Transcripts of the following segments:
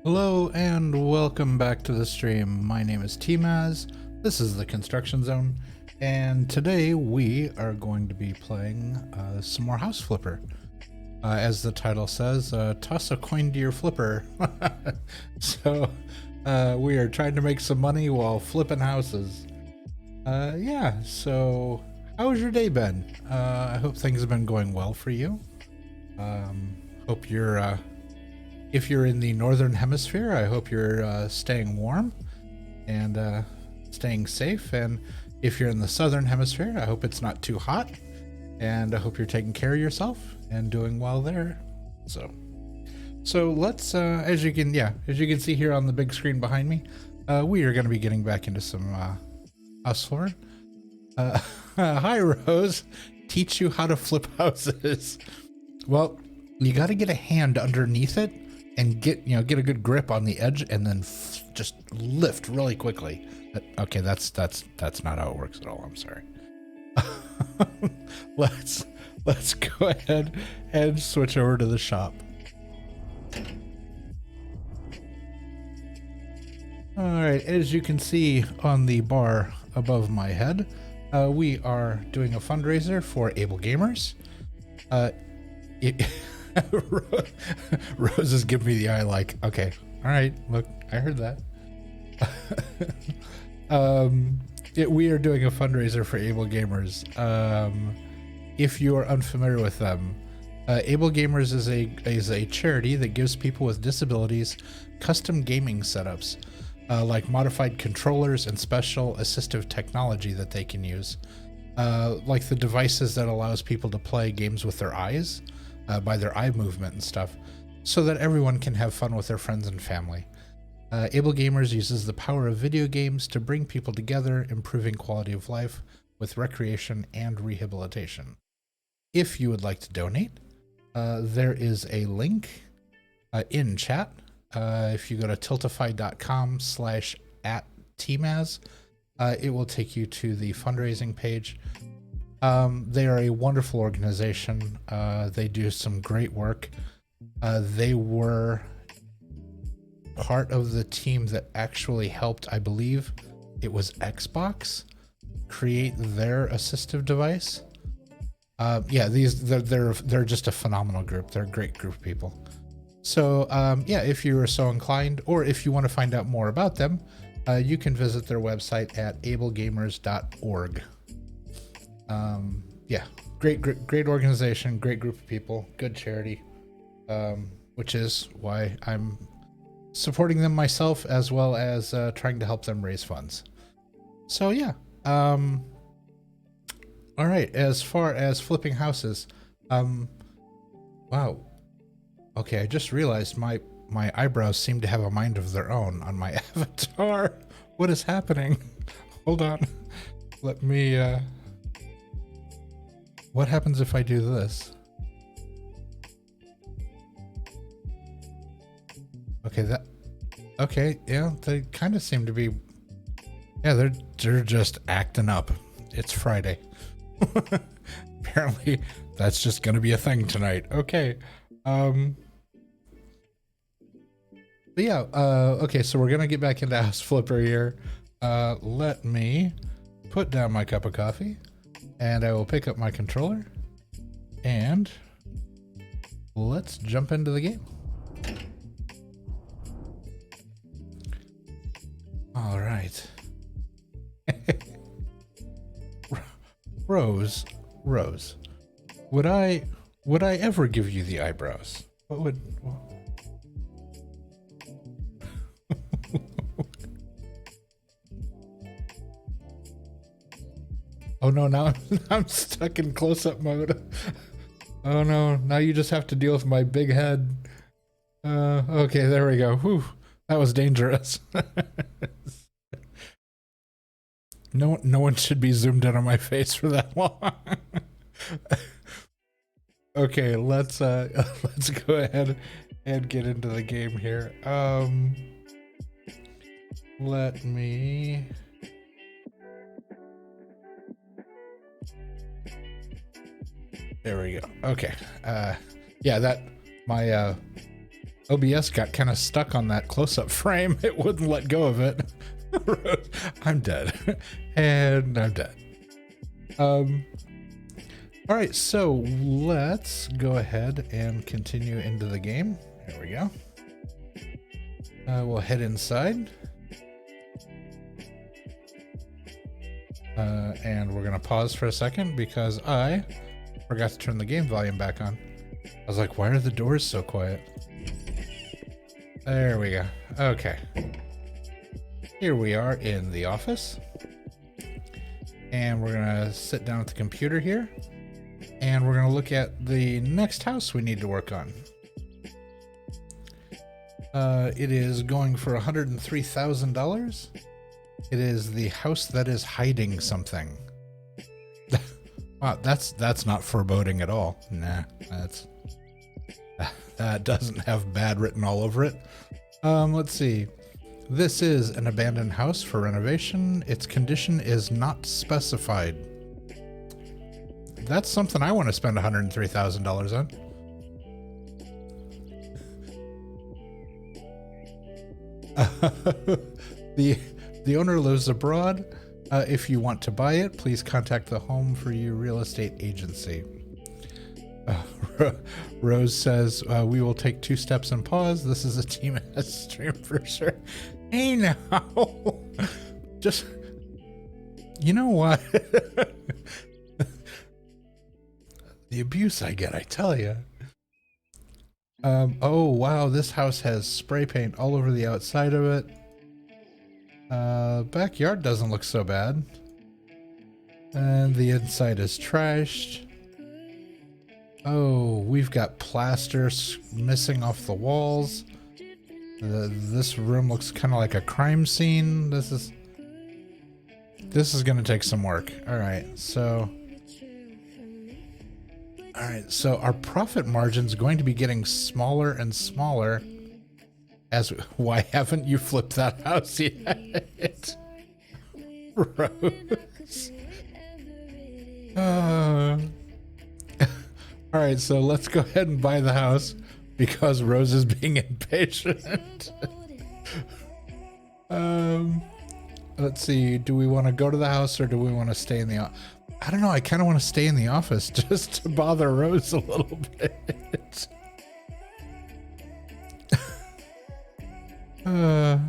Hello and welcome back to the stream. My name is tmaaz. This is the Construction Zone, and today we are going to be playing some more House Flipper. As the title says, toss a coin to your flipper. So we are trying to make some money while flipping houses. Yeah, so how has your day been? I hope things have been going well for you. Hope you're if you're in the northern hemisphere, I hope you're staying warm and staying safe. And if you're in the southern hemisphere, I hope it's not too hot. And I hope you're taking care of yourself and doing well there. So let's, as you can see here on the big screen behind me, we are going to be getting back into some House Flipper. Hi, Rose. Teach you how to flip houses. Well, you got to get a hand underneath it and get a good grip on the edge, and then just lift really quickly. Okay, that's not how it works at all. I'm sorry. Let's go ahead and switch over to the shop. All right, as you can see on the bar above my head, we are doing a fundraiser for Able Gamers. Rose is giving me the eye like, okay, all right, look, I heard that. We are doing a fundraiser for Able Gamers. If you are unfamiliar with them, Able Gamers is a charity that gives people with disabilities custom gaming setups, like modified controllers and special assistive technology that they can use, like the devices that allows people to play games with their eyes, by their eye movement and stuff, so that everyone can have fun with their friends and family. Able Gamers uses the power of video games to bring people together, improving quality of life with recreation and rehabilitation. If you would like to donate, there is a link in chat. If you go to tiltify.com/@tmaaz, it will take you to the fundraising page. They are a wonderful organization. They do some great work. They were part of the team that actually helped, I believe it was Xbox, create their assistive device. Yeah, they're just a phenomenal group. They're a great group of people. So yeah, if you are so inclined, or if you want to find out more about them, you can visit their website at ablegamers.org. Yeah, great organization, great group of people, good charity, which is why I'm supporting them myself, as well as trying to help them raise funds. So yeah, all right, as far as flipping houses, wow, okay, I just realized my eyebrows seem to have a mind of their own on my avatar. What is happening? Hold on, let me what happens if I do this? Okay, yeah, they kind of seem to be, yeah, they're just acting up. It's Friday. Apparently that's just gonna be a thing tonight. Okay. But yeah, okay, so we're gonna get back into House Flipper here. Let me put down my cup of coffee, and I will pick up my controller, and let's jump into the game. All right. Rose, would I ever give you the eyebrows? What would... Oh no, now I'm stuck in close-up mode. Oh no, now you just have to deal with my big head. Okay, there we go. Whew, that was dangerous. No one should be zoomed in on my face for that long. Okay, let's go ahead and get into the game here. Let me... There we go. Okay. Yeah, that my OBS got kind of stuck on that close-up frame. It wouldn't let go of it. I'm dead. And I'm dead. All right, so let's go ahead and continue into the game. There we go. We'll head inside. And we're gonna pause for a second because I forgot to turn the game volume back on. I was like, why are the doors so quiet? There we go. Okay. Here we are in the office. And we're gonna sit down at the computer here. And we're gonna look at the next house we need to work on. It is going for $103,000. It is the house that is hiding something. Wow, that's not foreboding at all. Nah, that doesn't have bad written all over it. Let's see. This is an abandoned house for renovation. Its condition is not specified. That's something I want to spend $103,000 on. The owner lives abroad. If you want to buy it, please contact the Home for You real estate agency. Rose says, we will take 2 steps and pause. This is a tmaaz stream for sure. Hey now. Just, you know what? The abuse I get, I tell you. Oh wow, this house has spray paint all over the outside of it. Backyard doesn't look so bad. And the inside is trashed. Oh, we've got plaster missing off the walls. This room looks kind of like a crime scene. This is gonna take some work. All right, so our profit margin is going to be getting smaller and smaller. Why haven't you flipped that house yet? Rose. All right, so let's go ahead and buy the house because Rose is being impatient. Let's see. Do we want to go to the house or do we want to stay in the office? I don't know. I kind of want to stay in the office just to bother Rose a little bit. All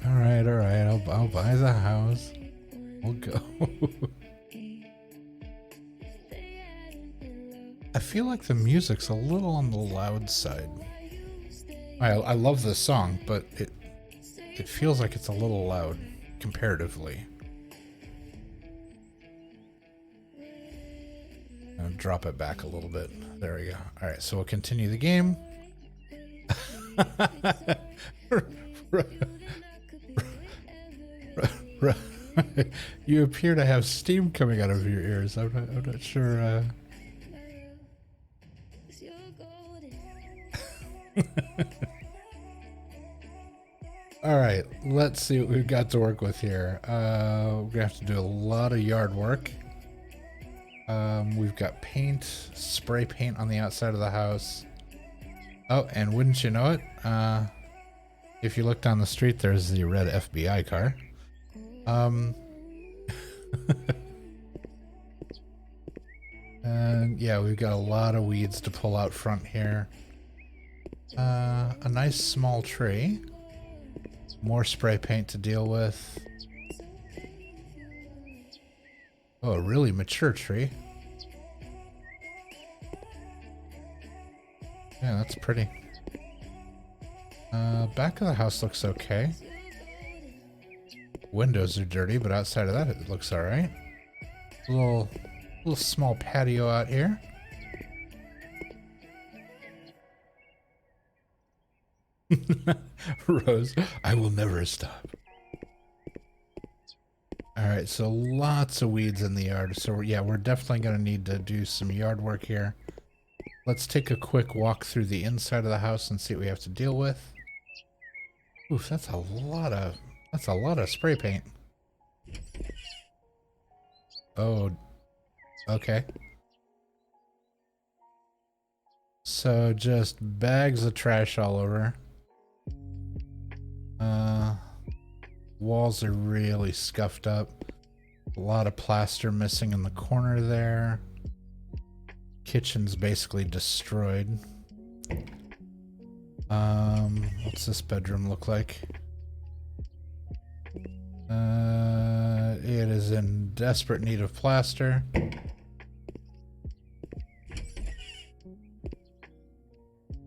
right. I'll buy the house. We'll go. I feel like the music's a little on the loud side. I love this song, but it feels like it's a little loud comparatively. I'll drop it back a little bit. There we go. All right, so we'll continue the game. You appear to have steam coming out of your ears. I'm not sure. All right, let's see what we've got to work with here. We're gonna have to do a lot of yard work. We've got paint, spray paint on the outside of the house. Oh, and wouldn't you know it, if you look down the street, there's the red FBI car. And yeah, we've got a lot of weeds to pull out front here. A nice small tree. More spray paint to deal with. Oh, a really mature tree. Yeah, that's pretty. Back of the house looks okay. Windows are dirty, but outside of that, it looks all right. Little small patio out here. Rose, I will never stop. All right, so lots of weeds in the yard. So yeah, we're definitely going to need to do some yard work here. Let's take a quick walk through the inside of the house and see what we have to deal with. Oof, that's a lot of spray paint. Oh, okay. So just bags of trash all over. Walls are really scuffed up. A lot of plaster missing in the corner there. Kitchen's basically destroyed. What's this bedroom look like? It is in desperate need of plaster.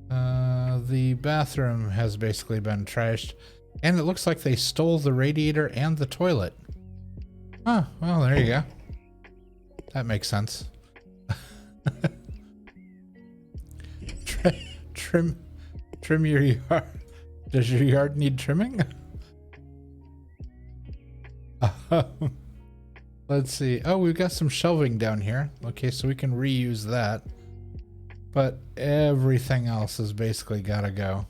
The bathroom has basically been trashed, and it looks like they stole the radiator and the toilet. Oh, well, there you go. That makes sense. Trim your yard. Does your yard need trimming? Let's see. Oh, we've got some shelving down here. Okay, so we can reuse that. But everything else has basically got to go.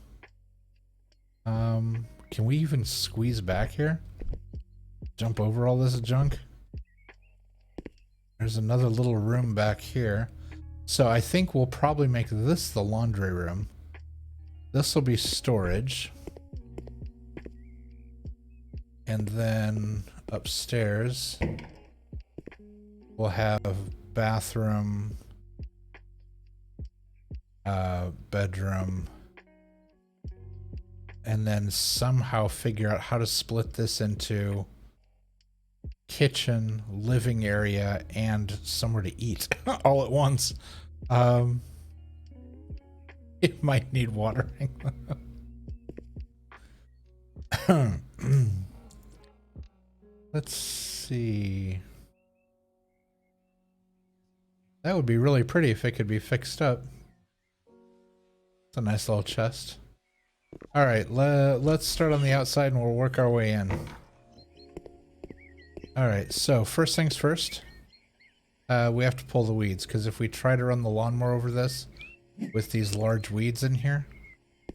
Can we even squeeze back here? Jump over all this junk? There's another little room back here. So I think we'll probably make this the laundry room. This will be storage. And then upstairs, we'll have bathroom, bedroom, and then somehow figure out how to split this into kitchen, living area, and somewhere to eat all at once. It might need watering. Let's see. That would be really pretty if it could be fixed up. It's a nice little chest. All right, let's start on the outside and we'll work our way in. All right, so first things first, we have to pull the weeds, because if we try to run the lawnmower over this with these large weeds in here,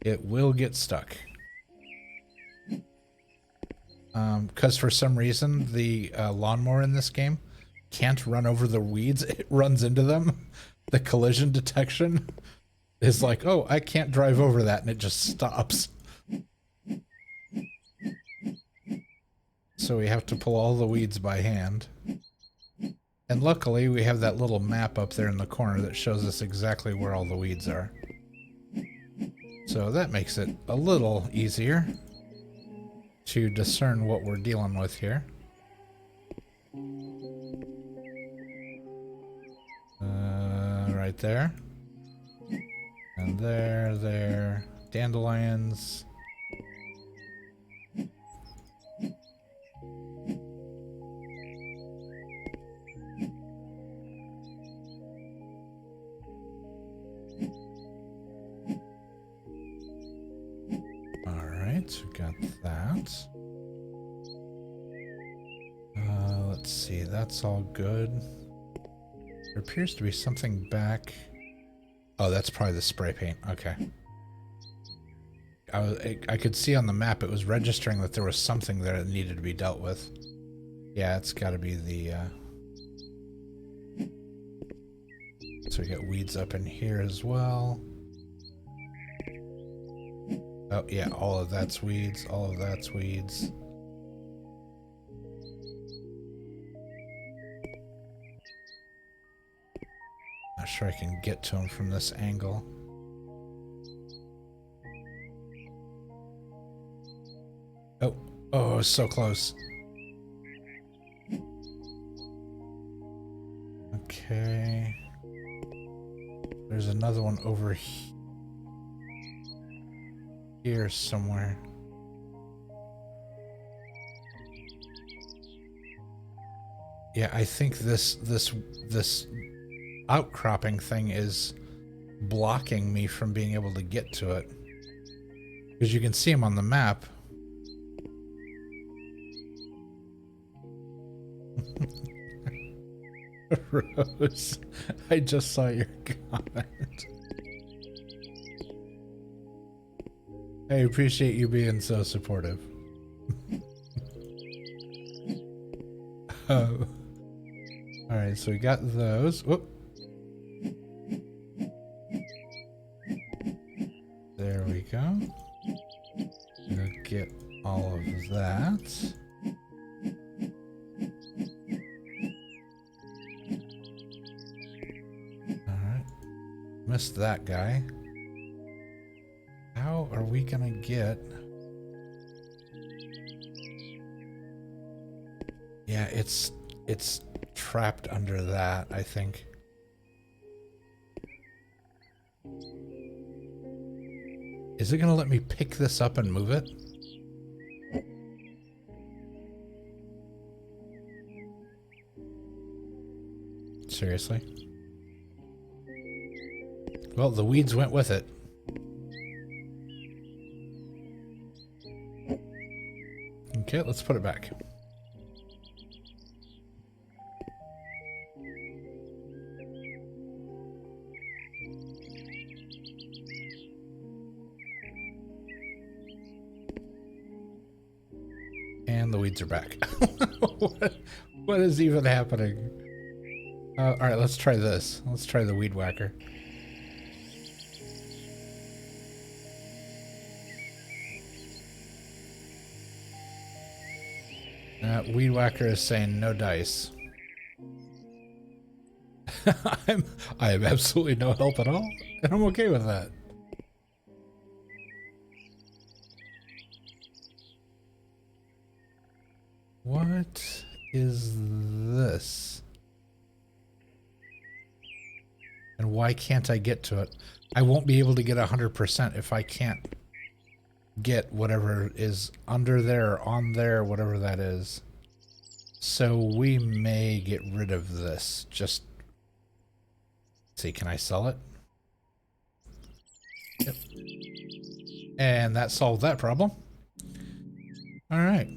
it will get stuck. Because for some reason, the lawnmower in this game can't run over the weeds, it runs into them. The collision detection is like, oh, I can't drive over that, and it just stops. So we have to pull all the weeds by hand. And luckily, we have that little map up there in the corner that shows us exactly where all the weeds are. So that makes it a little easier to discern what we're dealing with here. Right there. And there. Dandelions. Alright, we got that. Let's see, that's all good. There appears to be something back. Oh, that's probably the spray paint. Okay. I could see on the map it was registering that there was something there that needed to be dealt with. Yeah, it's got to be the... So we got weeds up in here as well. Oh, yeah, all of that's weeds. All of that's weeds. Not sure I can get to him from this angle. Oh, so close. Okay. There's another one over here somewhere. Yeah, I think this outcropping thing is blocking me from being able to get to it. Because you can see him on the map. Rose, I just saw your comment. I appreciate you being so supportive. Oh. Alright, so we got those. Whoop. There we go. We'll get all of that. Alright. Missed that guy. How are we gonna get... Yeah, it's trapped under that, I think. Is it gonna let me pick this up and move it? Seriously? Well, the weeds went with it. Okay, let's put it back. And the weeds are back. What is even happening? All right, let's try this. Let's try the weed whacker. Weed whacker is saying no dice. I have absolutely no help at all, and I'm okay with that. What is this? And why can't I get to it? I won't be able to get 100% if I can't get whatever is under there or on there, whatever that is. So we may get rid of this. Just see, can I sell it? Yep. And that solved that problem. All right.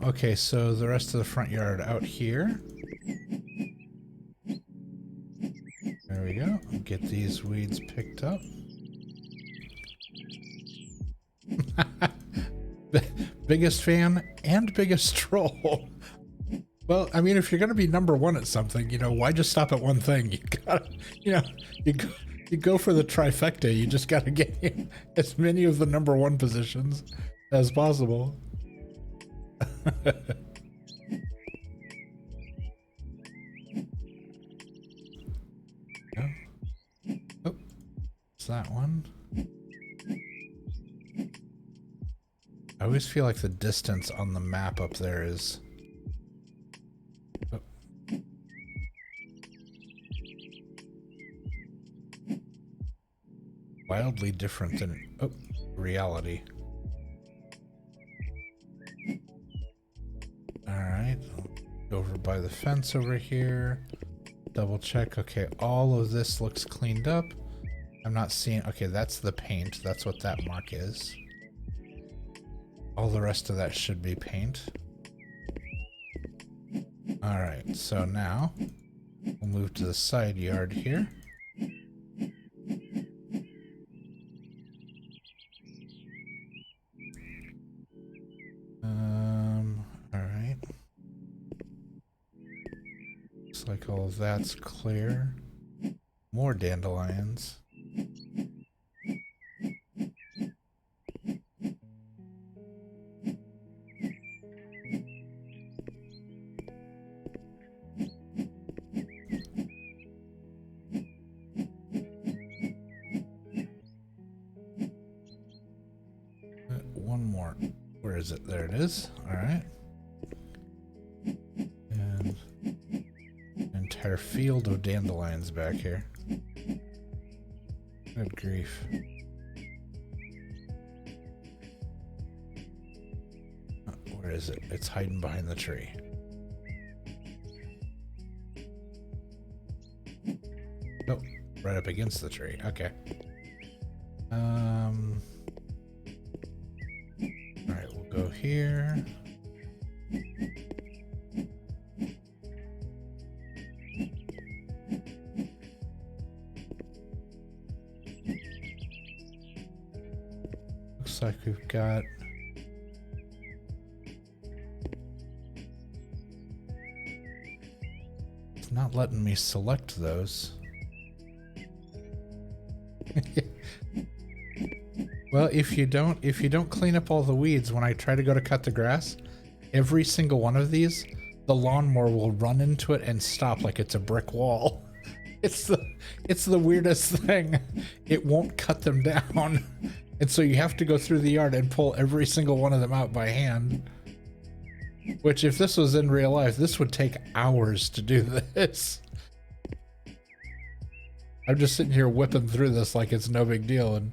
Okay, so the rest of the front yard out here. There we go. Get these weeds picked up. Biggest fan and biggest troll. Well, I mean, if you're going to be number one at something, you know, why just stop at one thing? You gotta, you know, you go for the trifecta. You just got to get as many of the number one positions as possible. Oh, it's that one. I always feel like the distance on the map up there is... Oh. Wildly different than reality. Alright, go over by the fence over here. Double check. Okay, all of this looks cleaned up. I'm not seeing... Okay, that's the paint. That's what that mark is. All the rest of that should be paint. Alright, so now we'll move to the side yard here. Alright. Looks like all of that's clear. More dandelions. One more. Where is it? There it is. All right. And an entire field of dandelions back here. Good grief. Where is it? It's hiding behind the tree. Nope. Right up against the tree. Okay. Alright, we'll go here. Looks like we've got... It's not letting me select those. Well, if you don't clean up all the weeds when I try to go to cut the grass, every single one of these, the lawnmower will run into it and stop like it's a brick wall. It's the weirdest thing. It won't cut them down. And so you have to go through the yard and pull every single one of them out by hand. Which, if this was in real life, this would take hours to do this. I'm just sitting here whipping through this like it's no big deal, and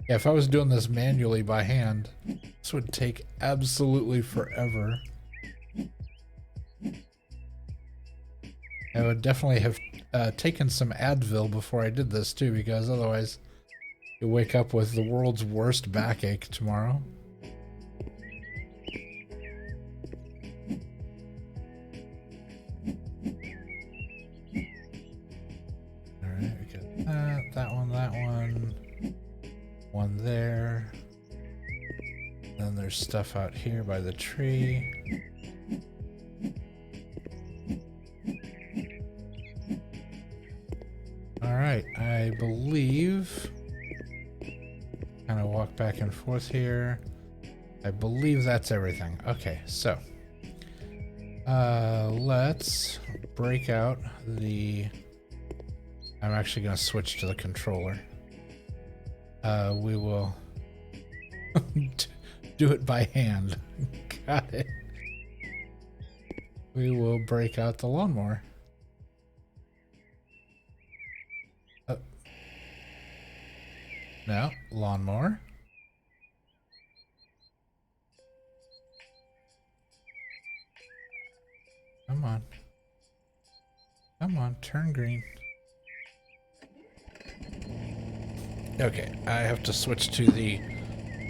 yeah, if I was doing this manually by hand, this would take absolutely forever. I would definitely have taken some Advil before I did this too, because otherwise you wake up with the world's worst backache tomorrow. Alright, we got that one, One there. Then there's stuff out here by the tree. Alright, I believe... kind of walk back and forth here. I believe that's everything. Okay, so... let's break out the... I'm actually going to switch to the controller. We will... do it by hand. Got it. We will break out the lawnmower. No, lawnmower. Come on. Come on, turn green. Okay, I have to switch to the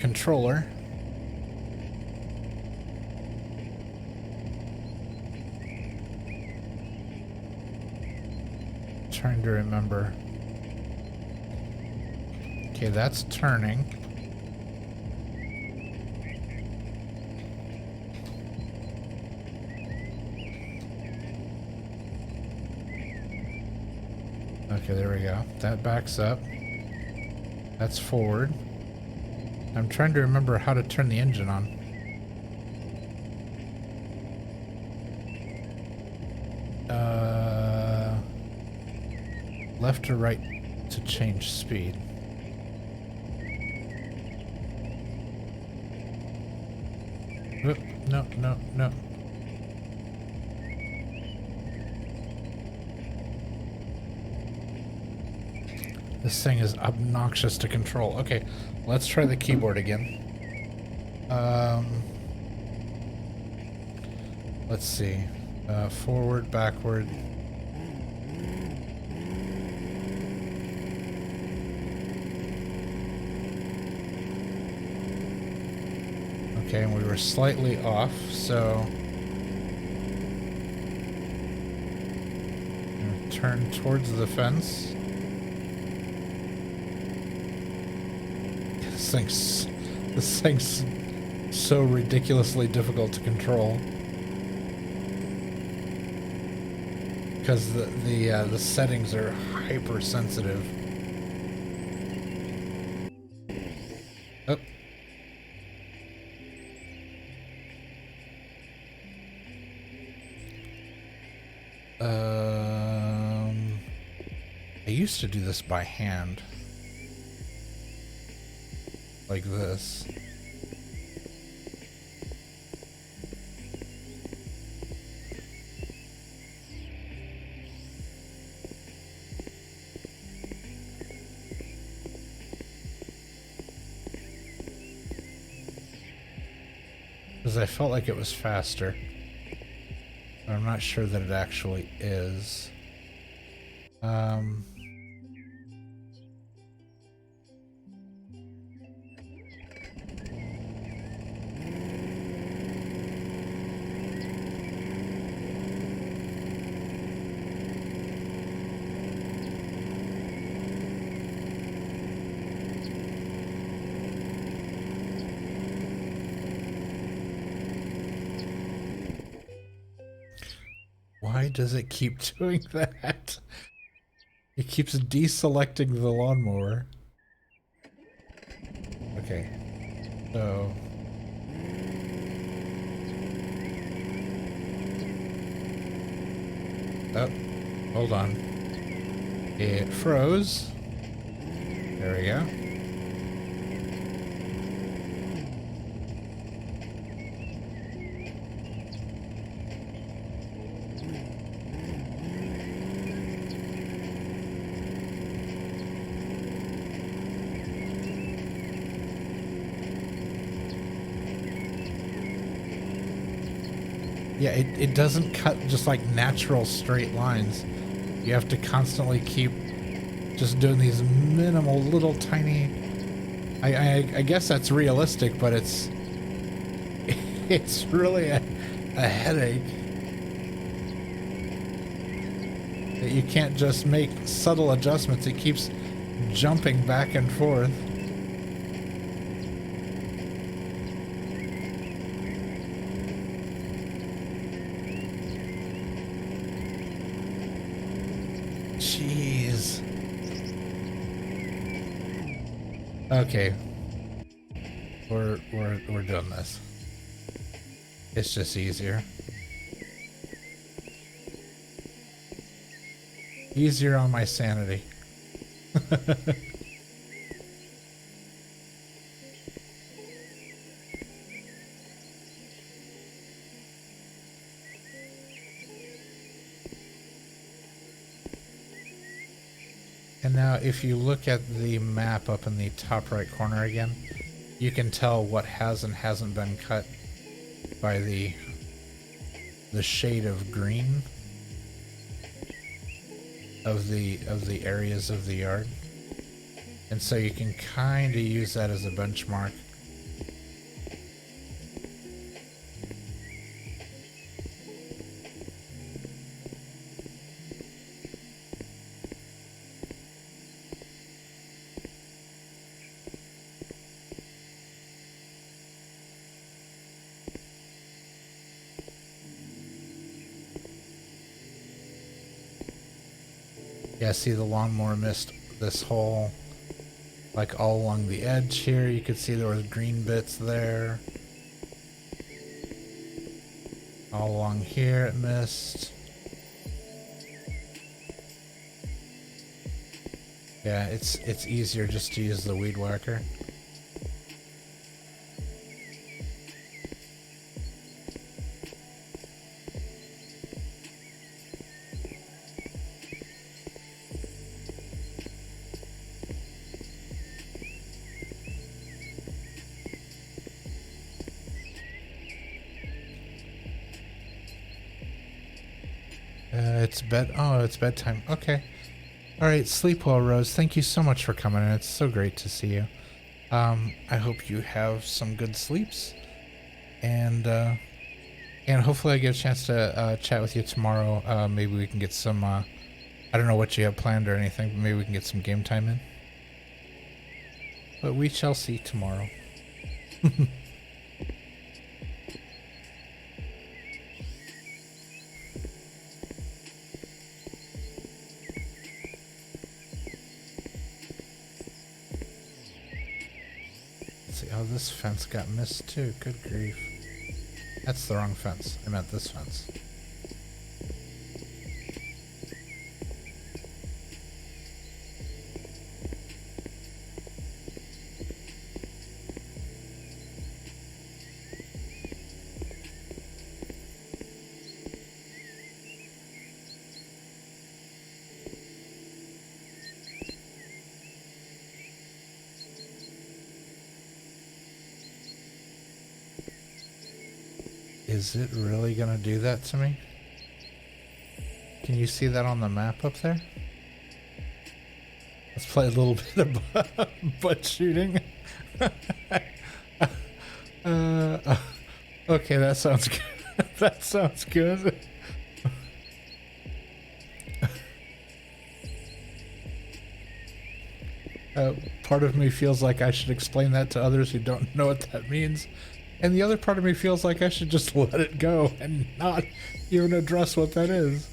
controller. Trying to remember. Okay, that's turning. Okay, there we go. That backs up. That's forward. I'm trying to remember how to turn the engine on. Left or right to change speed? Oop, no, no, no. This thing is obnoxious to control. Okay, let's try the keyboard again. Let's see. Forward, backward. Okay, and we were slightly off, so... turn towards the fence. This thing's so ridiculously difficult to control. Because the settings are hypersensitive. Oh. I used to do this by hand. Like this. Because I felt like it was faster. But I'm not sure that it actually is. Why does it keep doing that? It keeps deselecting the lawnmower. Okay. So... oh, hold on. It froze. There we go. Yeah, it doesn't cut just like natural straight lines. You have to constantly keep just doing these minimal little tiny... I guess that's realistic, but it's really a headache. That you can't just make subtle adjustments. It keeps jumping back and forth. Okay. We're doing this. It's just easier. Easier on my sanity. And now if you look at the map up in the top right corner again, you can tell what has and hasn't been cut by the shade of green of the areas of the yard. And so you can kind of use that as a benchmark. Yeah, see the lawnmower missed this whole, like all along the edge here. You could see there was green bits there. All along here it missed. Yeah, it's easier just to use the weed whacker. It's bedtime. Okay. All right. Sleep well, Rose. Thank you so much for coming in. It's so great to see you. I hope you have some good sleeps, and hopefully I get a chance to chat with you tomorrow. Maybe we can get some. I don't know what you have planned or anything, but maybe we can get some game time in. But we shall see tomorrow. Oh, this fence got missed too. Good grief. That's the wrong fence. I meant this fence. Is it really gonna do that to me? Can you see that on the map up there? Let's play a little bit of butt shooting. Okay, that sounds good. That sounds good. Part of me feels like I should explain that to others who don't know what that means. And the other part of me feels like I should just let it go and not even address what that is.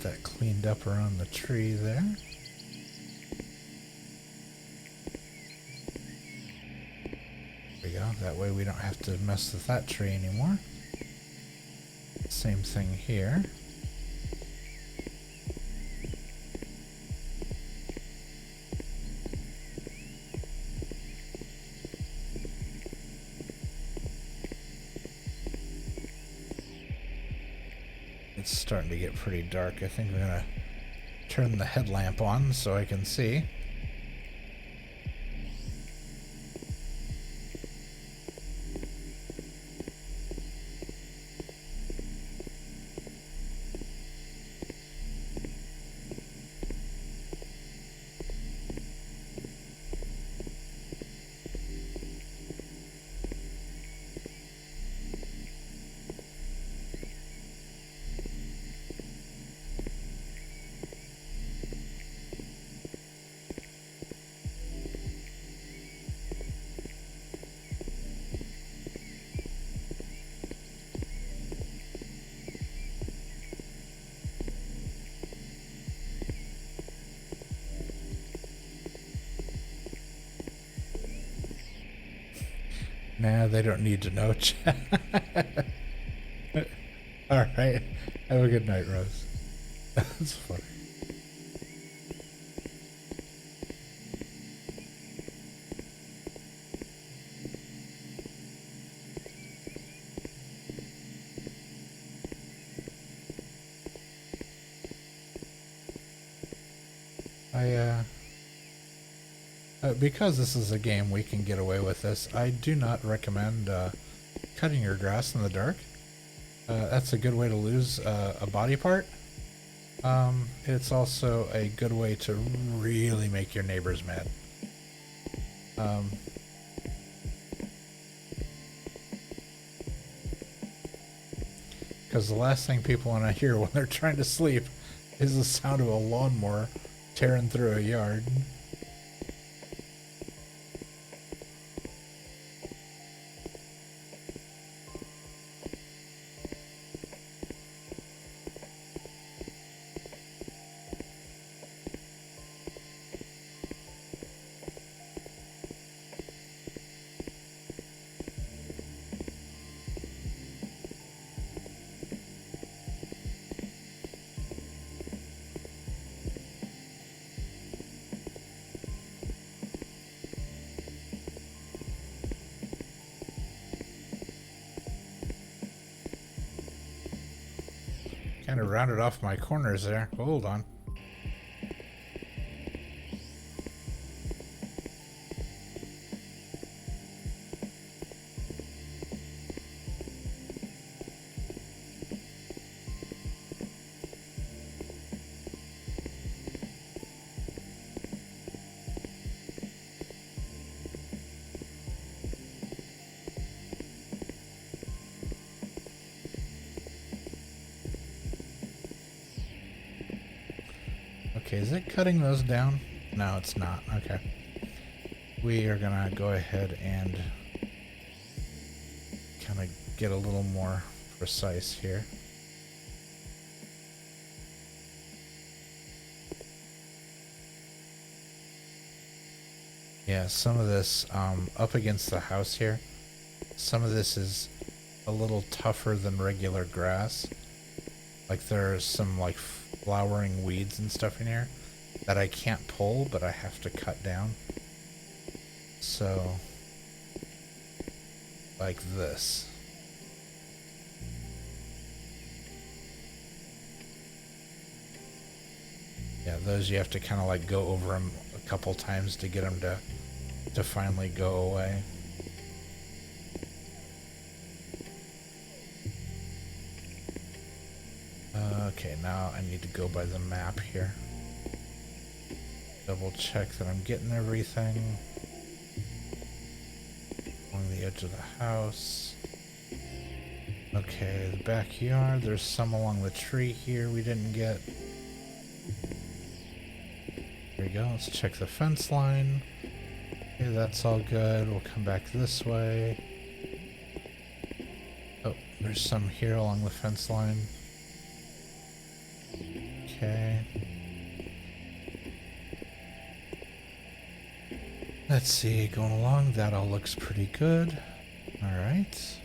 That cleaned up around the tree there. There we go. That way we don't have to mess with that tree anymore. Same thing here. It's starting to get pretty dark. I think I'm gonna turn the headlamp on so I can see. Nah, they don't need to know, chat. Alright. Have a good night, Rose. That's funny. Because this is a game we can get away with this, I do not recommend cutting your grass in the dark. That's a good way to lose a body part. It's also a good way to really make your neighbors mad. Because the last thing people want to hear when they're trying to sleep is the sound of a lawnmower tearing through a yard. Kind of rounded off my corners there. Hold on. Okay, is it cutting those down? No, it's not. Okay. We are gonna go ahead and kind of get a little more precise here. Yeah, some of this up against the house here, some of this is a little tougher than regular grass. Like there's some like flowering weeds and stuff in here that I can't pull, but I have to cut down. So, like this. Yeah, those you have to kind of like go over them a couple times to get them to finally go away. Okay, now I need to go by the map here. Double check that I'm getting everything along the edge of the house. Okay, the backyard. There's some along the tree here we didn't get. There we go. Let's check the fence line. Okay, that's all good. We'll come back this way. Oh, there's some here along the fence line. Okay. Let's see, going along, that all looks pretty good. Alright.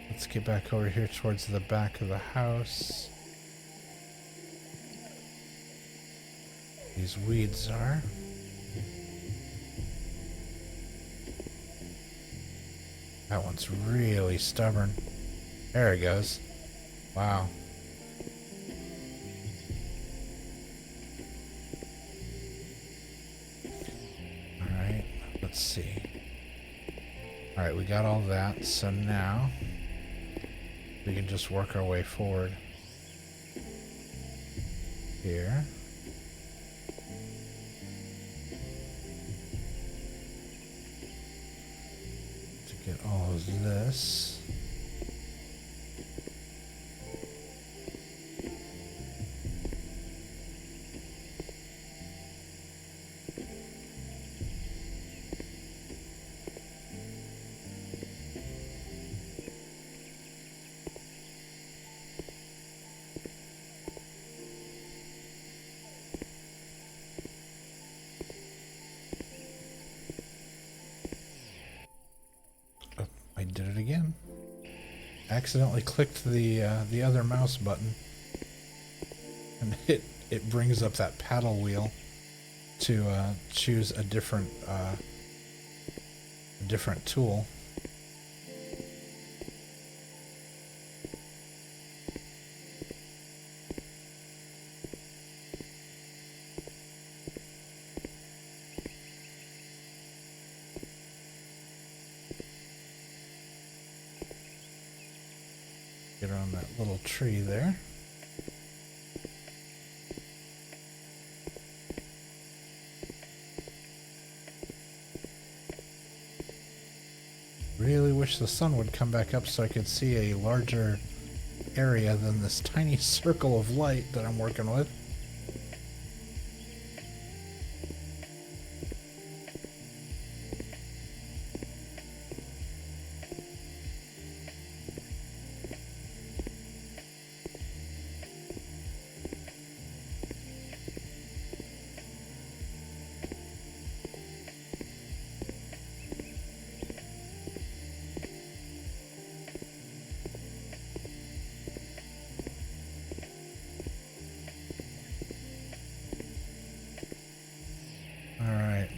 Let's get back over here towards the back of the house. These weeds are. That one's really stubborn. There it goes. Wow. Let's see. Alright, we got all that, so now we can just work our way forward. Here. To get all of this. did it again. Accidentally clicked the other mouse button, and it brings up that paddle wheel to choose a different tool. Get around that little tree there. Really wish the sun would come back up so I could see a larger area than this tiny circle of light that I'm working with.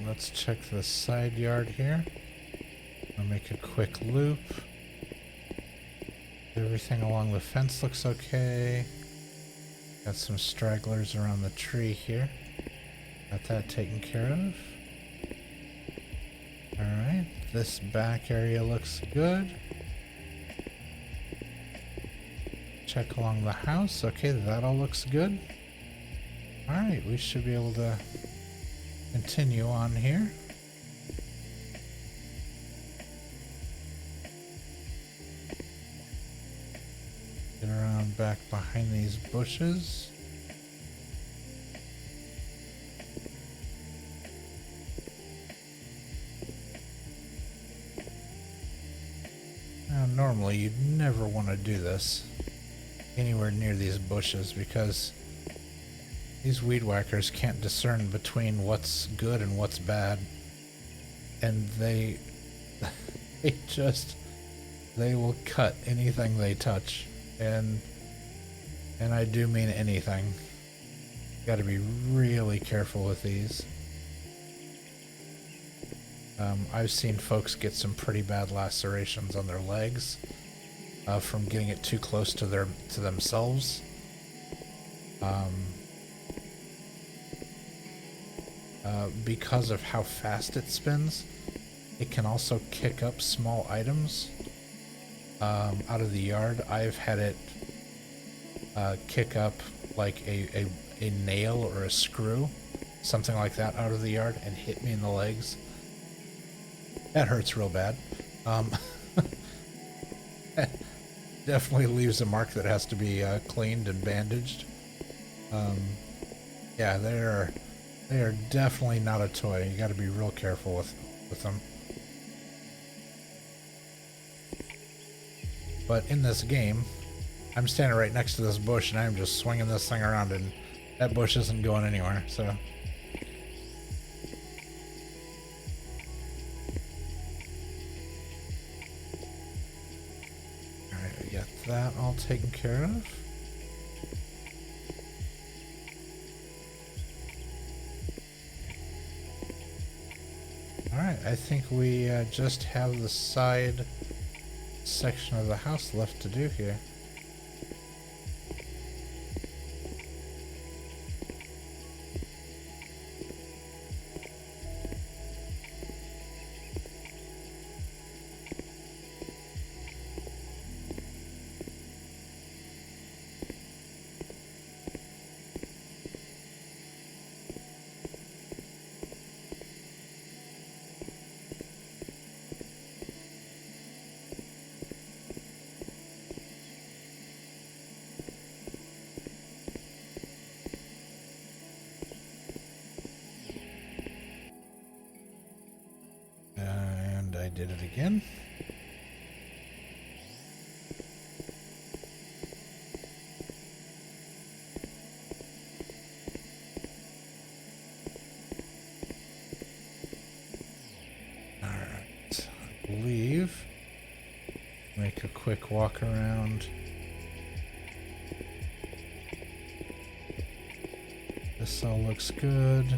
Let's check the side yard here. I'll make a quick loop. Everything along the fence looks okay. Got some stragglers around the tree here. Got that taken care of. Alright, this back area looks good. Check along the house. Okay, that all looks good. Alright, we should be able to continue on here. Get around back behind these bushes. Now, normally you'd never want to do this anywhere near these bushes because these weed whackers can't discern between what's good and what's bad, and they will cut anything they touch, and I do mean anything. Got to be really careful with these. I've seen folks get some pretty bad lacerations on their legs from getting it too close to themselves. Because of how fast it spins, it can also kick up small items out of the yard. I've had it kick up like a nail or a screw, something like that, out of the yard and hit me in the legs. That hurts real bad. Definitely leaves a mark that has to be cleaned and bandaged. Yeah, they are definitely not a toy. You got to be real careful with them. But in this game, I'm standing right next to this bush and I'm just swinging this thing around, and that bush isn't going anywhere, so. Alright, we got that all taken care of. Alright, I think we just have the side section of the house left to do here. I did it again. Alright, I believe Make a quick walk around. This all looks good.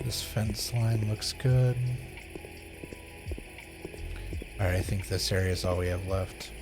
This fence line looks good. Alright, I think this area is all we have left.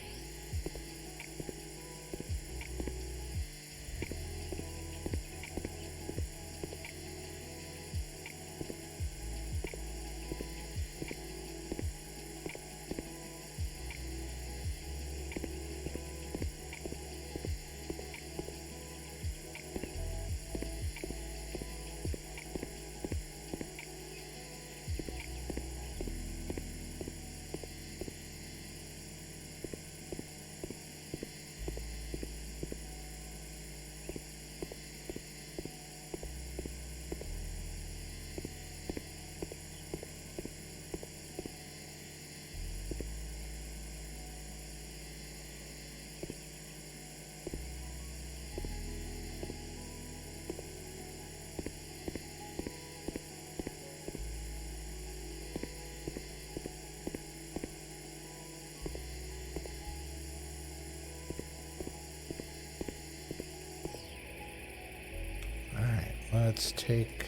Let's take,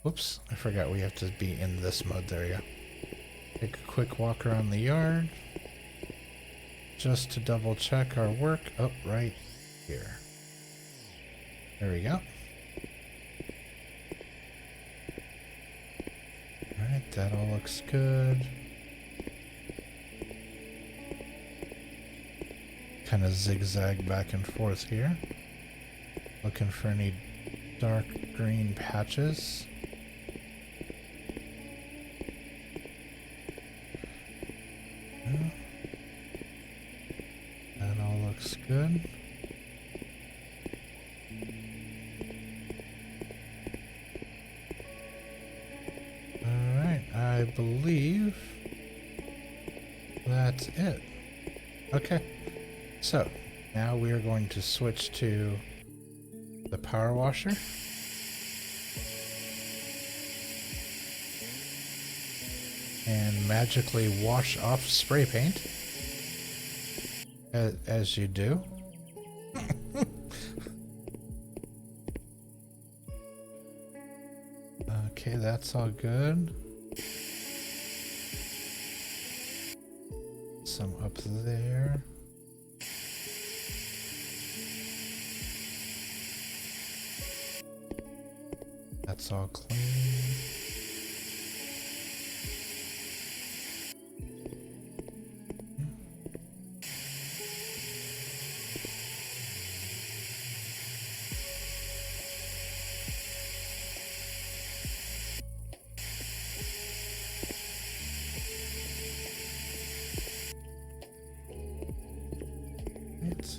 whoops, I forgot we have to be in this mode. There we go. Take a quick walk around the yard, just to double check our work. Oh, right here. There we go. Alright, that all looks good. Kind of zigzag back and forth here. Looking for any dark green patches. Yeah. That all looks good. Alright, I believe that's it. Okay, so now we are going to switch to the power washer. And magically wash off spray paint. As you do. Okay, that's all good. Some up there. That's all clean. Right.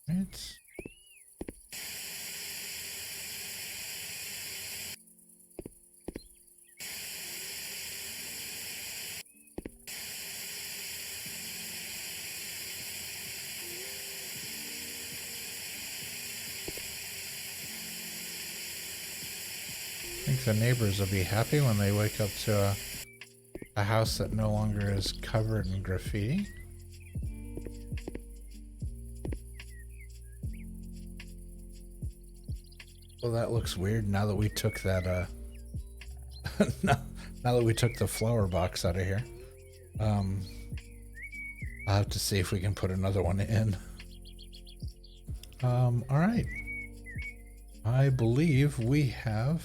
Right. think the neighbors will be happy when they wake up to a house that no longer is covered in graffiti. Well, that looks weird now that we took that, now that we took the flower box out of here. I'll have to see if we can put another one in. Alright. I believe we have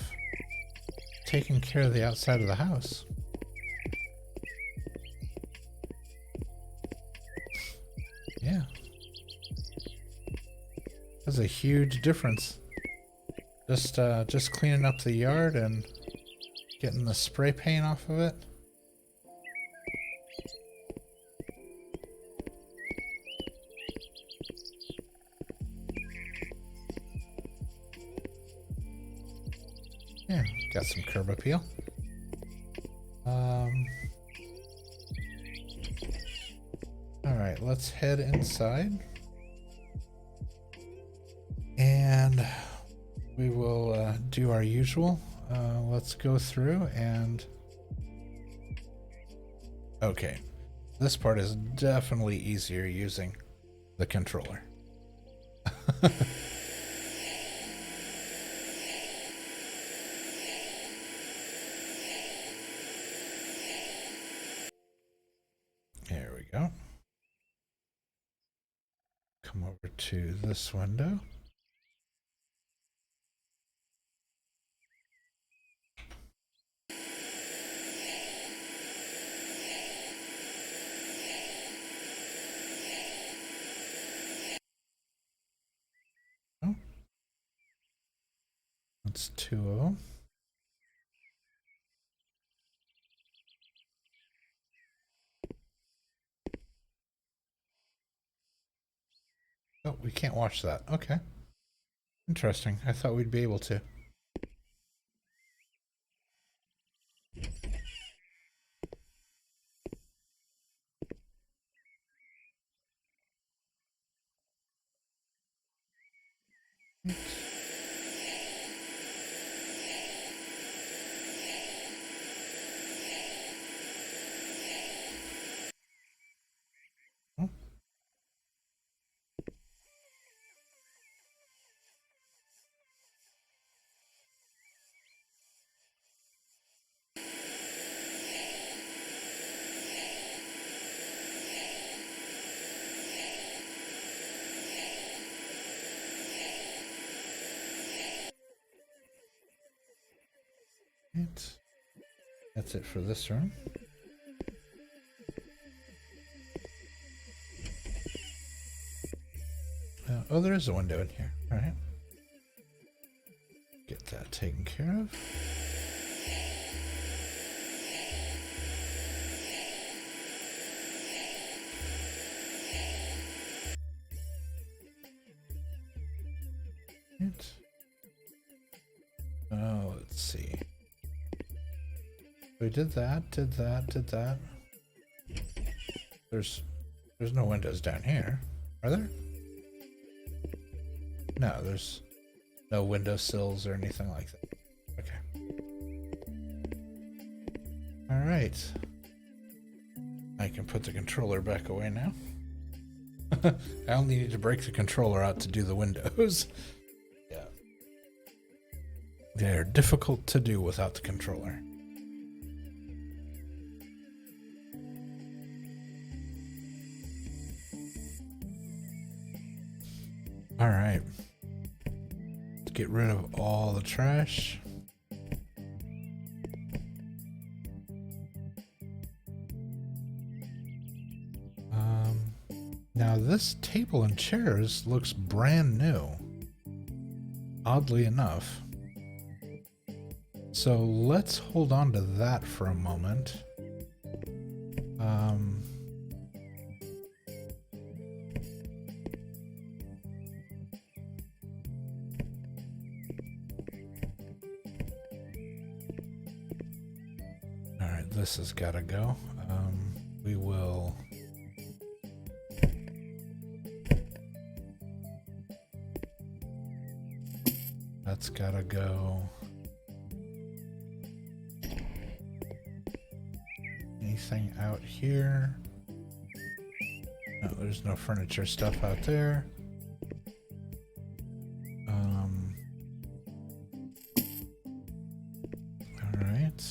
taken care of the outside of the house. Yeah. That's a huge difference. Just cleaning up the yard and getting the spray paint off of it. Yeah, got some curb appeal. Alright, let's head inside. And we will do our usual. Let's go through and... Okay, this part is definitely easier using the controller. There we go. Come over to this window. Oh. That's two of them. Oh, we can't watch that. Okay. Interesting. I thought we'd be able to. Oh. Right. That's it for this room. Oh, there is a window in here. All right. Get that taken care of. Right. Oh, let's see. We did that, did that, did that. There's no windows down here, are there? No, there's no window sills or anything like that. Okay. Alright. I can put the controller back away now. I only need to break the controller out to do the windows. Yeah. They're difficult to do without the controller. Alright. Let's get rid of all the trash. Now this table and chairs looks brand new. Oddly enough. So let's hold on to that for a moment. Alright, this has got to go. We will... That's gotta go. anything out here? No, there's no furniture stuff out there. All right.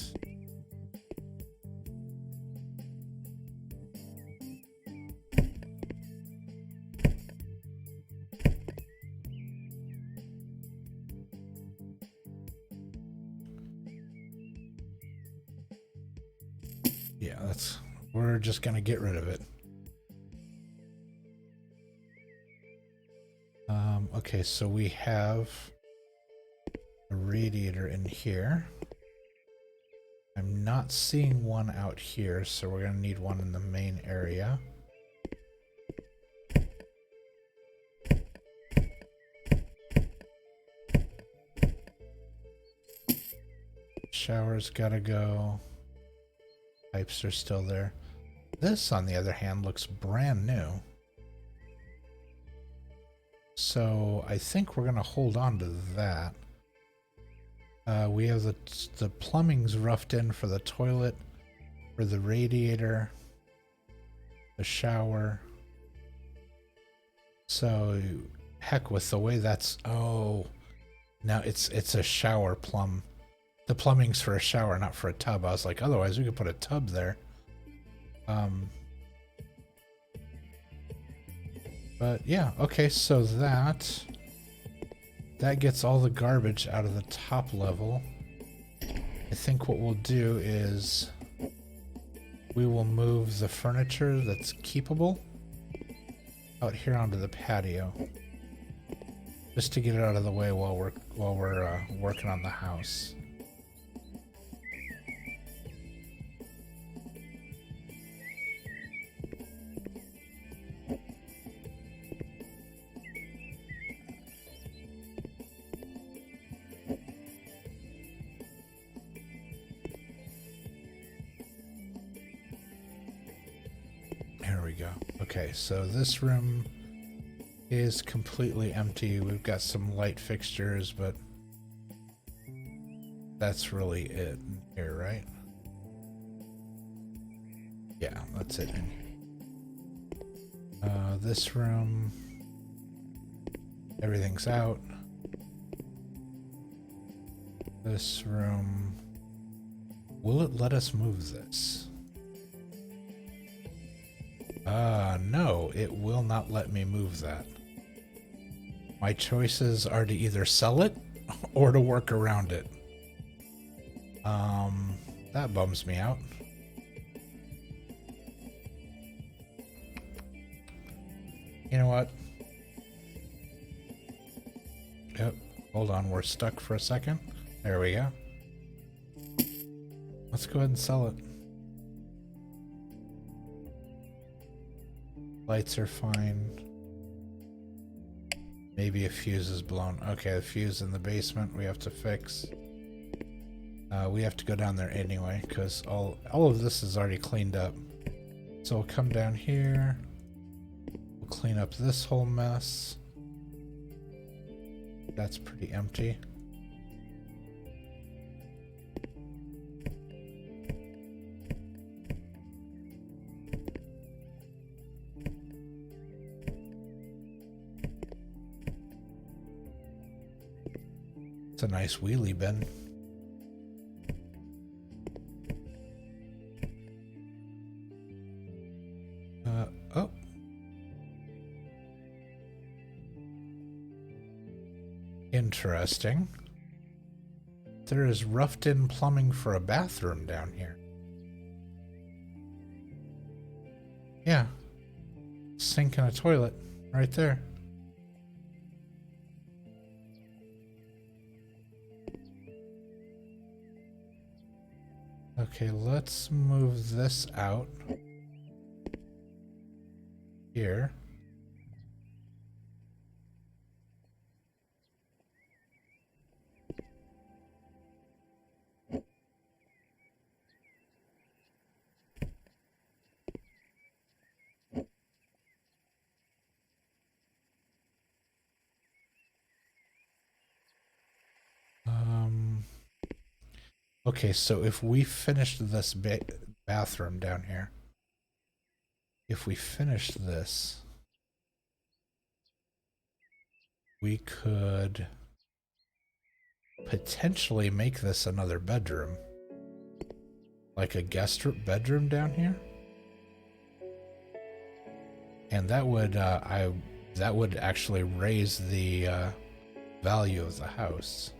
Yeah, we're just gonna get rid of it. Okay, so we have a radiator in here. I'm not seeing one out here, so we're gonna need one in the main area. Shower's gotta go. Pipes are still there. This, on the other hand, looks brand new. So I think we're gonna hold on to that. We have the plumbing's roughed in for the toilet, for the radiator, the shower. So heck with the way that's, oh, now it's a shower plumb. The plumbing's for a shower, not for a tub. I was like, otherwise we could put a tub there. But yeah, okay, so that gets all the garbage out of the top level. I think what we'll do is we will move the furniture that's keepable out here onto the patio, just to get it out of the way while we're working on the house. Okay, so this room is completely empty. We've got some light fixtures, but that's really it in here, right? Yeah, that's it in here. This room, everything's out. This room, will it let us move this? No, it will not let me move that. My choices are to either sell it or to work around it. That bums me out. You know what? Yep, hold on, we're stuck for a second. There we go. Let's go ahead and sell it. Lights are fine. Maybe a fuse is blown. Okay, the fuse in the basement we have to fix. We have to go down there anyway, because all of this is already cleaned up. So we'll come down here. We'll clean up this whole mess. That's pretty empty. It's a nice wheelie bin. Oh. Interesting. There is roughed-in plumbing for a bathroom down here. Yeah. Sink and a toilet right there. Okay, let's move this out here. Okay, so if we finished this bathroom down here. If we finish this, we could potentially make this another bedroom. Like a guest bedroom down here. And that would that would actually raise the value of the house.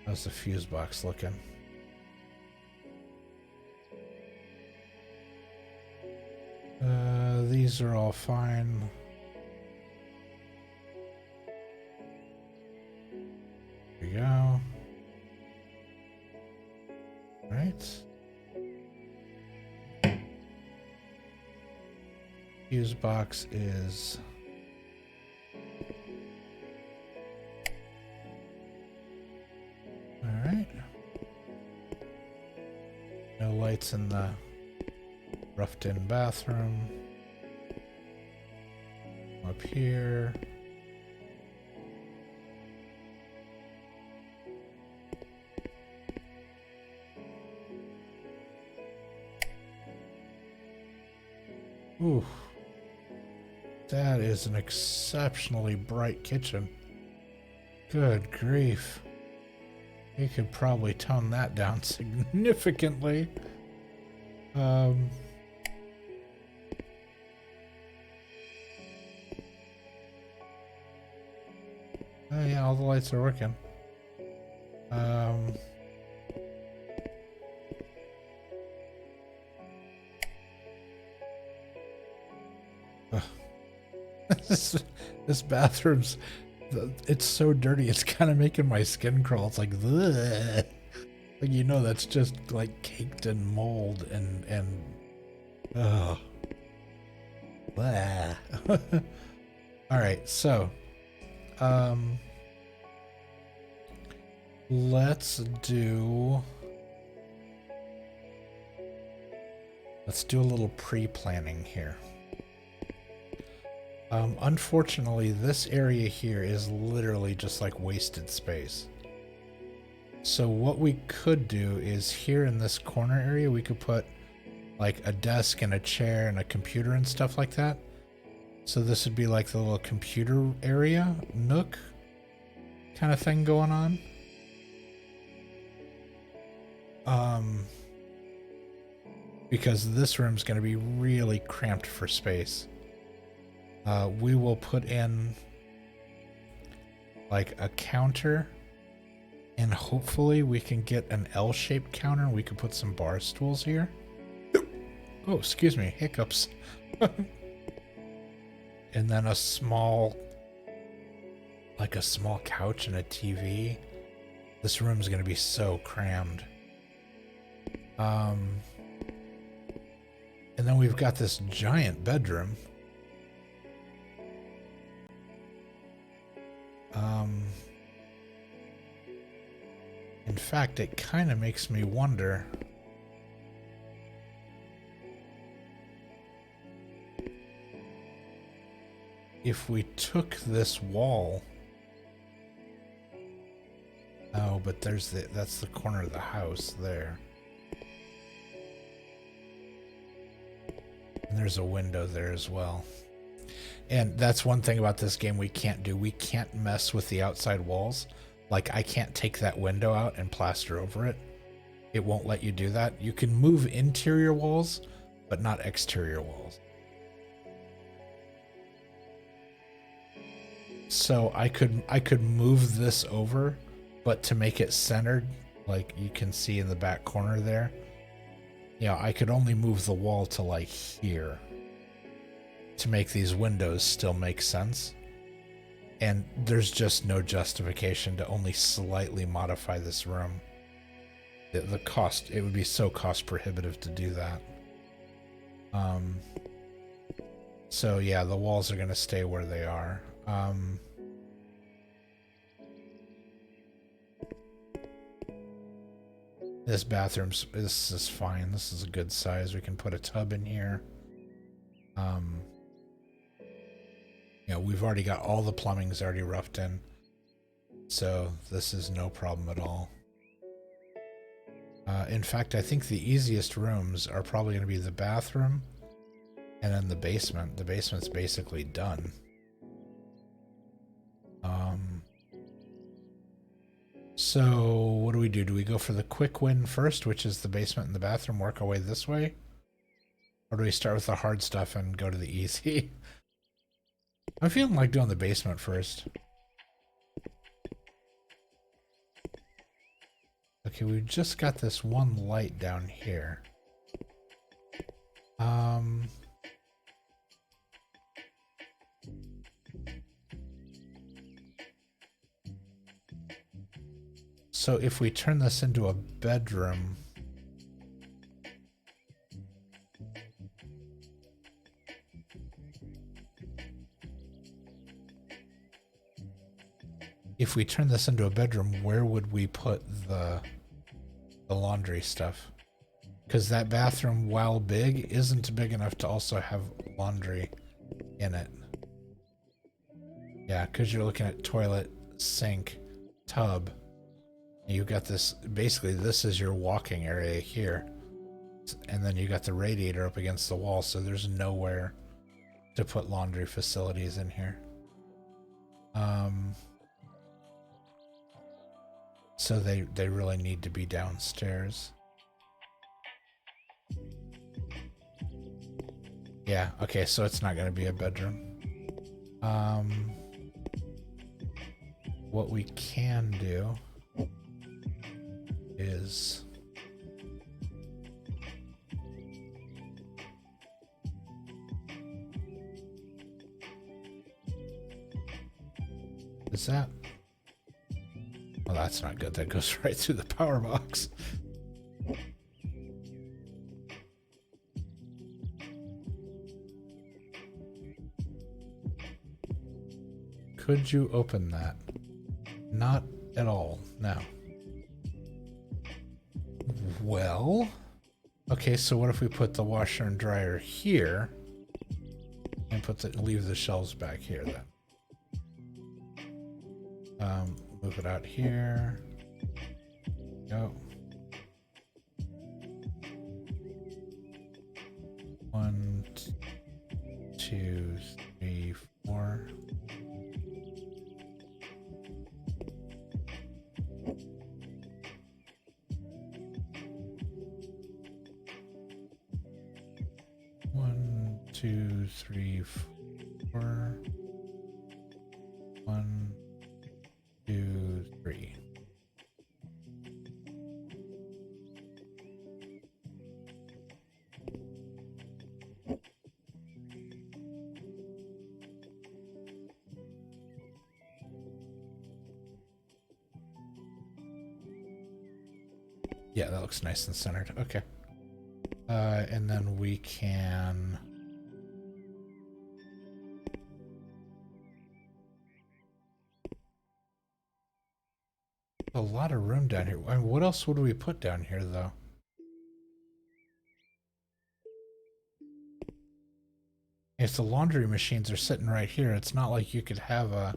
How's the fuse box looking? These are all fine. There we go. Right. Fuse box is all right. No lights in the roughed-in bathroom. Up here. Ooh. That is an exceptionally bright kitchen. Good grief. You could probably tone that down significantly. Oh yeah, all the lights are working. This bathroom's, it's so dirty, it's kind of making my skin crawl. It's like, ugh. Like, you know, that's just like caked in mold and ugh. All right, so let's do a little pre-planning here. Unfortunately, this area here is literally just like wasted space. So what we could do is here in this corner area, we could put like a desk and a chair and a computer and stuff like that. So this would be like the little computer area, nook kind of thing going on. Because this room's going to be really cramped for space. We will put in like a counter, and hopefully we can get an L-shaped counter. We could put some bar stools here. Oh, excuse me, hiccups. And then a small couch and a TV. This room's gonna be so crammed. And then we've got this giant bedroom. In fact, it kind of makes me wonder if we took this wall. Oh, but that's the corner of the house there. And there's a window there as well. And that's one thing about this game we can't do. We can't mess with the outside walls. Like, I can't take that window out and plaster over it. It won't let you do that. You can move interior walls, but not exterior walls. So I could move this over, but to make it centered, like you can see in the back corner there, yeah, I could only move the wall to like here to make these windows still make sense. And there's just no justification to only slightly modify this room. The cost, it would be so cost prohibitive to do that. So yeah, the walls are going to stay where they are. This this is fine. This is a good size. We can put a tub in here. You know, we've already got all the plumbing's already roughed in, so this is no problem at all. In fact, I think the easiest rooms are probably going to be the bathroom and then the basement. The basement's basically done. So what do we do? Do we go for the quick win first, which is the basement and the bathroom, work our way this way? Or do we start with the hard stuff and go to the easy? I'm feeling like doing the basement first. Okay, we've just got this one light down here. So if we turn this into a bedroom, where would we put the laundry stuff? Because that bathroom, while big, isn't big enough to also have laundry in it. Yeah, because you're looking at toilet, sink, tub. You got this, basically this is your walking area here. And then you got the radiator up against the wall, so there's nowhere to put laundry facilities in here. So they really need to be downstairs. Yeah, okay, so it's not going to be a bedroom. What we can do is that? Well, that's not good. That goes right through the power box. Could you open that? Not at all. No. Well, okay, so what if we put the washer and dryer here and leave the shelves back here then? Move it out here. Go. 1, 2, 3, 4. One, two, three, 4. 1, 2, 3. Yeah, that looks nice and centered. Okay. And then we can... a lot of room down here. I mean, what else would we put down here, though? If the laundry machines are sitting right here, it's not like you could have a...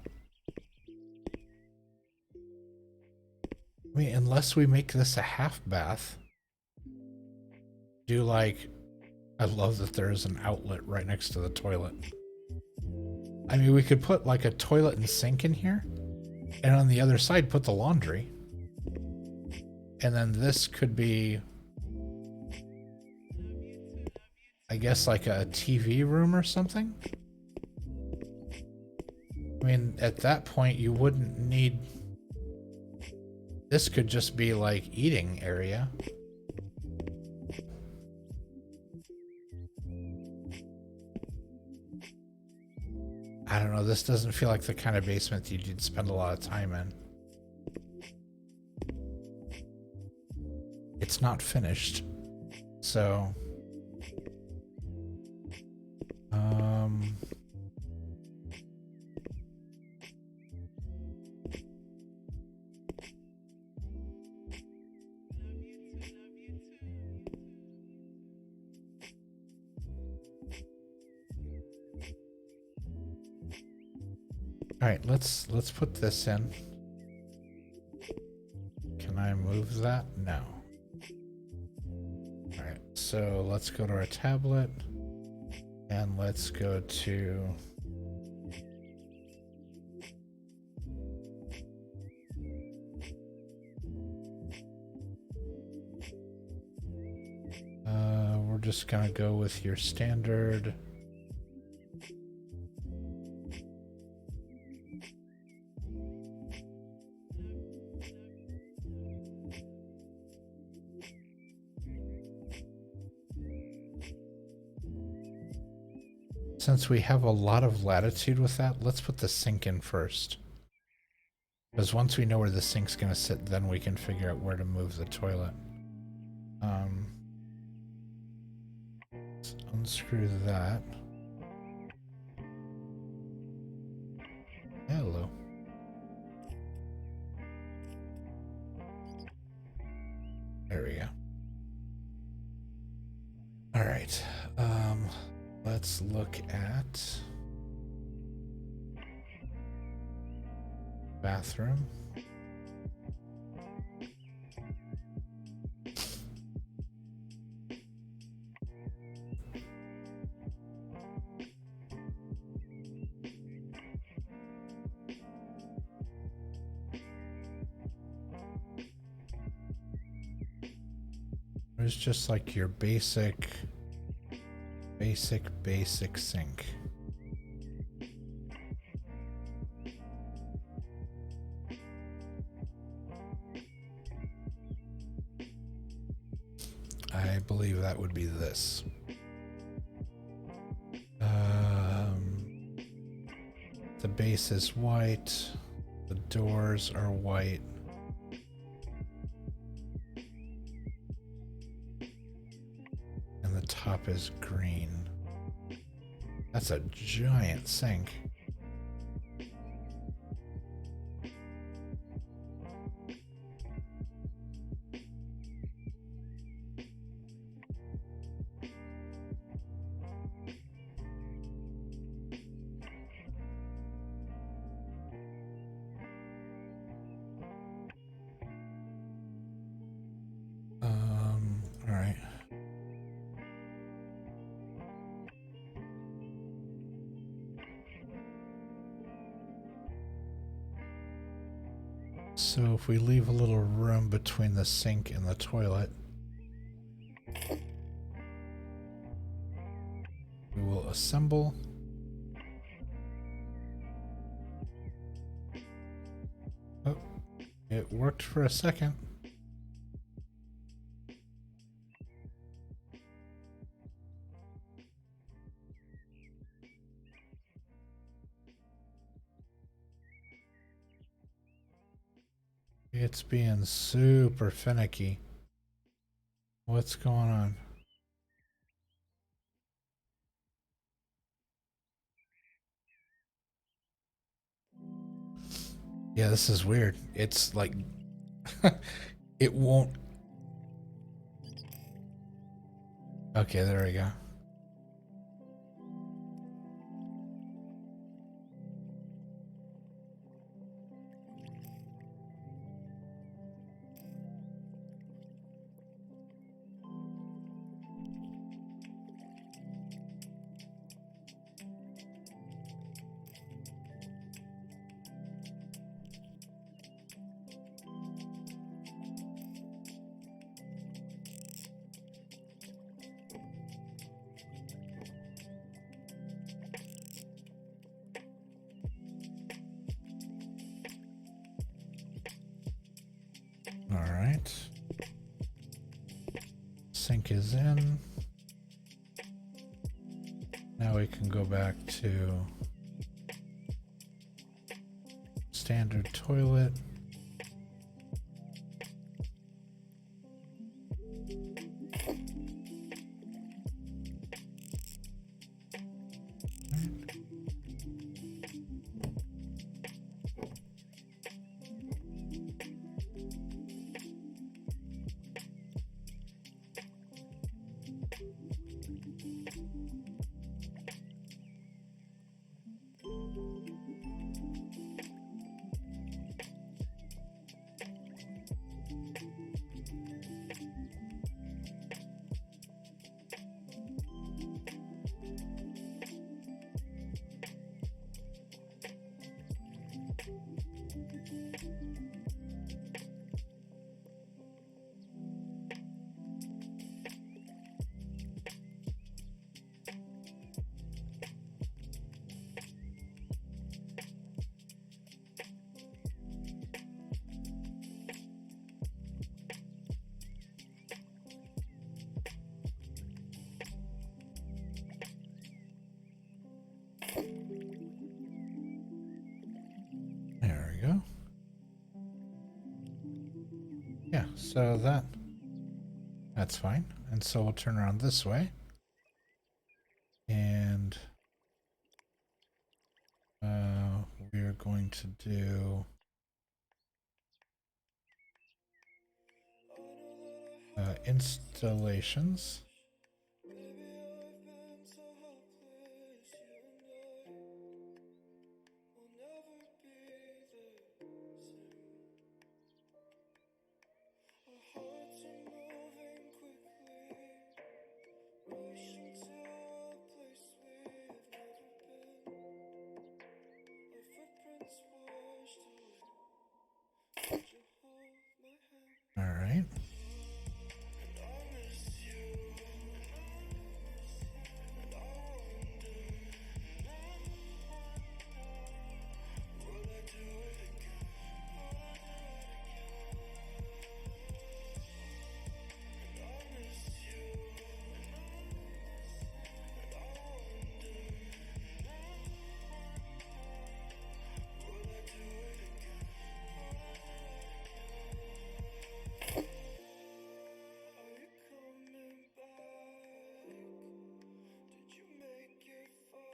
I mean, unless we make this a half bath. Do like... I love that there's an outlet right next to the toilet. I mean, we could put like a toilet and sink in here. And on the other side, put the laundry. And then this could be, I guess, like a TV room or something. I mean, at that point, you wouldn't need... This could just be like eating area. I don't know, this doesn't feel like the kind of basement you'd spend a lot of time in. It's not finished, so... Alright, let's put this in. Can I move that? No. so let's go to our tablet and let's go to we're just gonna go with your standard. Since we have a lot of latitude with that, let's put the sink in first. Because once we know where the sink's gonna sit, then we can figure out where to move the toilet. Let's unscrew that. Hello. There we go. All right. Let's look at bathroom. There's just like your basic sink. I believe that would be this. The base is white. The doors are white. And the top is green. That's a giant sink. All right. So if we leave a little room between the sink and the toilet, we will assemble. Oh, it worked for a second. It's being super finicky. What's going on? Yeah, this is weird. It's like it won't. Okay, there we go. All right. Sink is in. Now we can go back to standard toilet. so that's fine. And so we'll turn around this way. And we're going to do installations. All right.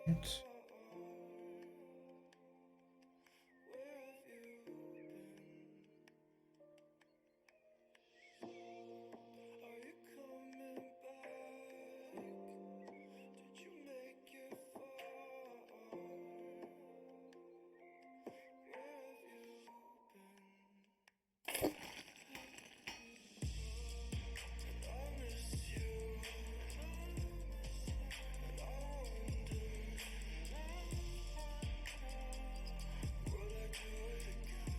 Right.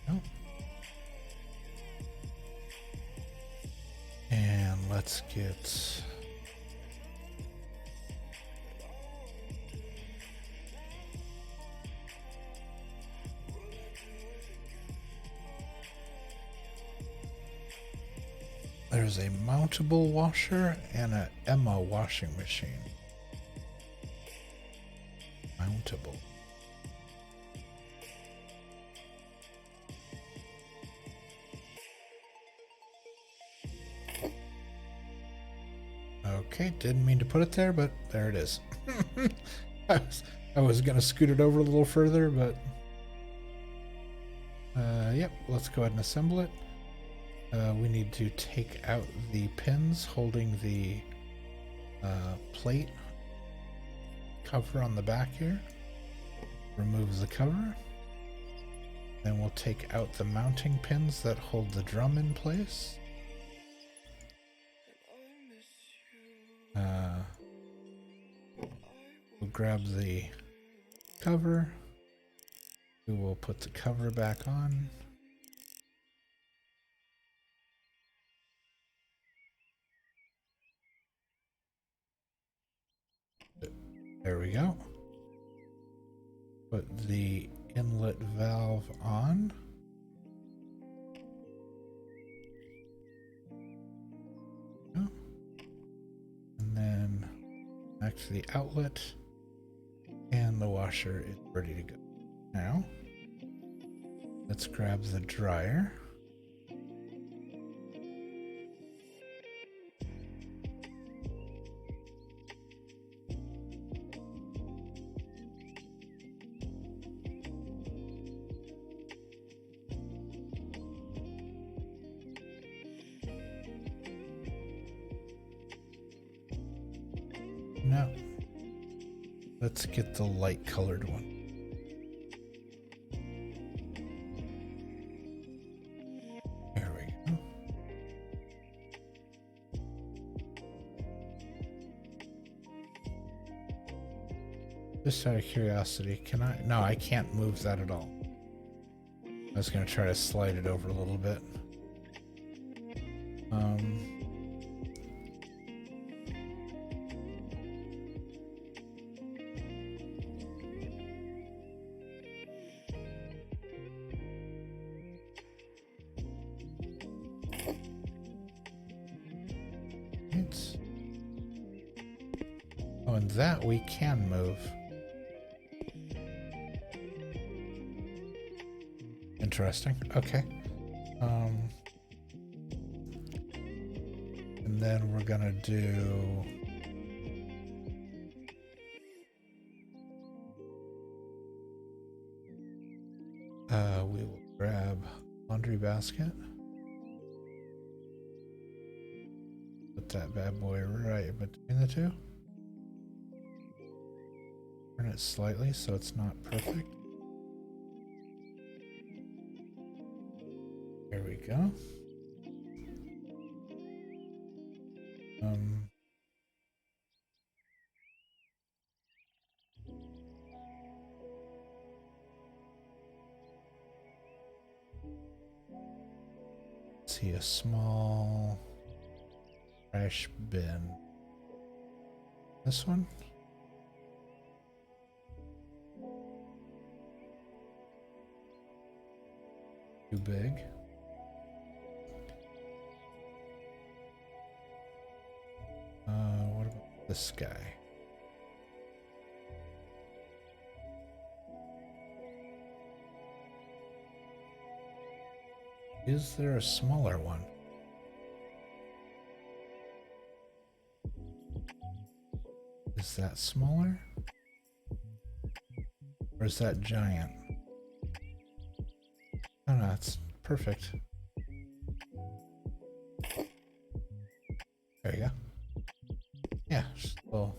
Oh. And let's get there's a mountable washer and a Emma washing machine. Mountable. Okay, didn't mean to put it there, but there it is. I was gonna scoot it over a little further, but yep, let's go ahead and assemble it. We need to take out the pins holding the plate cover on the back here. Remove the cover. Then we'll take out the mounting pins that hold the drum in place. We'll grab the cover. We will put the cover back on. There we go. Put the inlet valve on. And then back to the outlet. And the washer is ready to go. Now, let's grab the dryer. Now, let's get the light colored one. There we go. Just out of curiosity, can I? No, I can't move that at all. I was going to try to slide it over a little bit. Oh, and that we can move. Interesting. Okay. And then we're gonna do we will grab laundry basket. Put that bad boy right between the two. Turn it slightly so it's not perfect. There we go. See a small trash bin. This one? Too big. What about this guy? Is there a smaller one? Is that smaller? Or is that giant? Oh no, that's perfect. There you go. Yeah, just a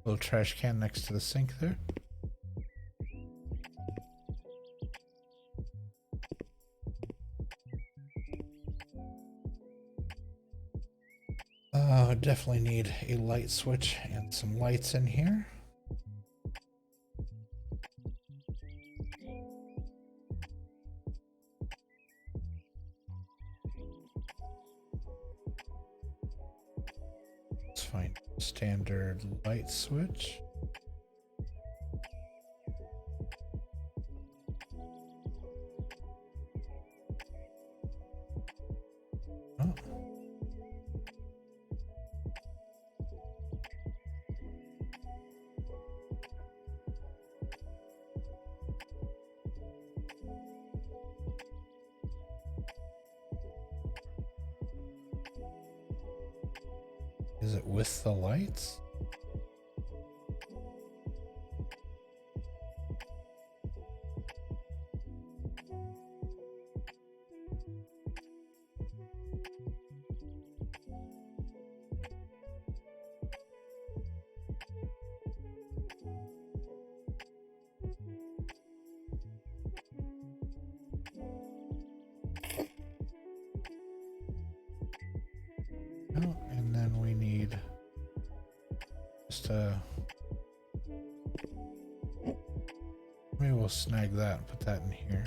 little trash can next to the sink there. Definitely need a light switch and some lights in here. Let's find standard light switch. Oh. Is it with the lights? Oh, and then we need just maybe we'll snag that and put that in here.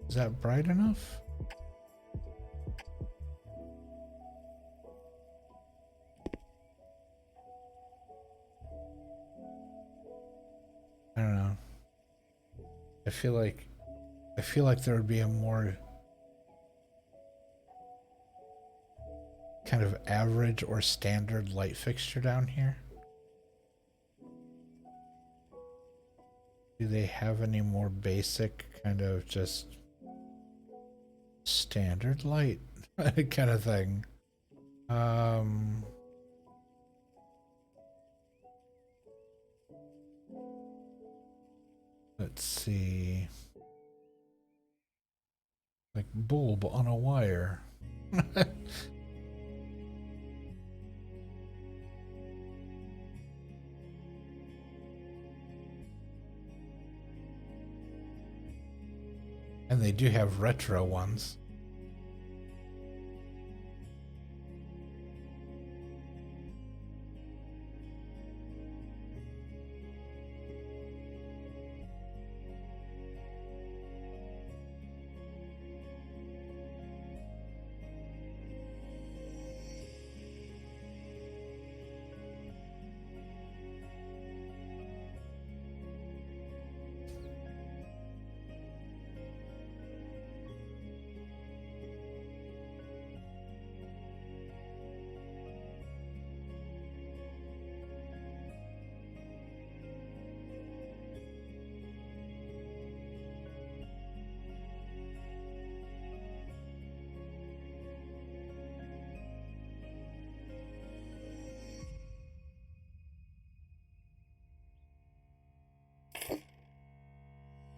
Is that bright enough? I don't know. I feel like there would be a more kind of average or standard light fixture down here. Do they have any more basic kind of just standard light kind of thing? Let's see. Like bulb on a wire. And they do have retro ones.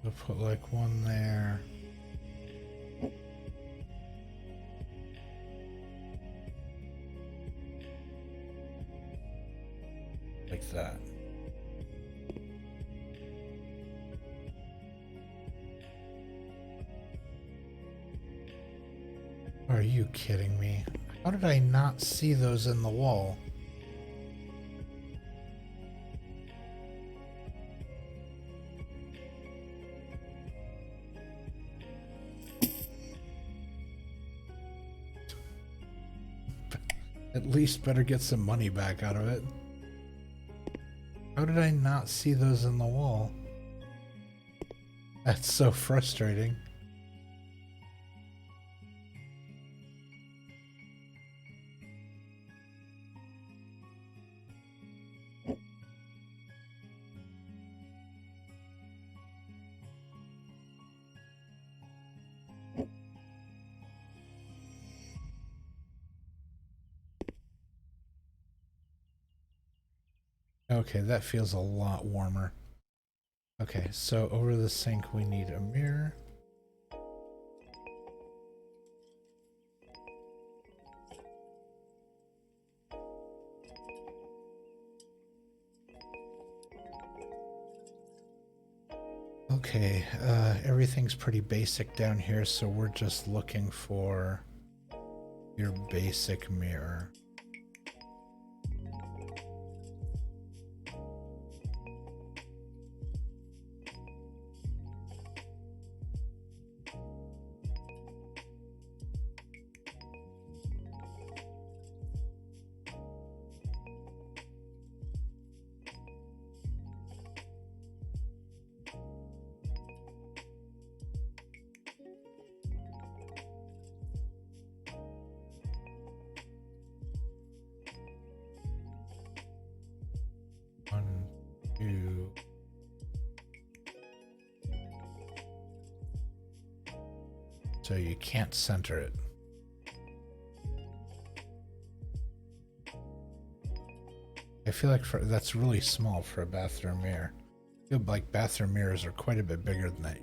So put like one there. Like that. Are you kidding me? How did I not see those in the wall? At least better get some money back out of it. How did I not see those in the wall? That's so frustrating. Okay, that feels a lot warmer. Okay, so over the sink we need a mirror. Okay, everything's pretty basic down here, so we're just looking for your basic mirror. One, two. So you can't center it. I feel like that's really small for a bathroom mirror. I feel like bathroom mirrors are quite a bit bigger than that.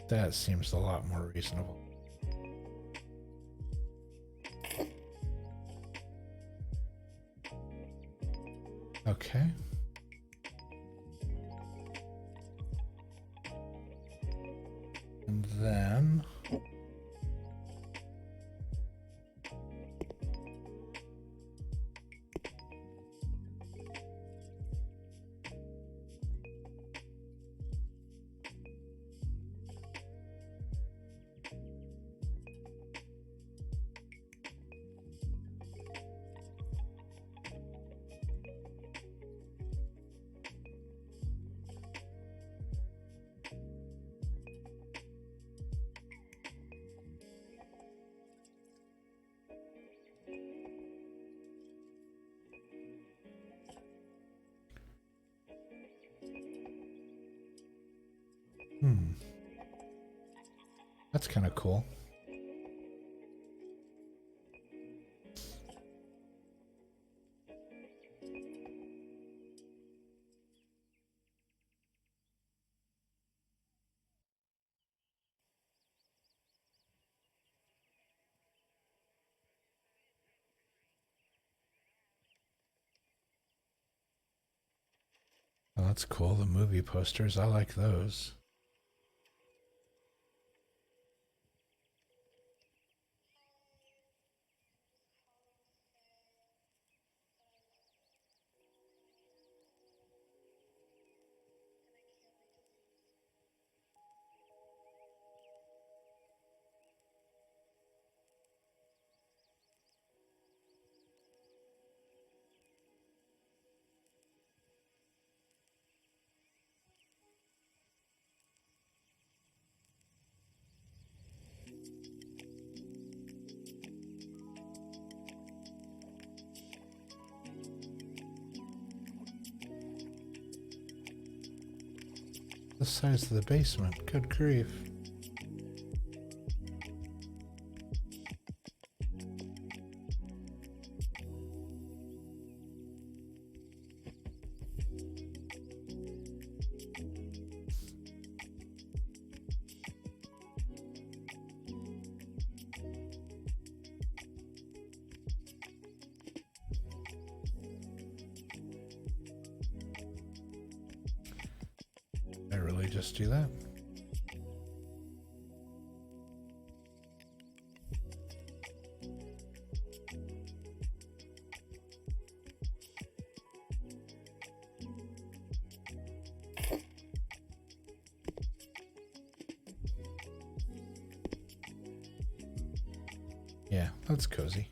That seems a lot more reasonable. Okay. And then that's kind of cool. Well, that's cool. The movie posters, I like those. The size of the basement. Good grief. I really just do that? Yeah, that's cozy.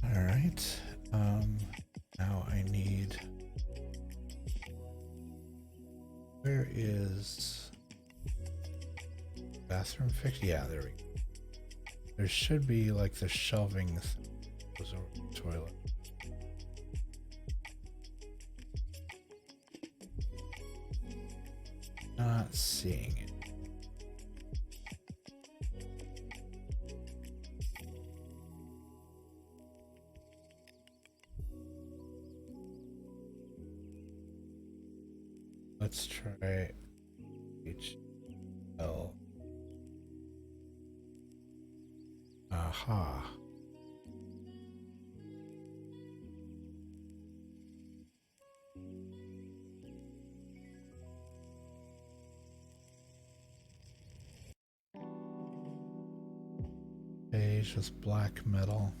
All right. Now I need. Where is bathroom fix? Yeah, there we go. There should be like the shelving that goes over the toilet. Not seeing it. Let's try HL. Aha. Beige with black metal.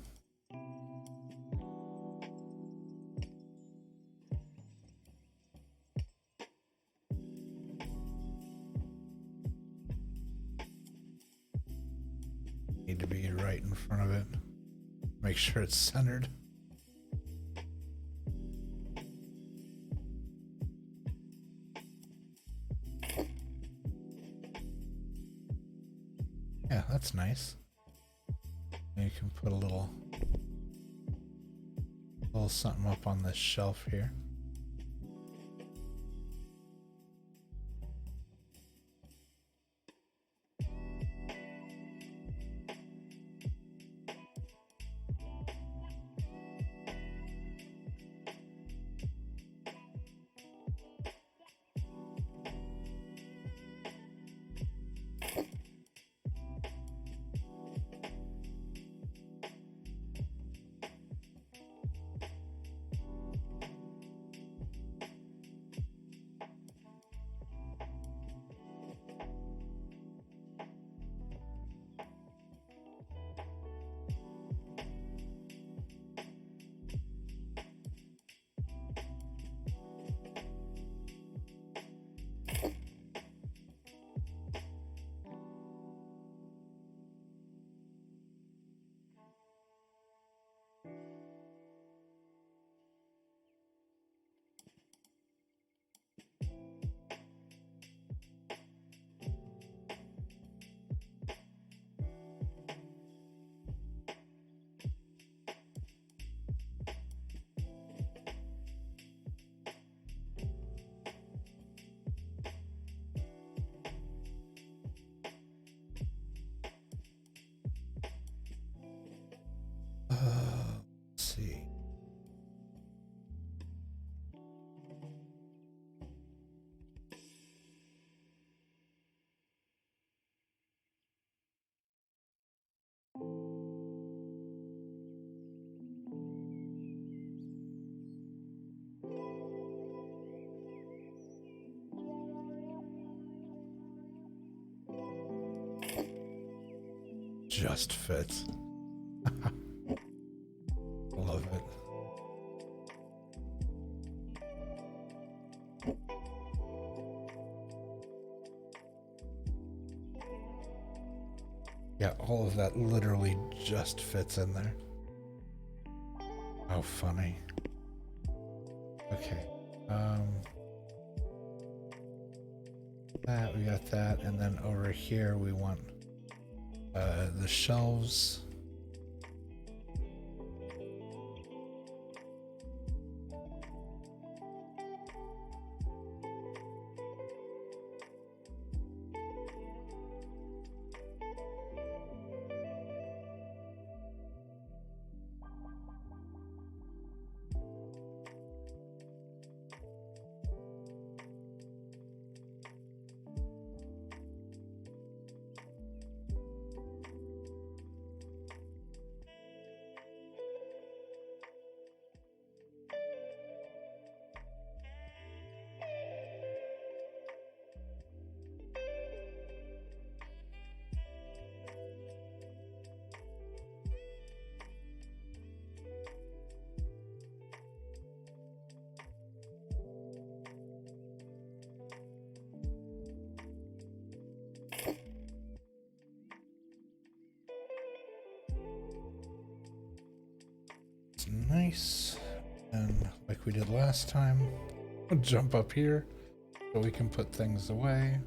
Need to be right in front of it. Make sure it's centered. Yeah, that's nice. And you can put a little something up on this shelf here. just fits. Love it. Yeah, all of that literally just fits in there. How funny. Okay. That we got that, and then over here we want the shelves. Nice. And like we did last time, we'll jump up here so we can put things away.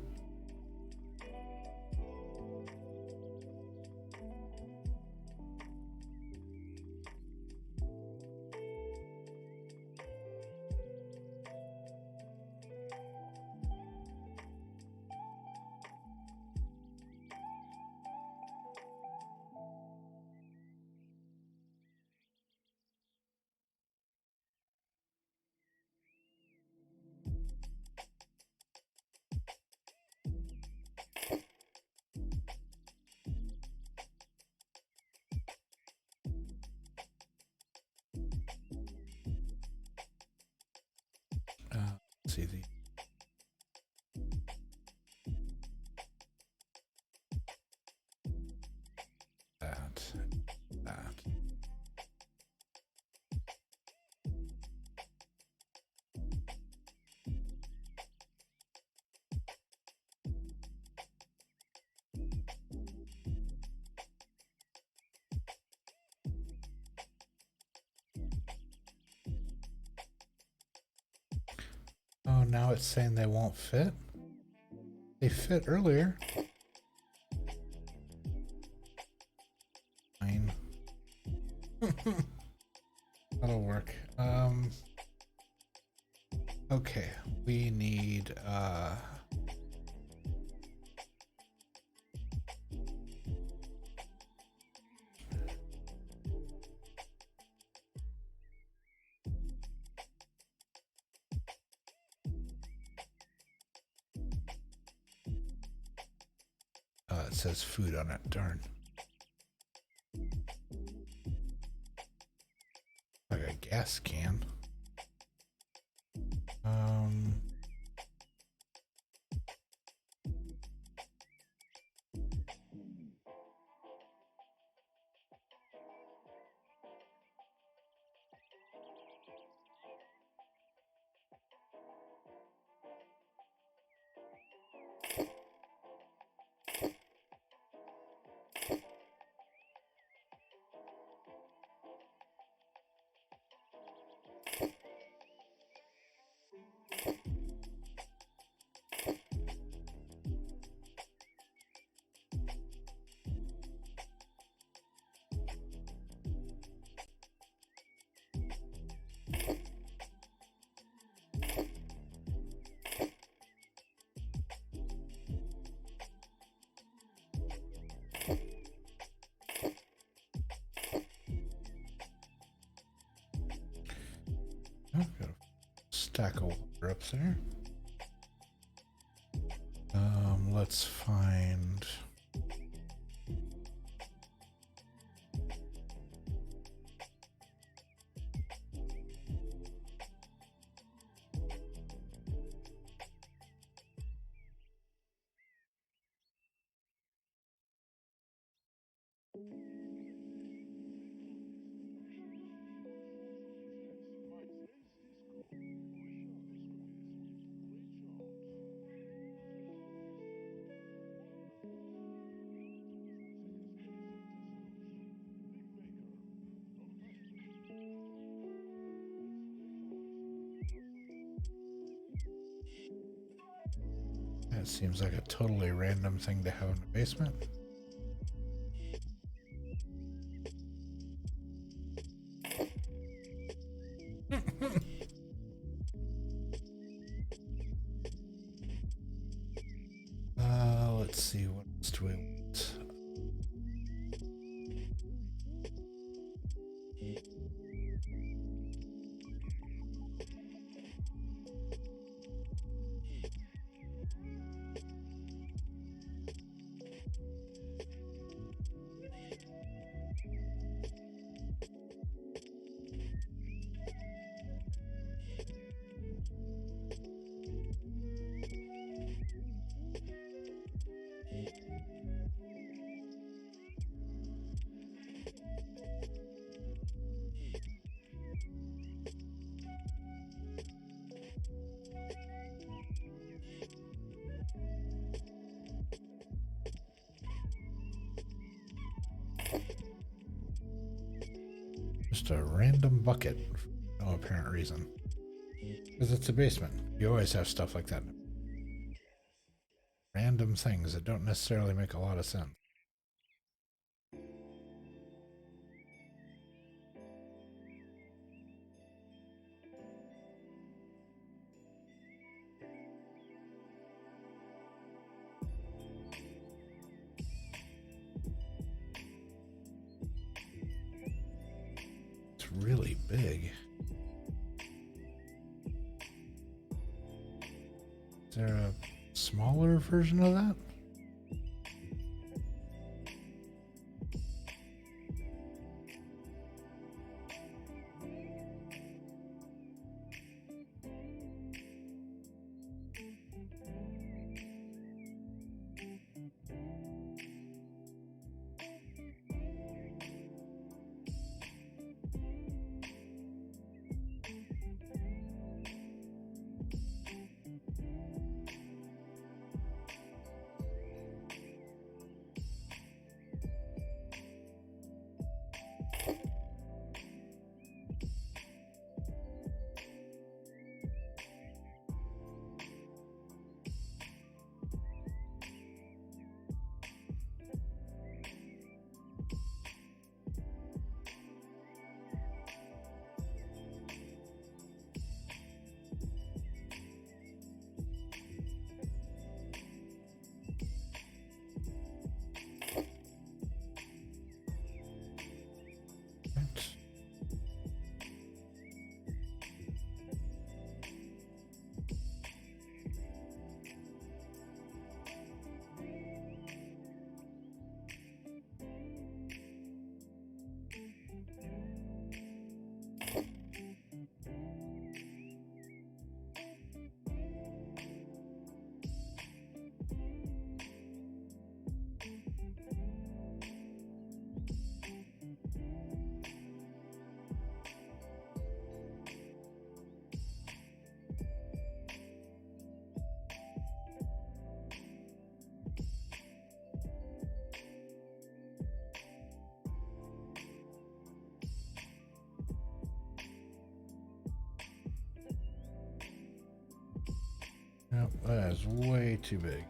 Let's see that. Oh, now it's saying they won't fit? They fit earlier. Fine. That'll work. Okay, we need it says food on it, darn. Like a gas can. I've got a stack of water up there. Let's find That seems like a totally random thing to have in the basement. Let's see, what else do we want? Just a random bucket for no apparent reason. Because it's a basement. You always have stuff like that. Random things that don't necessarily make a lot of sense. It's really big. Is there a smaller version of that? Yep, that is way too big.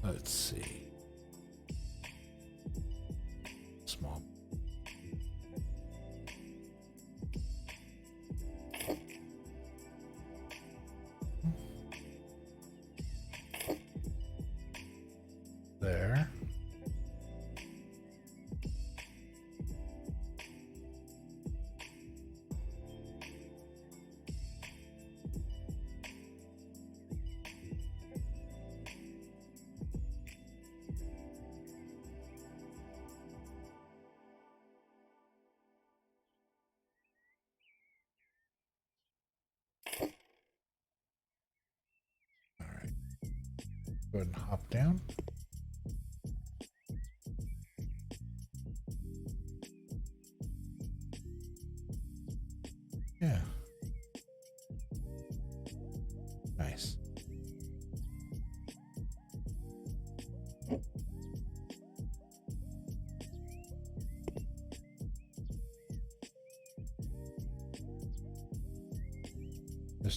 Let's see. Small. There. All right. Go ahead and hop down. Yeah. Nice.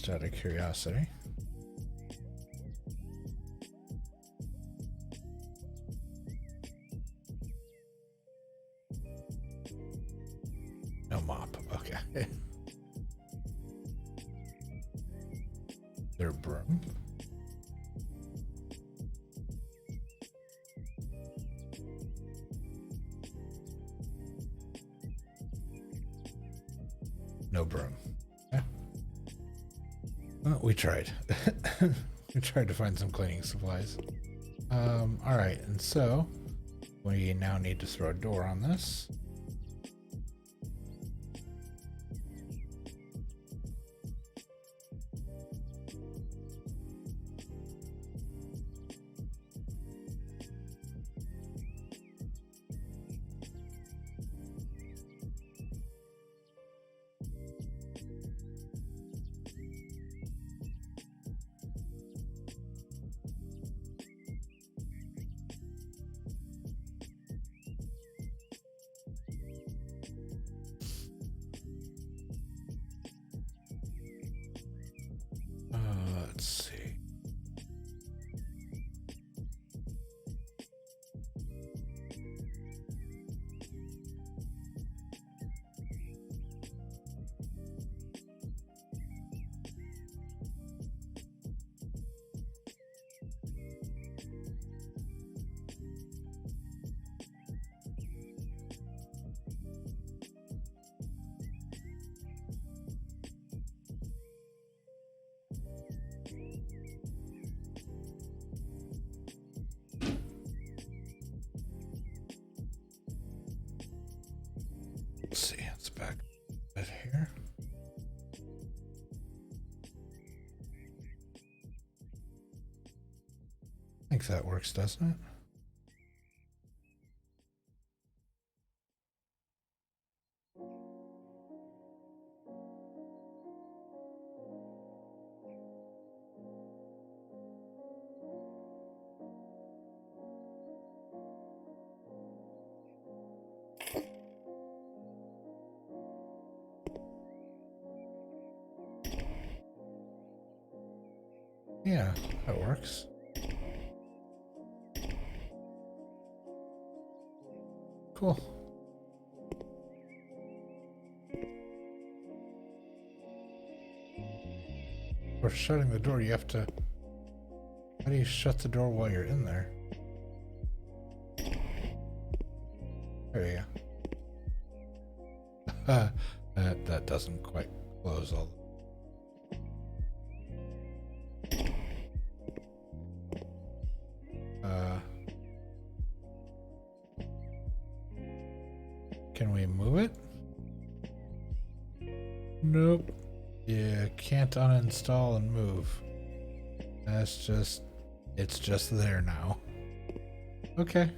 Just out of curiosity. No mop. Okay. Their broom. No broom. Yeah. Well, we tried. We tried to find some cleaning supplies. All right, and so we now need to throw a door on this. Let's see. Let's see, it's back right here. I think that works, doesn't it? Yeah, that works. Cool. For shutting the door, you have to... How do you shut the door while you're in there? There you go. That doesn't quite close all. Can we move it? Nope. You can't uninstall and move. That's just... It's just there now. Okay.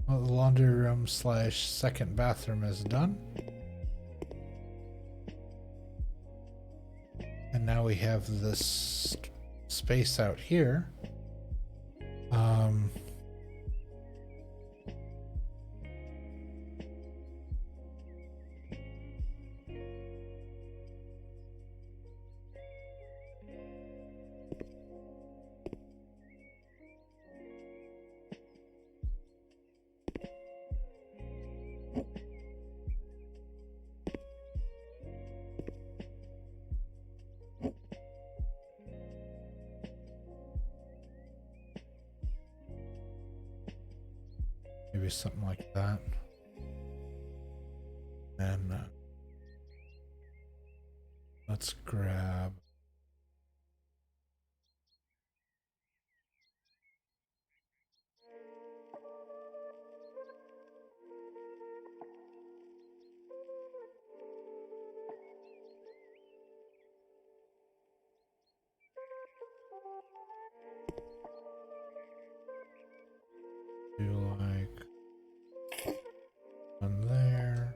Well, the laundry room / second bathroom is done. And now we have this space out here. Maybe something like that. And let's grab... do like one there.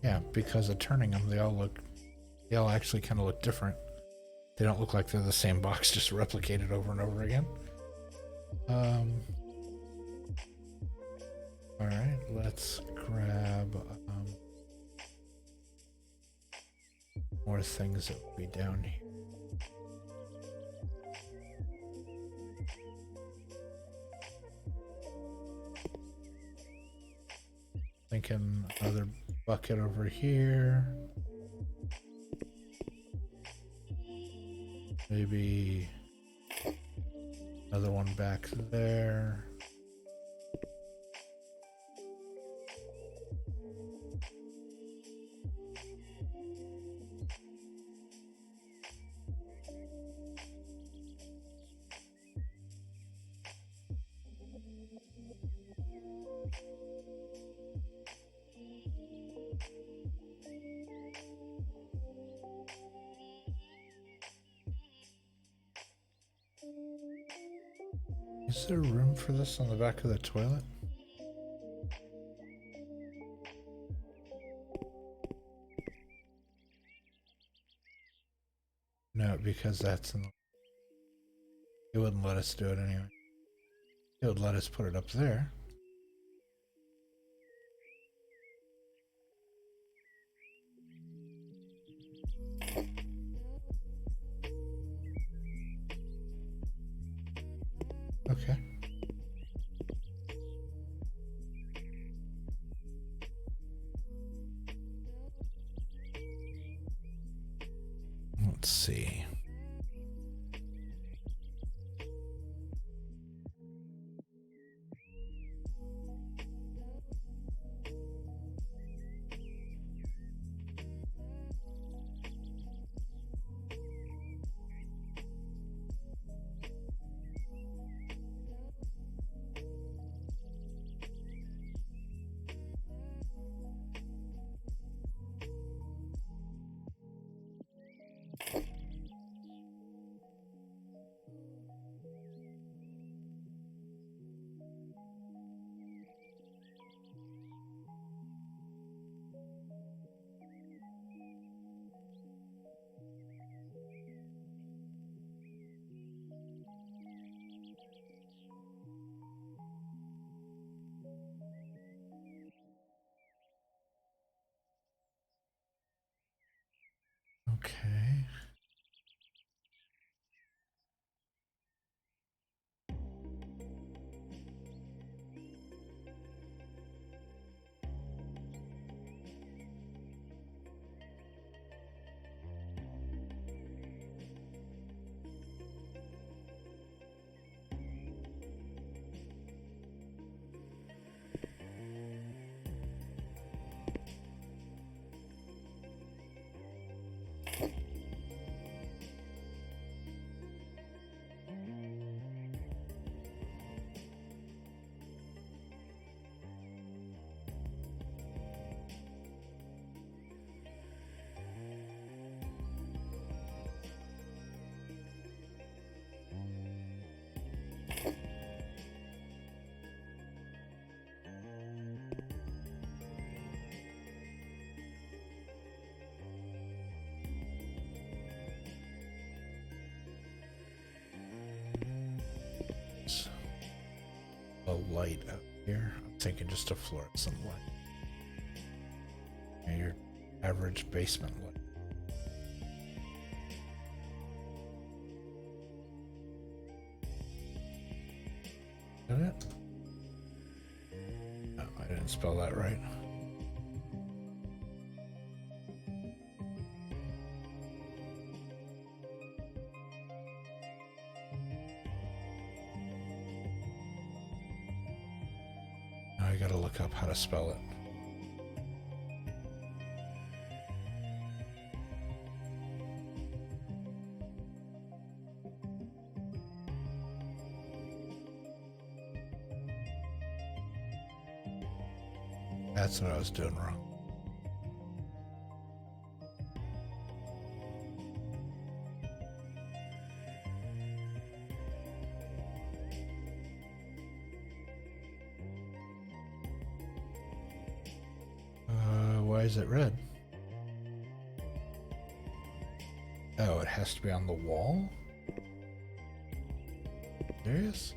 Yeah, because of turning them, they all actually kind of look different. They don't look like they're the same box, just replicated over and over again. All right, let's grab more things that will be down here. Thinking another bucket over here. Maybe another one back there. Is there room for this on the back of the toilet? No, because that's in the... It wouldn't let us do it anyway. It would let us put it up there. Okay. Let's see. Okay. A light up here. I'm thinking just a fluorescent light. And your average basement light. Is that it? No, I didn't spell that right. Now I gotta look up how to spell it. That's what I was doing wrong. Why Why is it red? Oh, it has to be on the wall? Serious?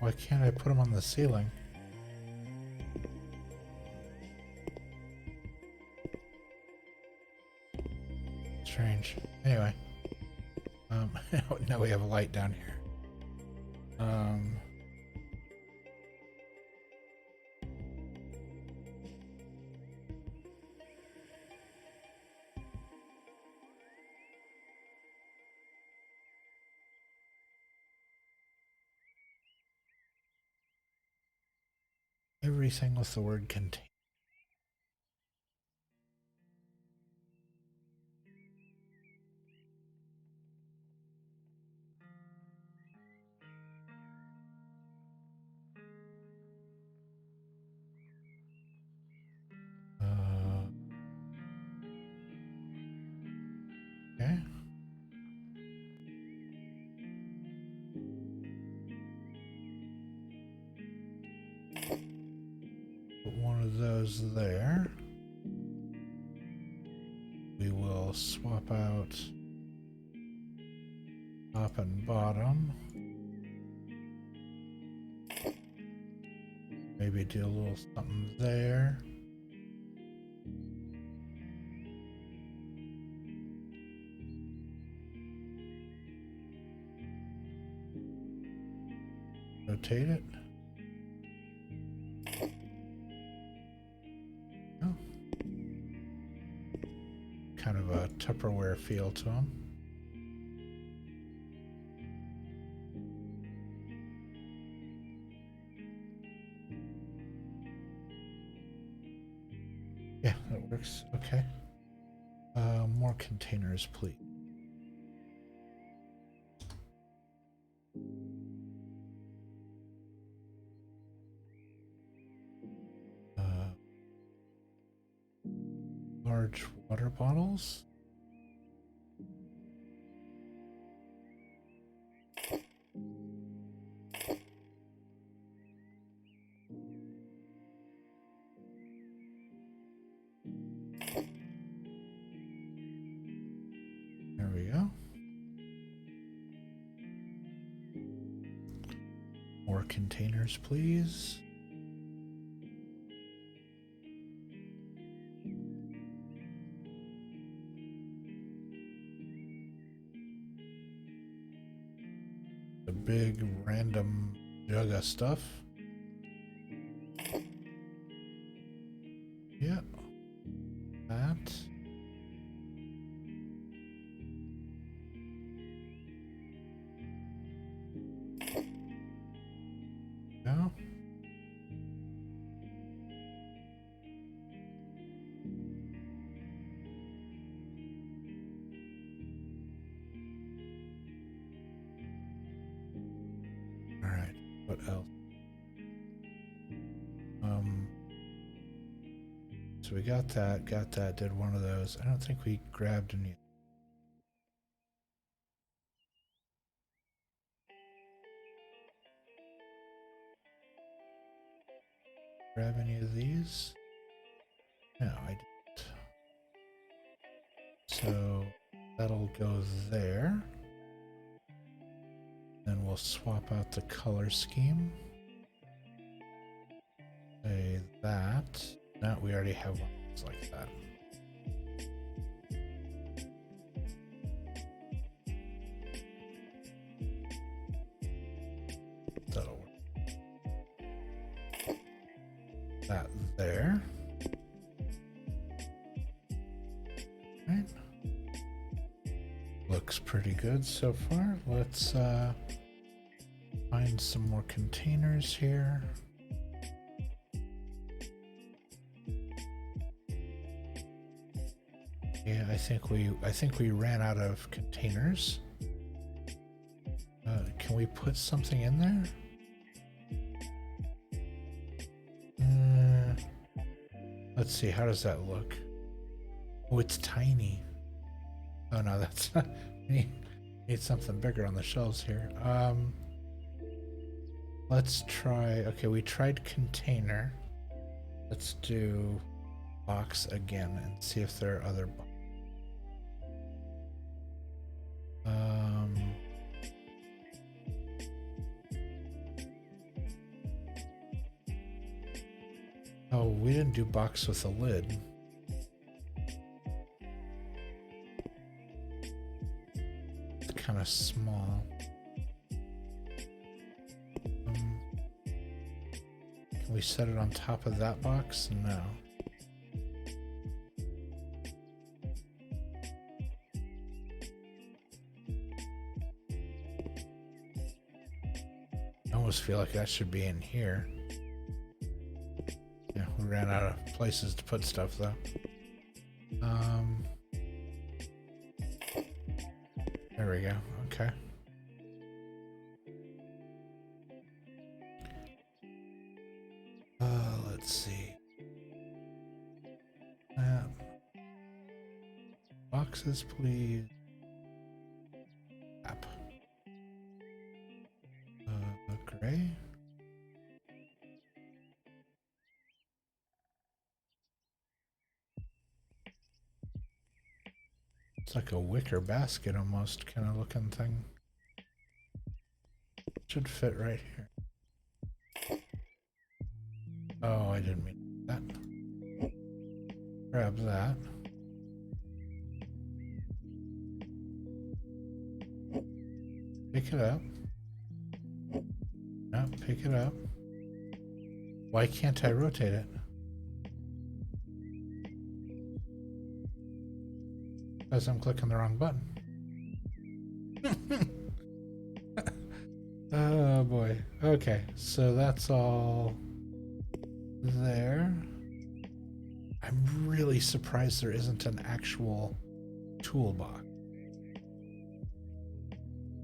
Why can't I put them on the ceiling? Strange. Anyway. Now we have a light down here. Everything with the word contain. Okay. Put one of those there. We will swap out top and bottom. Maybe do a little something there. Rotate it. Oh. Kind of a Tupperware feel to them. Yeah, that works. Okay. More containers, please. Large water bottles. There we go. More containers, please. A big random jug of stuff. Yeah. That. No. All right. What else? So we got that, did one of those. I don't think we grabbed any. Grab any of these? No, I didn't. So that'll go there. Then we'll swap out the color scheme. Say that. No, we already have one that's like that. That'll work. That there. Right. Looks pretty good so far. Let's find some more containers here. Yeah, I think we ran out of containers. Can we put something in there? let's see, how does that look? Oh, it's tiny. Oh no, that's not, need something bigger on the shelves here. Let's try, okay, we tried container. Let's do box again and see if there are other boxes. Oh, we didn't do box with a lid. It's kind of small. Can we set it on top of that box? No. I almost feel like that should be in here. Yeah, we ran out of places to put stuff though. There we go. Okay. Let's see. Boxes, please. App. Gray. It's like a wicker basket almost kind of looking thing. Should fit right here. Oh, I didn't mean that. Grab that. Pick it up. No, pick it up. Why can't I rotate it? Because I'm clicking the wrong button. Oh boy. Okay, so that's all there. I'm really surprised there isn't an actual toolbox.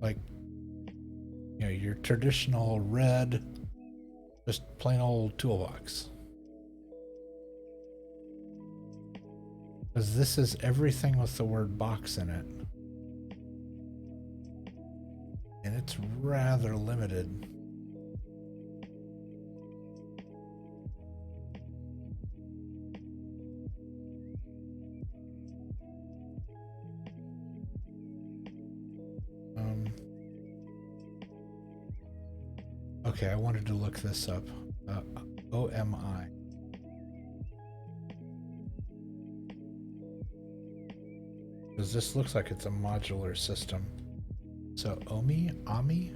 Like, you know, your traditional red, just plain old toolbox. Because this is everything with the word box in it. And it's rather limited. Okay, I wanted to look this up. OMI. Because this looks like it's a modular system. So AMI?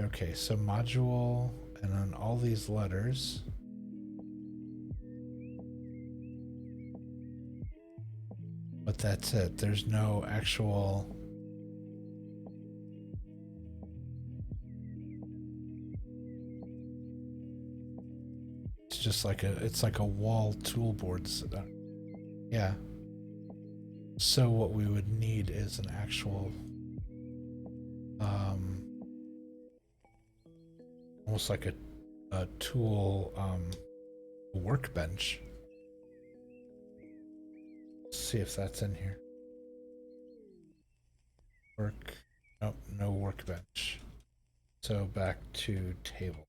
Okay, so module and then all these letters. But that's it. There's no actual just like it's like a wall toolboard. Yeah. So what we would need is an actual almost like a tool workbench. Let's see if that's in here. Nope, no workbench. So back to table.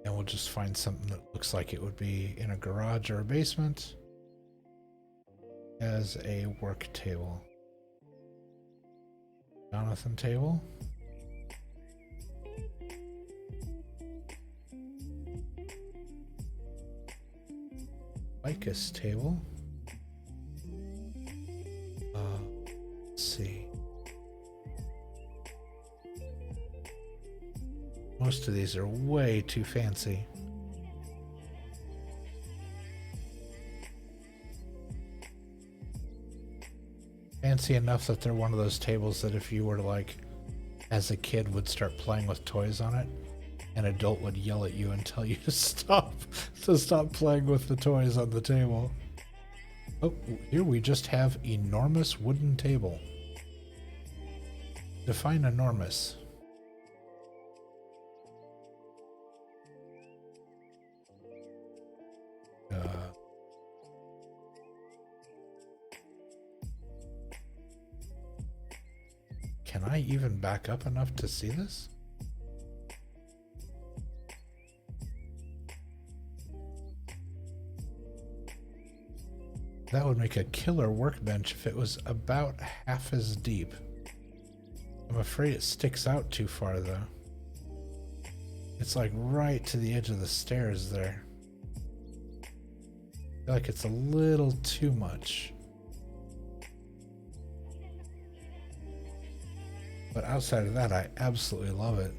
And we'll just find something that looks like it would be in a garage or a basement as a work table. Jonathan table. Ficus table. Let's see. Most of these are way too fancy. Fancy enough that they're one of those tables that if you were to, like, as a kid would start playing with toys on it, an adult would yell at you and tell you to stop playing with the toys on the table. Oh, here we just have enormous wooden table. Define enormous. Can I even back up enough to see this? That would make a killer workbench if it was about half as deep. I'm afraid it sticks out too far though. It's like right to the edge of the stairs there. I feel like it's a little too much. But outside of that, I absolutely love it.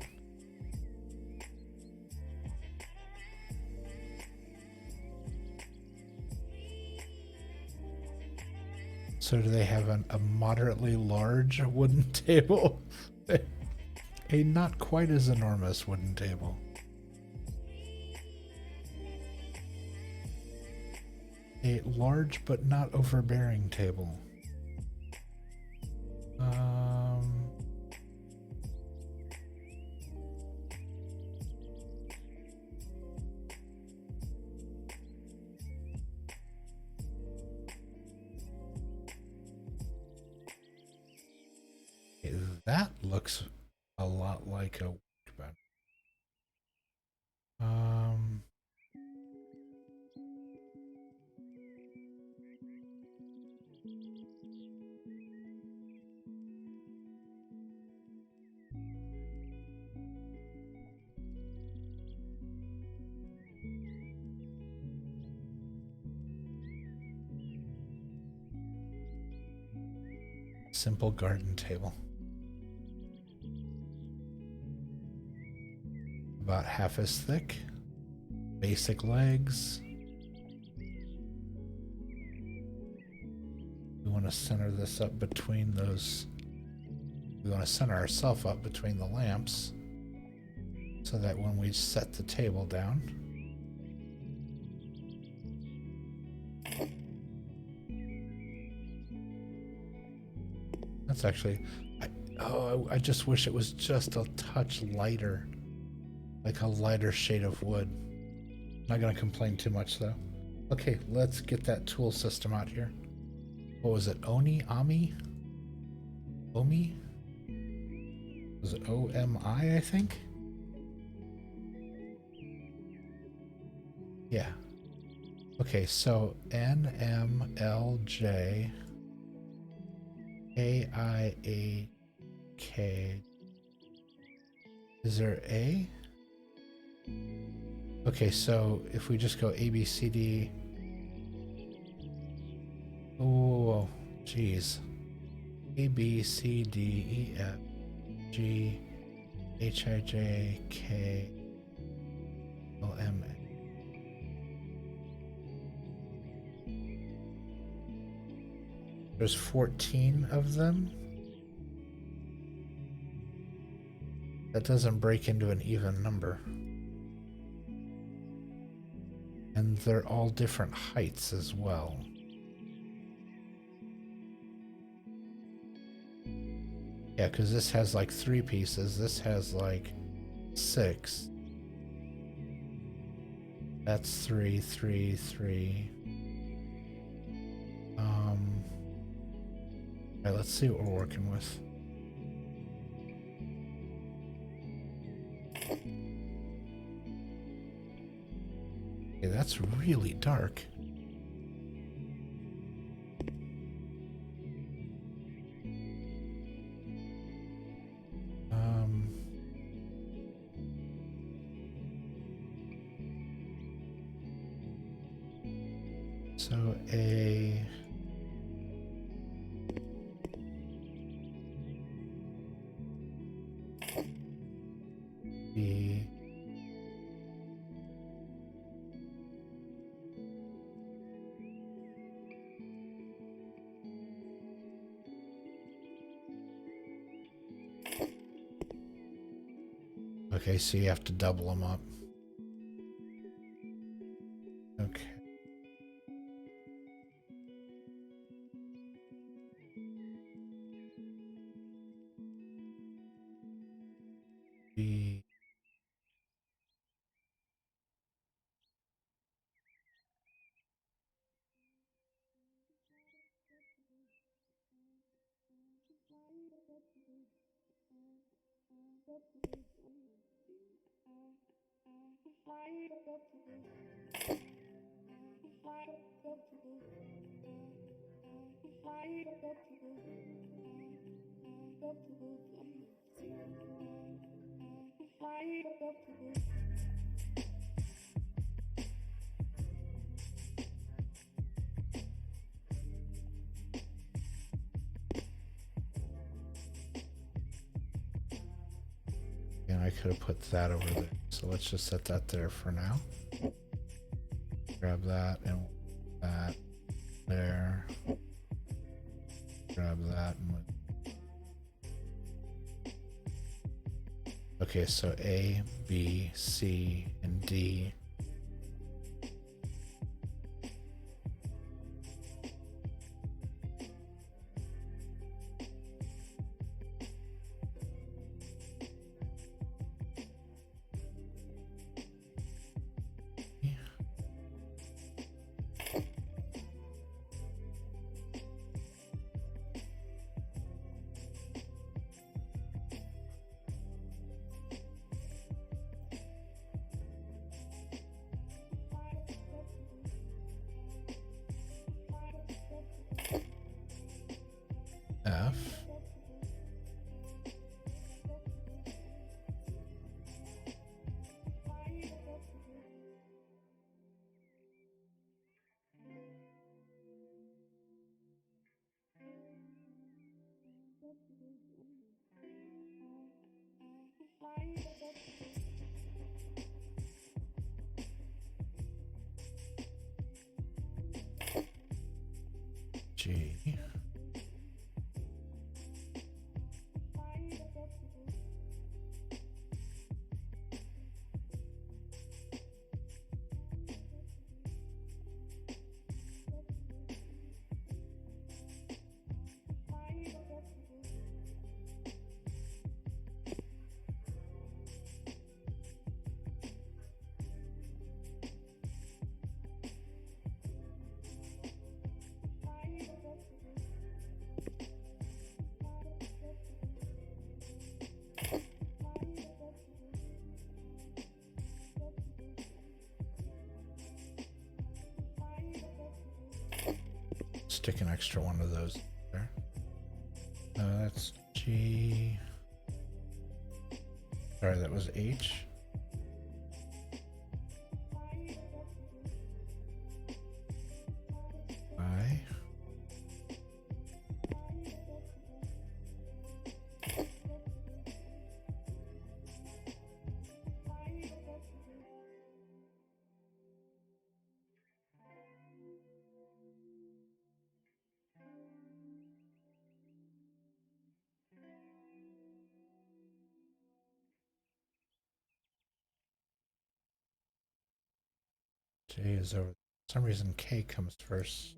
So do they have a moderately large wooden table? A not quite as enormous wooden table. A large but not overbearing table. That looks a lot like a workbench. Simple garden table. About half as thick. Basic legs. We want to center this up between those. We want to center ourselves up between the lamps so that when we set the table down, that's actually, I just wish it was just a touch lighter, like a lighter shade of wood. Not gonna complain too much though. Okay, let's get that tool system out here. What was it? Oni? Ami? Omi? Was it O-M-I, I think? Yeah. Okay, so N-M-L-J A-I-A-K. Is there A? Okay, so if we just go A, B, C, D. Oh, geez. A, B, C, D, E, F, G, H, I, J, K, L, M, N. There's 14 of them. That doesn't break into an even number. And they're all different heights as well. Yeah, because this has like 3 pieces. This has like 6. That's 3, 3, 3. Alright, let's see what we're working with. Okay, that's really dark. So A, B, okay, so you have to double them up. Okay. B. And I could have put that over there. So let's just set that there for now. Grab that and that there. Grab that and okay, so A, B, C, and D. F. G. Stick an extra one of those there. That's G. Sorry, that was H. I. J is over. For some reason K comes first.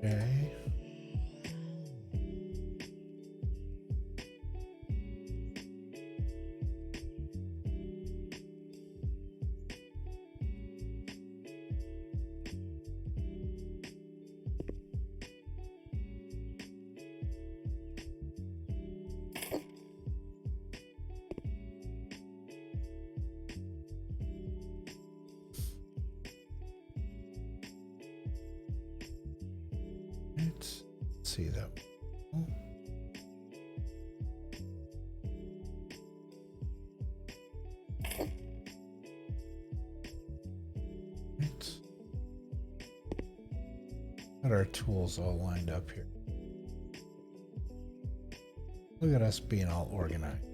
J. Let's see that. Oh. Right. Got our tools all lined up here. Look at us being all organized.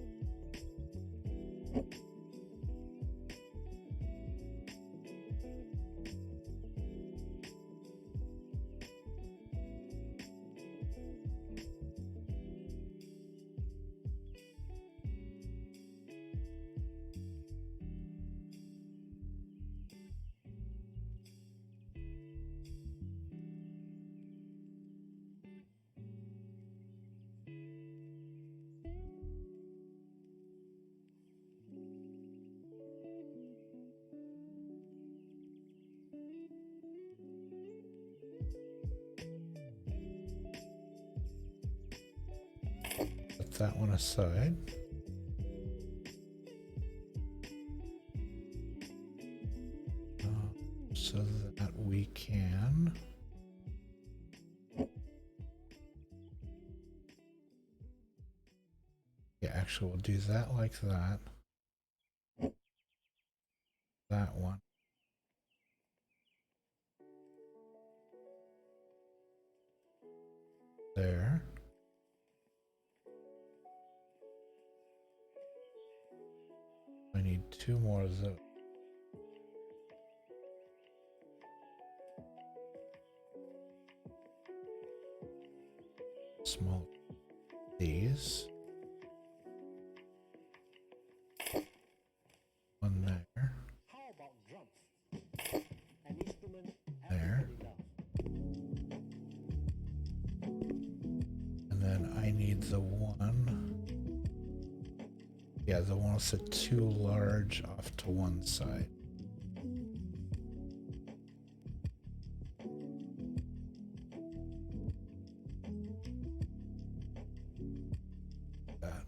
that one aside. So that we can actually we'll do that like that. That one. There. I need 2 more of those. Small these. One there. There. And then I need the one. Yeah, the one with the 2 large off to one side. That.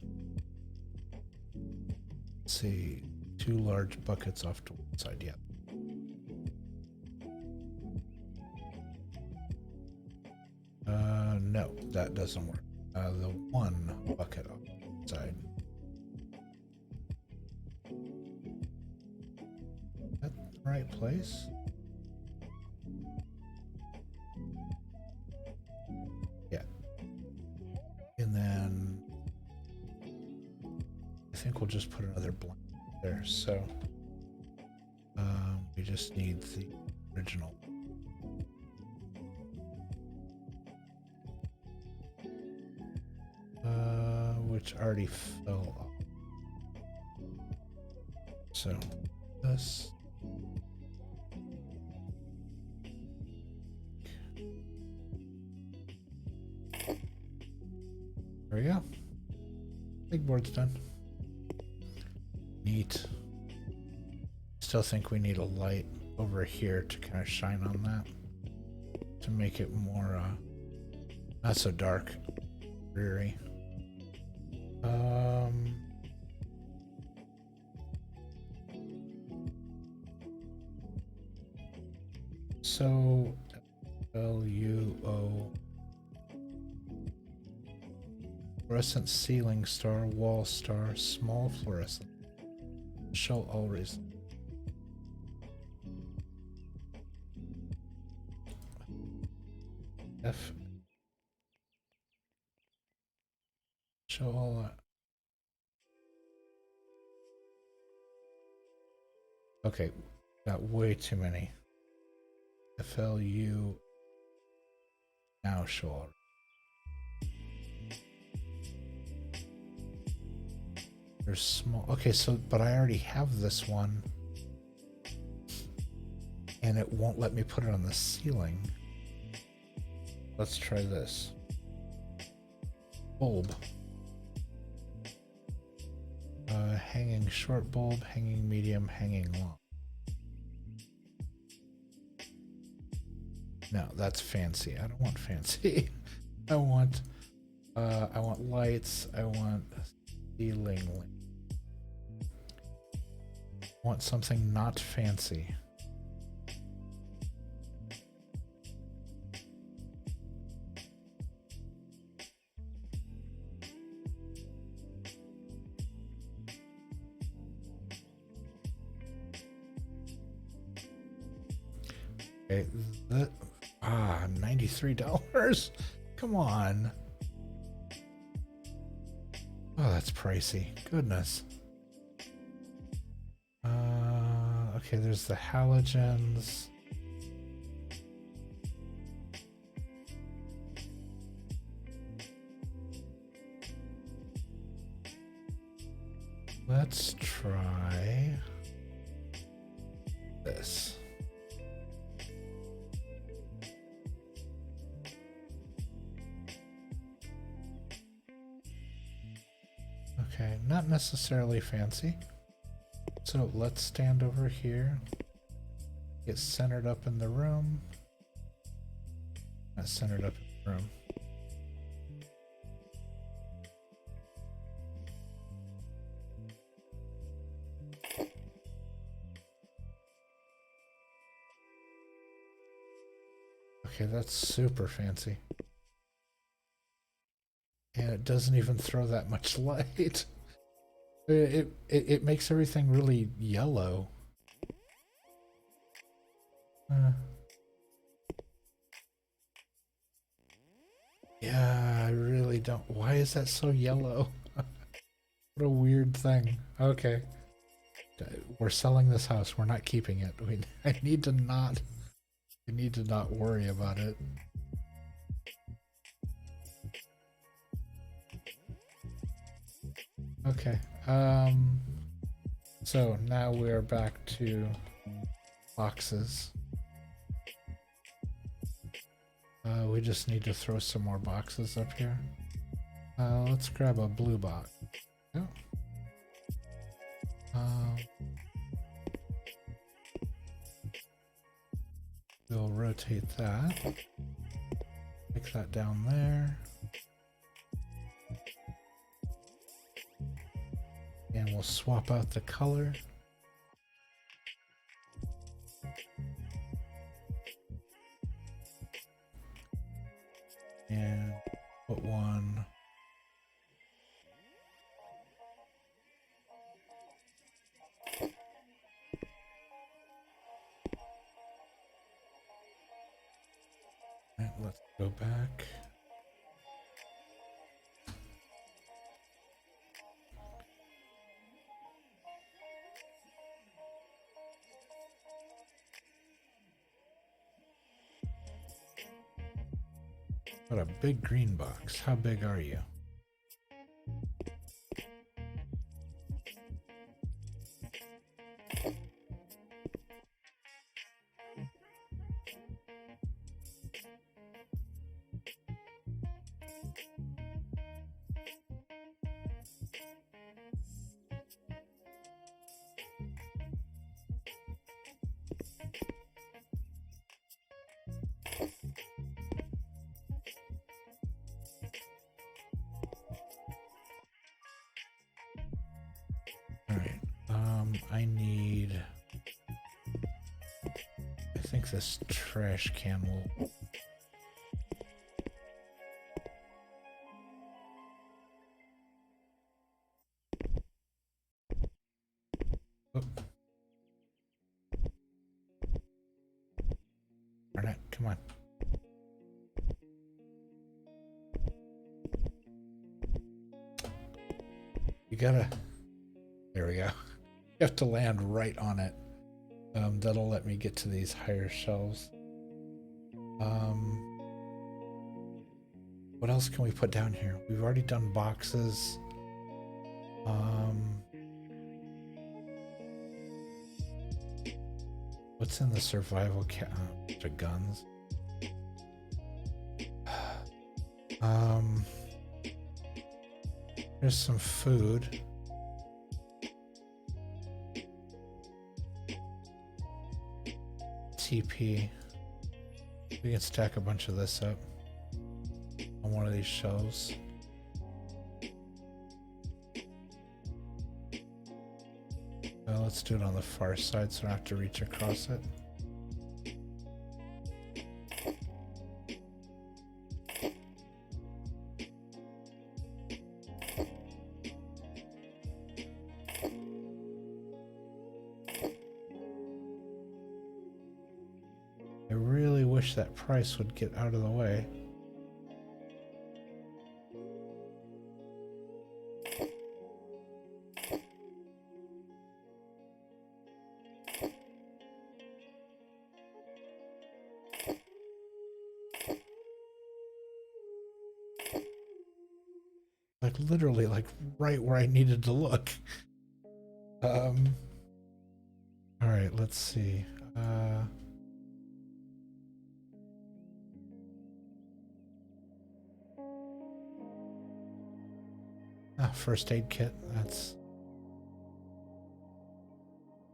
Let's see, 2 large buckets off to one side. Yeah. No, that doesn't work. The 1 bucket off to one side. Is that the right place? Yeah. And then I think we'll just put another blank there. So we just need the original. Which already fell off. So this. There we go. Big board's done. Neat. Still think we need a light over here to kind of shine on that to make it more not so dark, dreary. So LUO fluorescent ceiling star, wall star, small fluorescent. Shall always. F. Show all that. Okay, got way too many. FLU. Now show all. There's small. Okay, so but I already have this one, and it won't let me put it on the ceiling. Let's try this. Bulb. Hanging short bulb, hanging medium, hanging long. No, that's fancy. I don't want fancy. I want lights. I want ceiling. I want something not fancy. Okay, $93. Come on. Oh, that's pricey. Goodness. Okay, there's the halogens. Let's try this. Okay, not necessarily fancy. So let's stand over here. Get centered up in the room. Not centered up in the room. Okay, that's super fancy. And it doesn't even throw that much light. It makes everything really yellow. Yeah, I really don't. Why is that so yellow? What a weird thing. Okay. We're selling this house. We're not keeping it. I need to not. We need to not worry about it. Okay. So now we're back to boxes. We just need to throw some more boxes up here. Let's grab a blue box. Oh. We'll rotate that. Take that down there. And we'll swap out the color. And put one. And let's go back. What a big green box. How big are you? Alright, I need... I think this trash can will... Oh. Darn it, come on. You gotta... There we go. You have to land right on it. That'll let me get to these higher shelves. What else can we put down here? We've already done boxes. What's in the survival bunch of guns? There's some food. TP. We can stack a bunch of this up on one of these shelves. Let's do it on the far side so I don't have to reach across it. I really wish that price would get out of the way. Like literally like right where I needed to look. All right, let's see. First aid kit.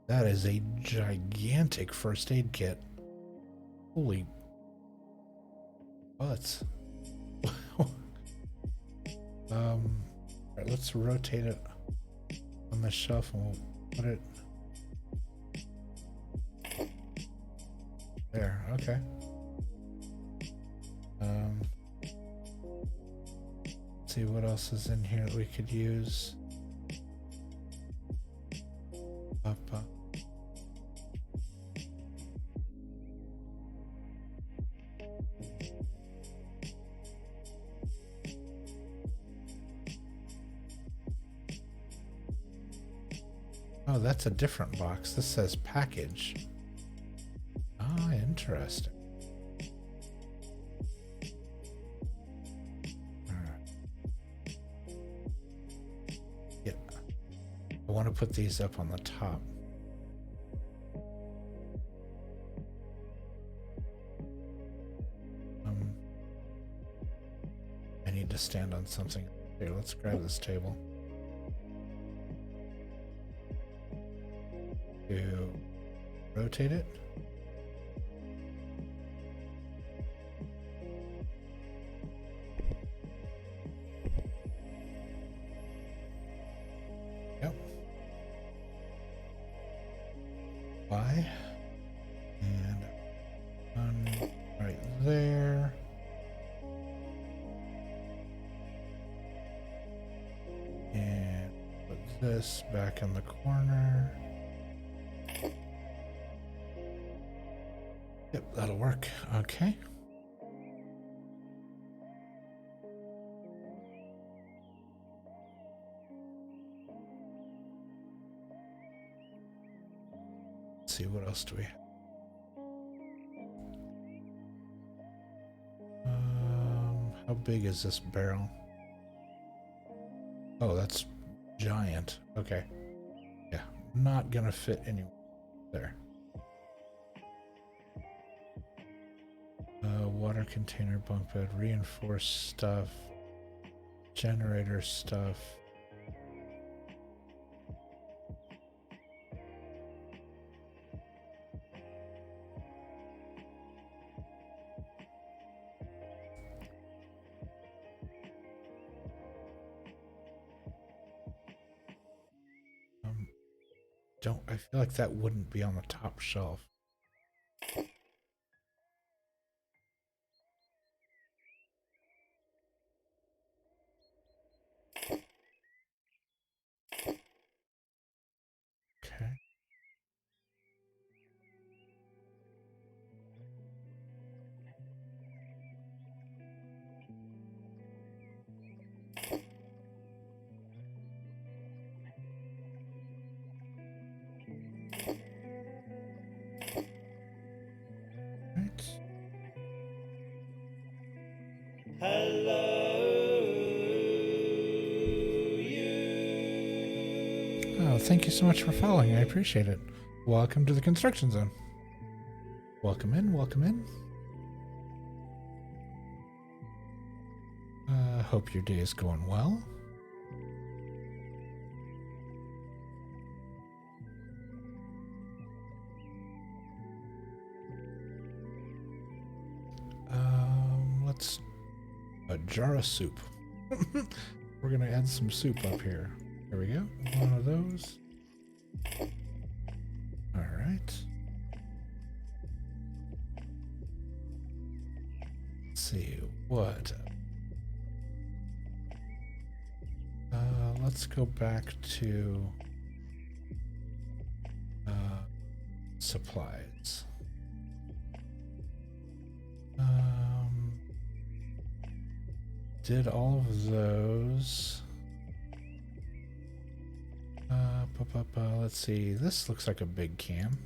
That is a gigantic first aid kit. Holy butts. Alright, let's rotate it on the shelf and we'll put it there. Okay. Let's see what else is in here that we could use. Up. Oh, that's a different box. This says package. Ah, interesting. Alright. Yeah. I want to put these up on the top. I need to stand on something. Here, let's grab this table. To rotate it. Yep. Y. And one right there. And put this back in the corner. Yep, that'll work. Okay. Let's see, what else do we have? How big is this barrel? Oh, that's giant. Okay. Yeah, not gonna fit anywhere there. Water container, bunk bed, reinforced stuff, generator stuff. I feel like that wouldn't be on the top shelf. Okay. Right. Hello, you. Oh, thank you so much for following. I appreciate it. Welcome to the construction zone. Welcome in, welcome in. Hope your day is going well. Let's a jar of soup. We're gonna add some soup up here. There we go. One of those. All right. Let's see what. Let's go back to supplies. Did all of those. Let's see. This looks like a big can.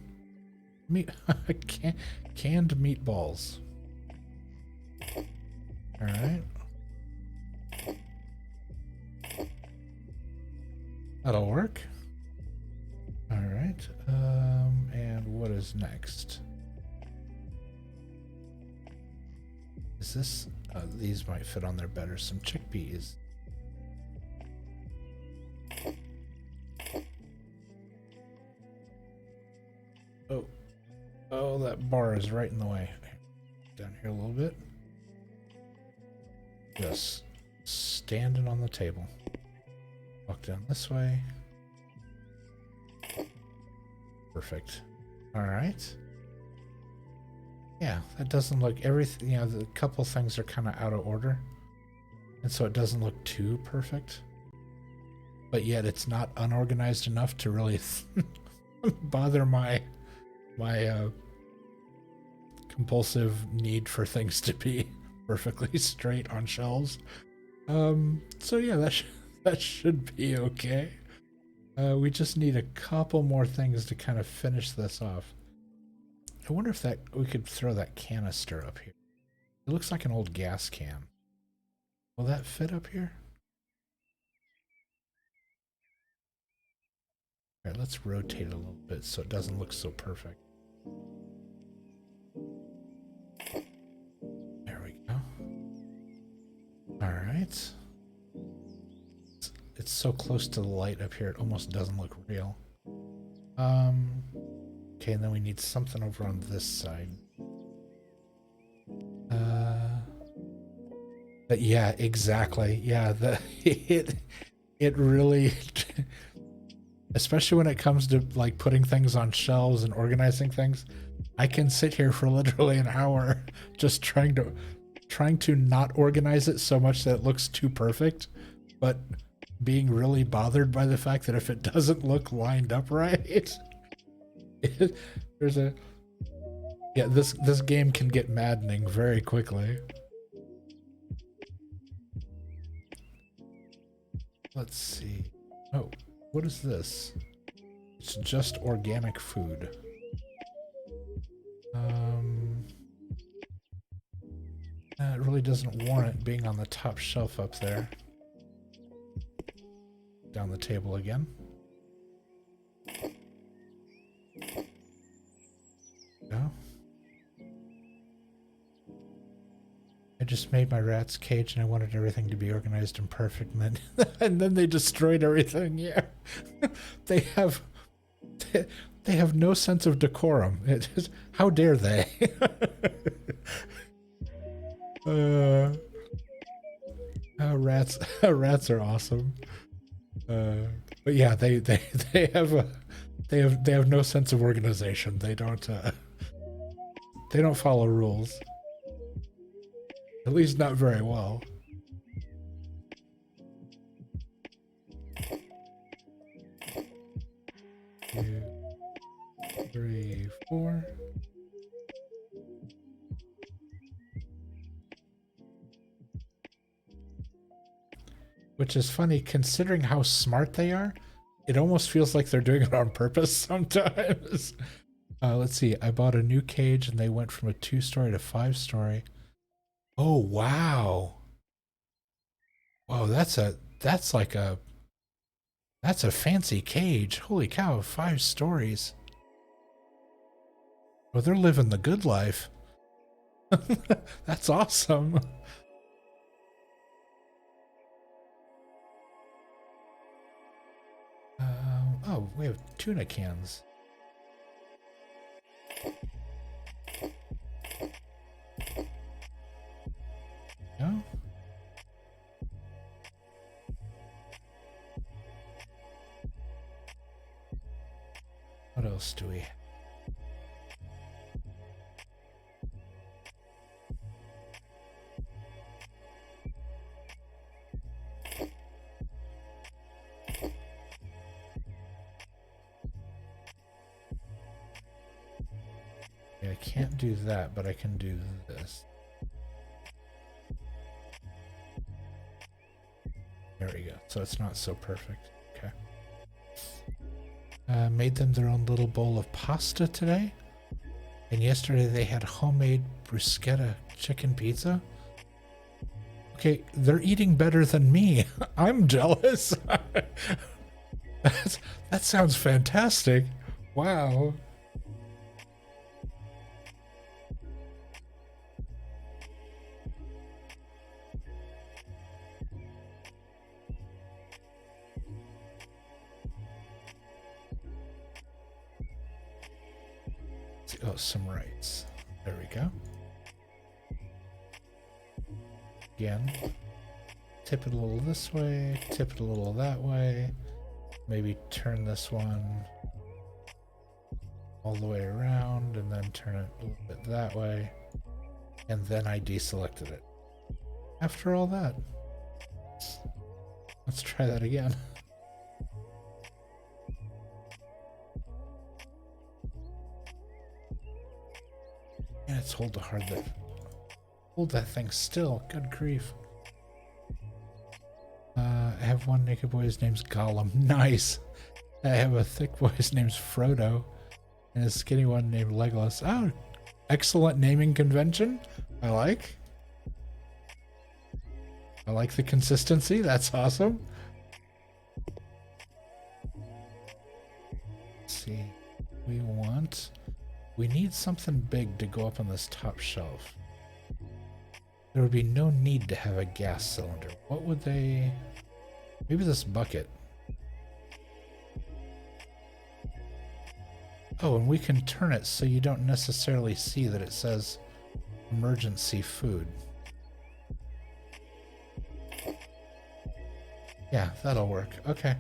Canned meatballs. All right. That'll work. All right. And what is next? Is this? These might fit on there better. Some chickpeas. Oh, that bar is right in the way. Down here a little bit. Just standing on the table. Walk down this way. Perfect. All right. Yeah, that doesn't look everything. You know, the couple things are kind of out of order, and so it doesn't look too perfect. But yet, it's not unorganized enough to really bother my compulsive need for things to be perfectly straight on shelves. So yeah, that should be okay. We just need a couple more things to kind of finish this off. I wonder if that we could throw that canister up here. It looks like an old gas can. Will that fit up here? All right, let's rotate it a little bit so it doesn't look so perfect. There we go. All right. It's so close to the light up here, it almost doesn't look real. Okay, and then we need something over on this side. But yeah, exactly. Yeah, it really, especially when it comes to like putting things on shelves and organizing things, I can sit here for literally an hour just trying to not organize it so much that it looks too perfect, but being really bothered by the fact that if it doesn't look lined up right, there's a yeah, this game can get maddening very quickly. Let's see. Oh, what is this? It's just organic food. It really doesn't warrant being on the top shelf up there. Down the table again. No. I just made my rat's cage and I wanted everything to be organized and perfect, and then and then they destroyed everything. Yeah. they have no sense of decorum. How dare they? Rats are awesome. But yeah, they have no sense of organization. They don't follow rules. At least not very well. 2, 3, 4. Which is funny, considering how smart they are. It almost feels like they're doing it on purpose sometimes. Let's see. I bought a new cage and they went from a 2-story to 5-story. Oh, wow. Whoa, that's a fancy cage. Holy cow, 5 stories. Well, they're living the good life. That's awesome. Oh, we have tuna cans. No? What else do we have? Yeah, I can't do that, but I can do this. There we go. So it's not so perfect. Okay. Made them their own little bowl of pasta today. And yesterday they had homemade bruschetta chicken pizza. Okay, they're eating better than me. I'm jealous. That sounds fantastic. Wow. Oh, some rights. There we go. Again, tip it a little this way, tip it a little that way. Maybe turn this one all the way around and then turn it a little bit that way. And then I deselected it. After all that, let's try that again. And it's hold that thing still. Good grief. I have one naked boy, his name's Gollum. Nice. I have a thick boy, his name's Frodo. And a skinny one named Legolas. Oh, excellent naming convention. I like the consistency. That's awesome. Let's see. We need something big to go up on this top shelf. There would be no need to have a gas cylinder. What would they... Maybe this bucket. Oh, and we can turn it so you don't necessarily see that it says emergency food. Yeah, that'll work. Okay.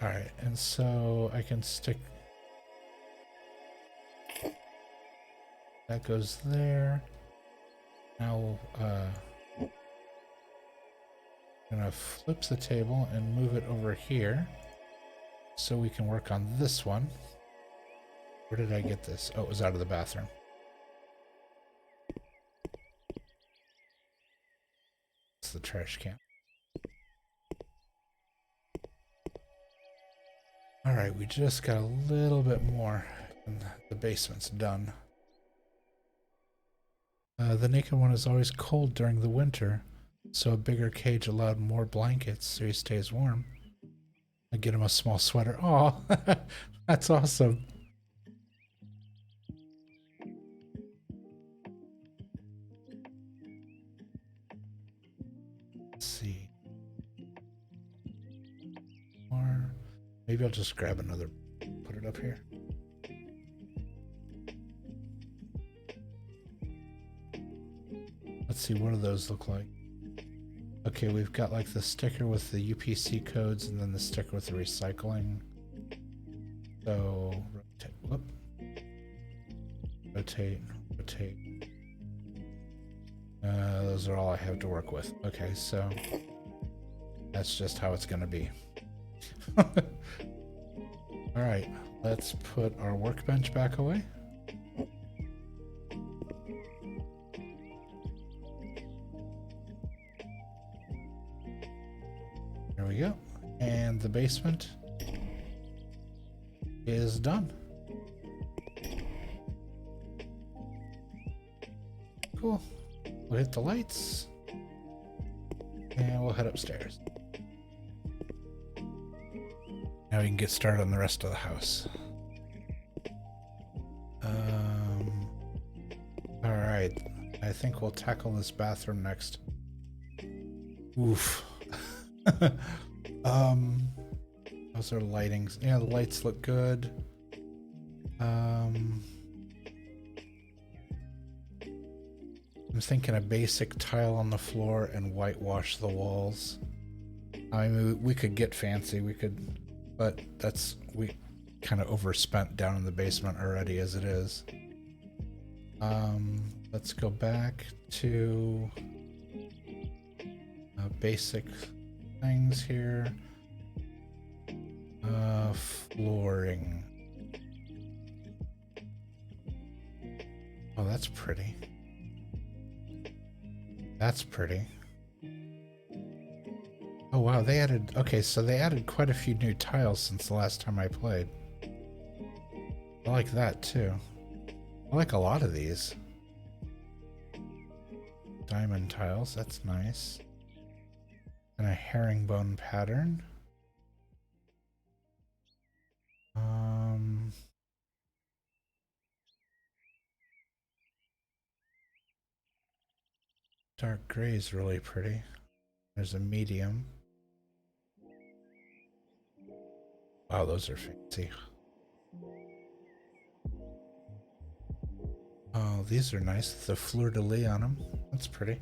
Alright, and so I can stick... That goes there. Now, I'm gonna flip the table and move it over here so we can work on this one. Where did I get this? Oh, it was out of the bathroom. It's the trash can. Alright, we just got a little bit more and the basement's done. The naked one is always cold during the winter, so a bigger cage allowed more blankets so he stays warm. I get him a small sweater. Aw, that's awesome. Let's see. Or maybe I'll just grab another, put it up here. Let's see, what do those look like? Okay, we've got like the sticker with the UPC codes and then the sticker with the recycling. So, rotate, whoop. Rotate, rotate. Those are all I have to work with. Okay, so that's just how it's gonna be. Alright, let's put our workbench back away. There we go. And the basement is done. Cool. We'll hit the lights and we'll head upstairs. Now we can get started on the rest of the house. Alright. I think we'll tackle this bathroom next. Oof. Those are lightings. Yeah, the lights look good. I'm thinking a basic tile on the floor and whitewash the walls. I mean, we could get fancy, but we kind of overspent down in the basement already as it is. Let's go back to basic things here. Flooring. Oh, that's pretty. That's pretty. Oh wow, they added, okay, so they added quite a few new tiles since the last time I played. I like that too. I like a lot of these. Diamond tiles, that's nice. And a herringbone pattern. Dark gray is really pretty. There's a medium. Wow, those are fancy. Oh, these are nice. The fleur-de-lis on them. That's pretty.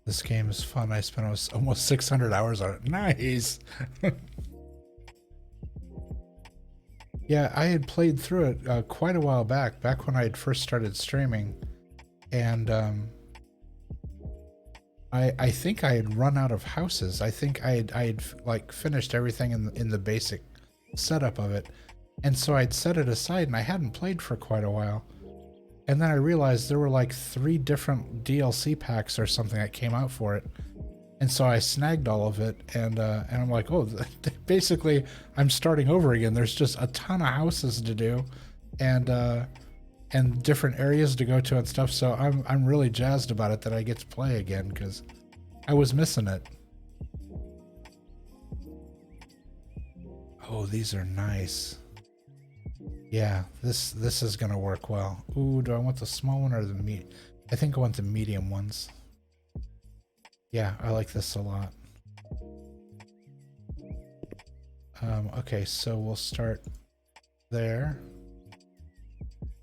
This game is fun. I spent almost 600 hours on it. Nice. Yeah, I had played through it quite a while back when I had first started streaming, and I think I had run out of houses. I think I had like finished everything in the basic setup of it, and so I'd set it aside, and I hadn't played for quite a while. And then I realized there were like 3 different DLC packs or something that came out for it. And so I snagged all of it, and I'm like, oh, basically I'm starting over again. There's just a ton of houses to do, and different areas to go to and stuff. So I'm really jazzed about it that I get to play again, because I was missing it. Oh, these are nice. Yeah, this is gonna work well. Ooh, do I want the small one or the medium? I think I want the medium ones. Yeah, I like this a lot. Okay, so we'll start there.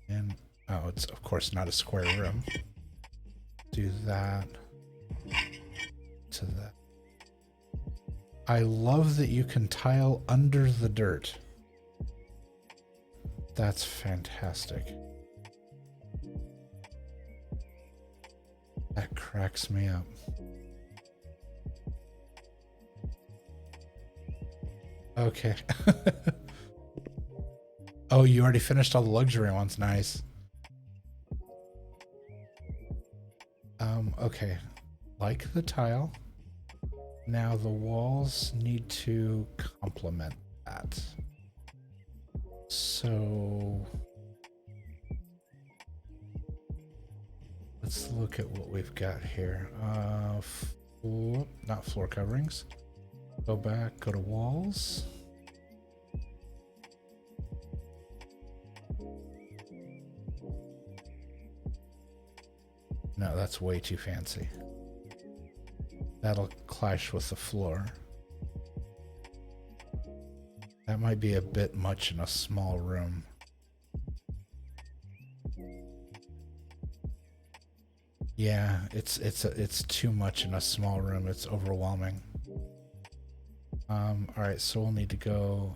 And, oh, it's of course not a square room. Do that to that. I love that you can tile under the dirt. That's fantastic. That cracks me up. Okay. Oh, you already finished all the luxury ones. Nice. Okay. Like the tile. Now the walls need to complement that. So let's look at what we've got here. Not floor coverings. Go back, go to walls. No, that's way too fancy. That'll clash with the floor. That might be a bit much in a small room. Yeah, it's too much in a small room. It's overwhelming. All right, so we'll need to go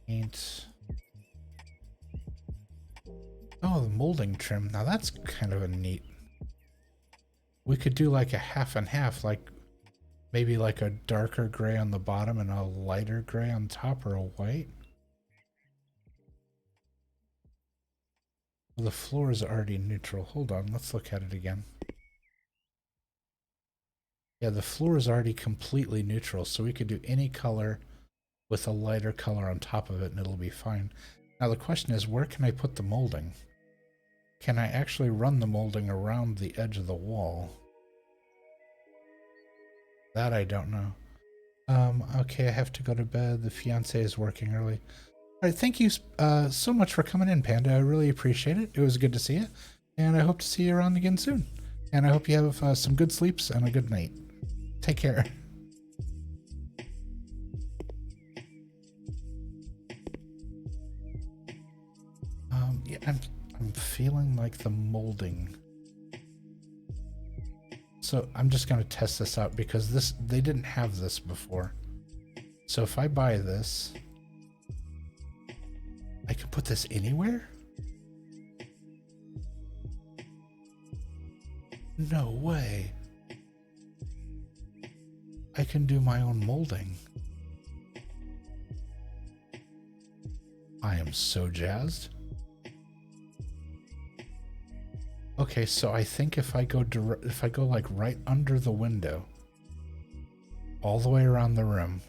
paint. Oh, the molding trim. Now that's kind of a neat. We could do like a half and half, like maybe like a darker gray on the bottom and a lighter gray on top, or a white. The floor is already neutral. Hold on, let's look at it again. Yeah, the floor is already completely neutral, so we could do any color with a lighter color on top of it and it'll be fine. Now the question is, where can I put the molding? Can I actually run the molding around the edge of the wall? That I don't know. Okay, I have to go to bed. The fiance is working early. All right, thank you so much for coming in, Panda. I really appreciate it. It was good to see you, and I hope to see you around again soon. And I hope you have some good sleeps and a good night. Take care. Yeah, I'm feeling like the molding. So I'm just gonna test this out because they didn't have this before. So if I buy this, I can put this anywhere? No way. I can do my own molding. I am so jazzed. Okay, so I think if I go like right under the window, all the way around the room,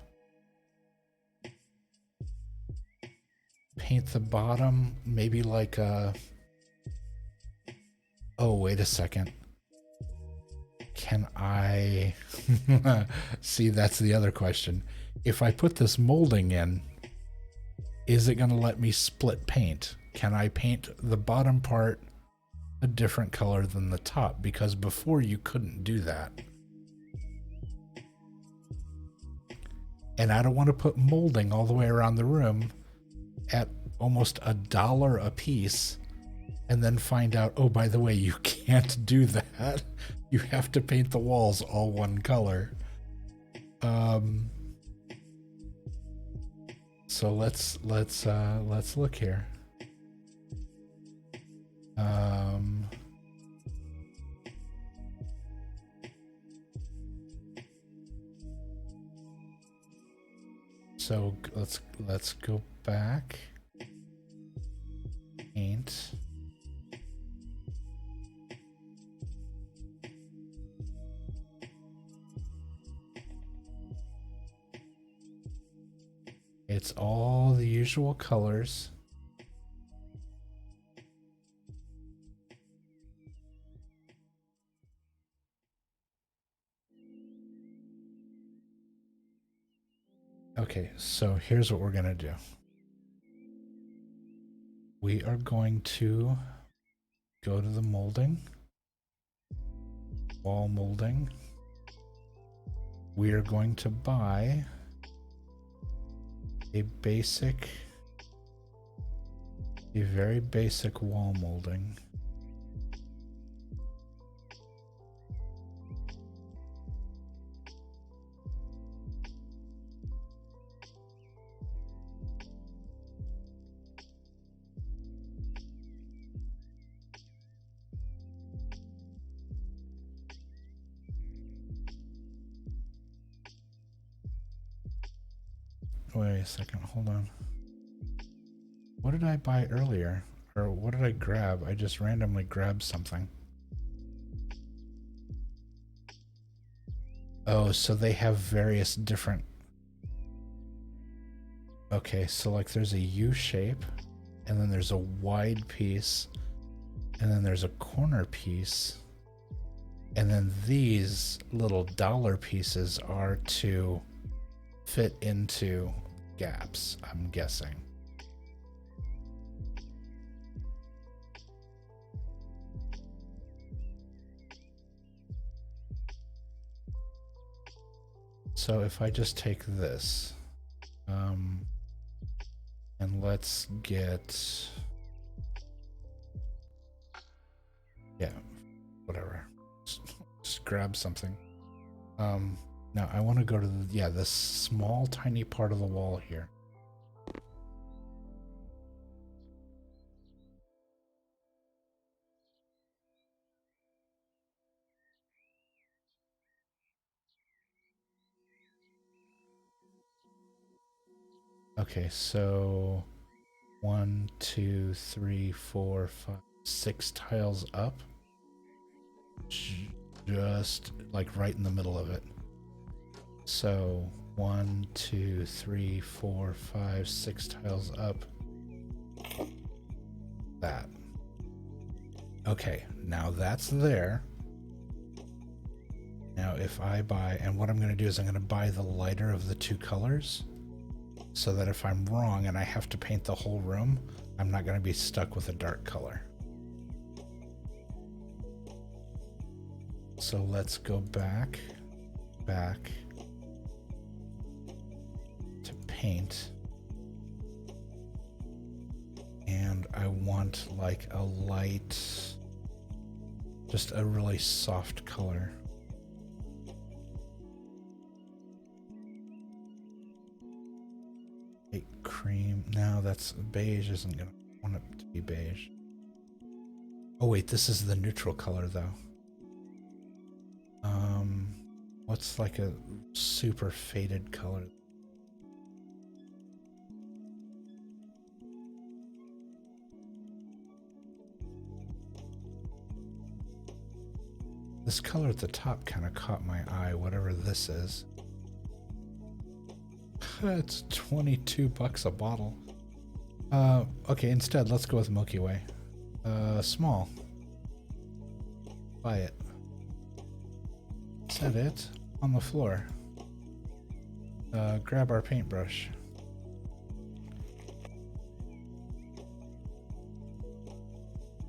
paint the bottom, maybe like a... Oh, wait a second. Can I... See, that's the other question. If I put this molding in, is it going to let me split paint? Can I paint the bottom part a different color than the top? Because before you couldn't do that. And I don't want to put molding all the way around the room at almost $1 a piece and then find out, oh, by the way, you can't do that. that. You have to paint the walls all one color. So let's look here. So let's go back. Paint. It's all the usual colors. Okay, so here's what we're gonna do. We are going to go to the molding, wall molding. We are going to buy a very basic wall molding. Wait a second, hold on. What did I buy earlier? Or what did I grab? I just randomly grabbed something. Oh, so they have various different... Okay, so like there's a U shape, and then there's a wide piece, and then there's a corner piece, and then these little dollar pieces are to fit into gaps, I'm guessing. So if I just take this, and let's get, yeah, whatever, just grab something. Now I want to go to the, yeah, this small tiny part of the wall here. Okay, so 1, 2, 3, 4, 5, 6 tiles up. Just like right in the middle of it. So 1, 2, 3, 4, 5, 6 tiles up. That. Okay, now that's there. Now if I buy, and what I'm going to do is I'm going to buy the lighter of the two colors, so that if I'm wrong and I have to paint the whole room, I'm not going to be stuck with a dark color. So let's go back to paint. And I want like a light, just a really soft color. Cream. No, that's beige. Isn't gonna want it to be beige. Oh wait, this is the neutral color though. What's like a super faded color? This color at the top kind of caught my eye, whatever this is. It's $22 a bottle. Okay, instead, let's go with Milky Way. Small. Buy it. Set it on the floor. Grab our paintbrush.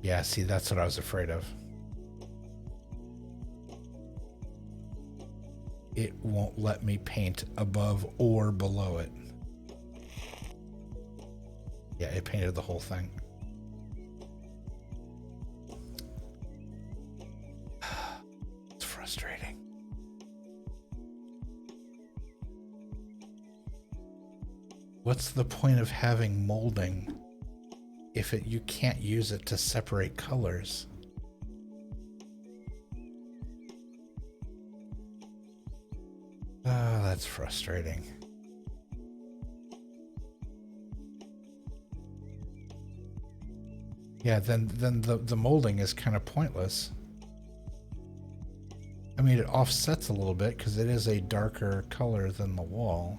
Yeah, see, that's what I was afraid of. It won't let me paint above or below it. Yeah, it painted the whole thing. what's the point of having molding if you can't use it to separate colors? Ah, that's frustrating. Yeah, then the molding is kind of pointless. I mean, it offsets a little bit because it is a darker color than the wall.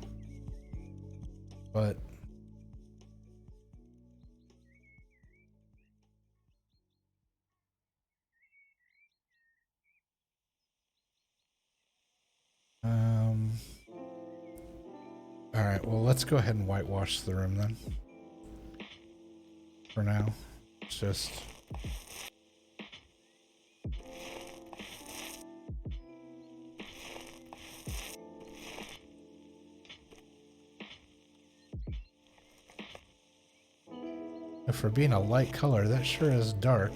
But all right, well, let's go ahead and whitewash the room then. For now, it's just for being a light color, that sure is dark.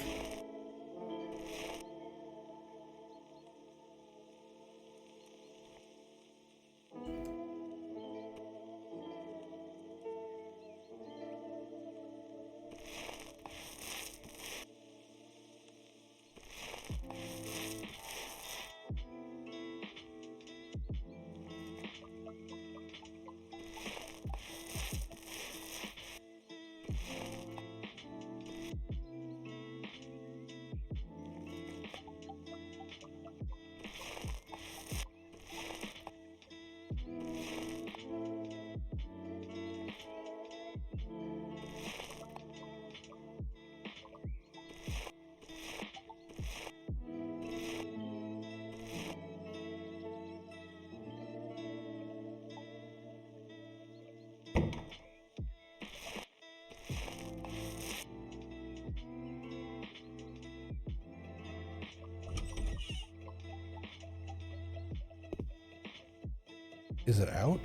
Is it out?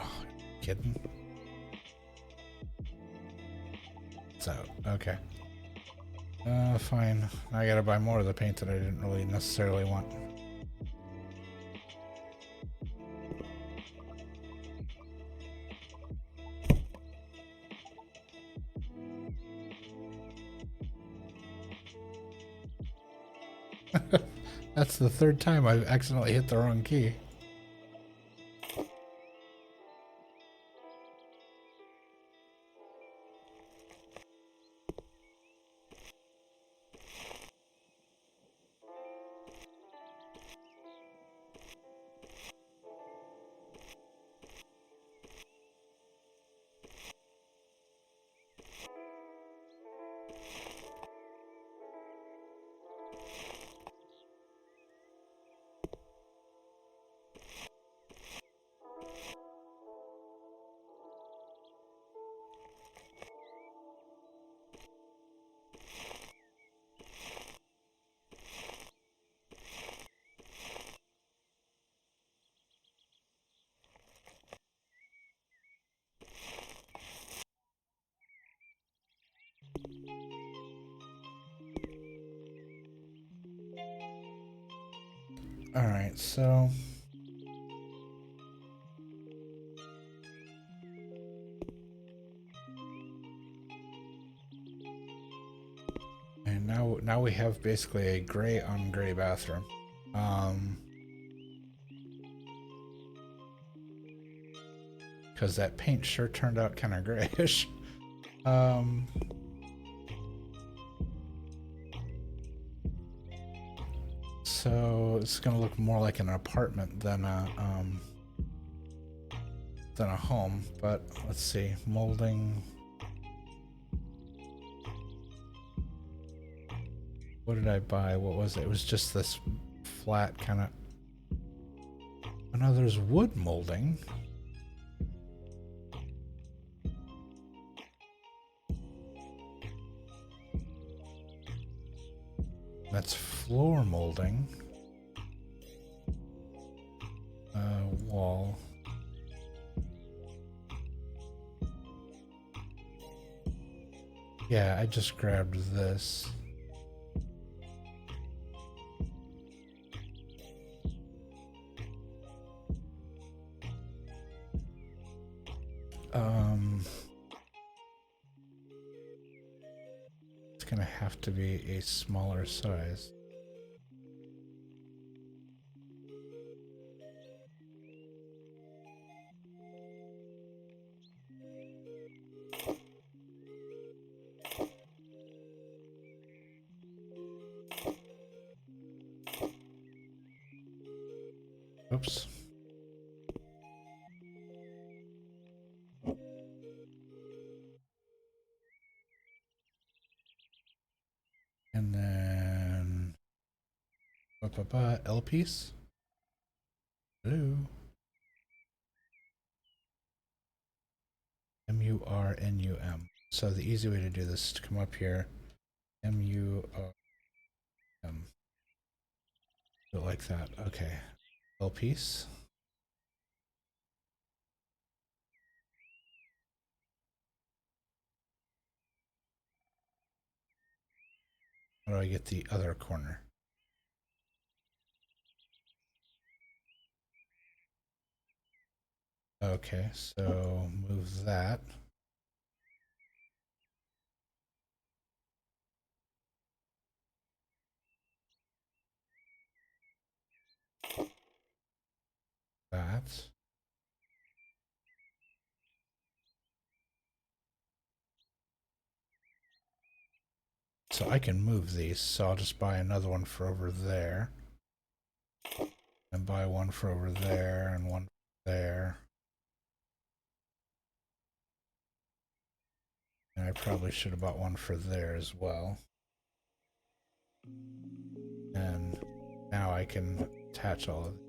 Oh, kidding. It's out. Okay. Fine. I gotta buy more of the paint that I didn't really necessarily want. That's the third time I've accidentally hit the wrong key. Alright, so and now we have basically a gray on gray bathroom. Because that paint sure turned out kind of grayish. So it's gonna look more like an apartment than a home. But let's see, molding. What did I buy? What was it? It was just this flat kind of. Oh no, there's wood molding. That's floor molding. Wall. Yeah, I just grabbed this. gonna have to be a smaller size. Oops. And then L piece. Hello. MURNUM. So the easy way to do this is to come up here. MURM. Do it like that. Okay. L piece. How do I get the other corner? Okay, so move that. That. So I can move these, so I'll just buy another one for over there. And buy one for over there and one there. And I probably should have bought one for there as well. And now I can attach all of them.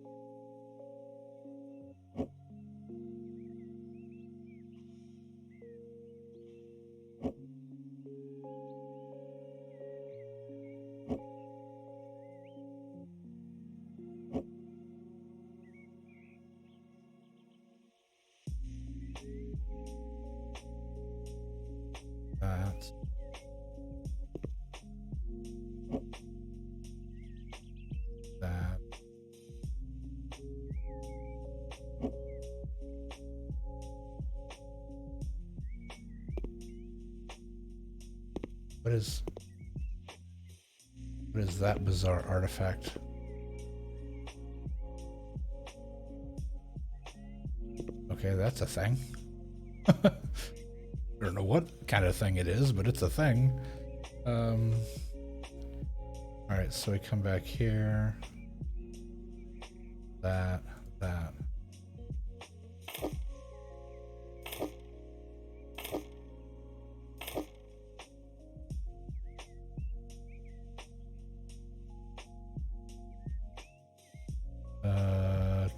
That. That. What is that bizarre artifact? Okay, that's a thing. I don't know what kind of thing it is, but it's a thing. Alright, so we come back here. That.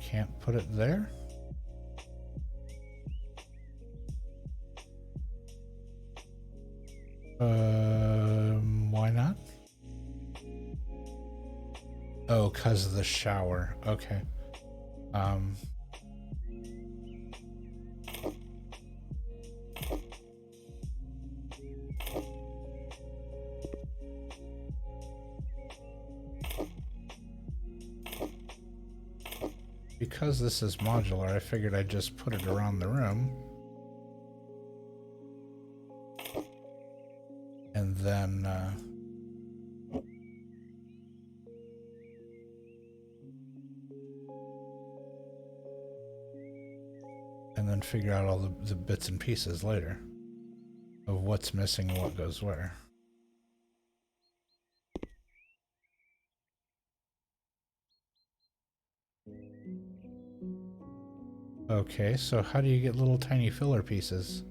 Can't put it there? Why not? Oh, because of the shower. Okay. Because this is modular, I figured I'd just put it around the room. And then, figure out all the bits and pieces later of what's missing and what goes where. Okay, so how do you get little tiny filler pieces?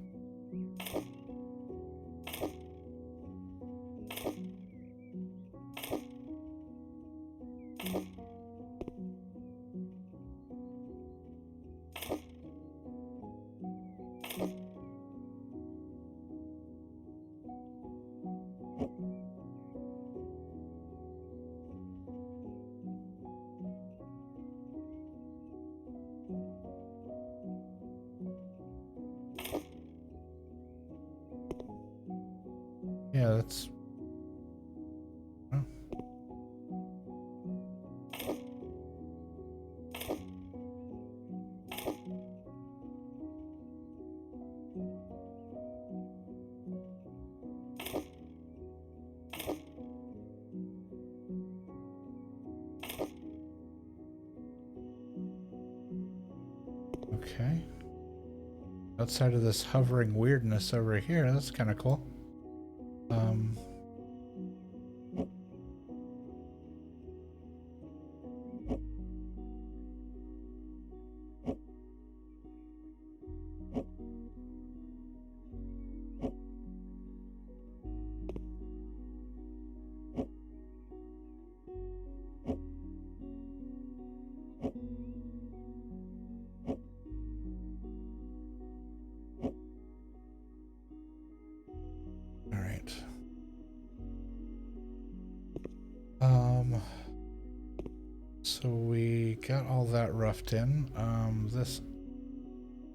Yeah, that's... Oh. Okay. Outside of this hovering weirdness over here, that's kind of cool. All right. So we got all that roughed in. This,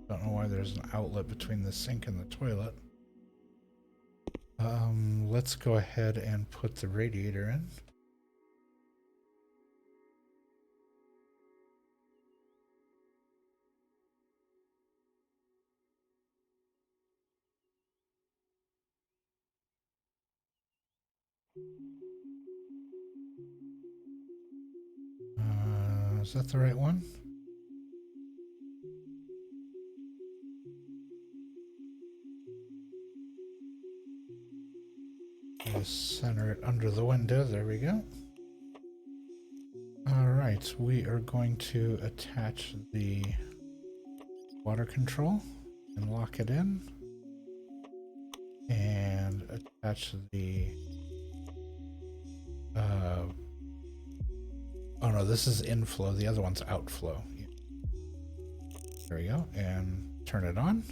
don't know why there's an outlet between the sink and the toilet. Let's go ahead and put the radiator in. Is that the right one? Just center it under the window. There we go. All right, we are going to attach the water control and lock it in, and attach the oh no, this is inflow, the other one's outflow. There we go, and turn it on.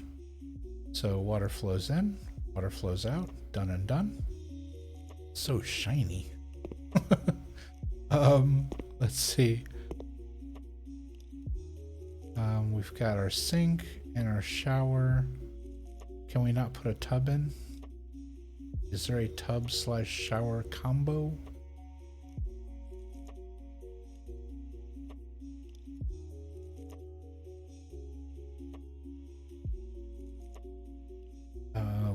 So water flows in, water flows out, done and done. So shiny. Let's see. We've got our sink and our shower. Can we not put a tub in? Is there a tub / shower combo?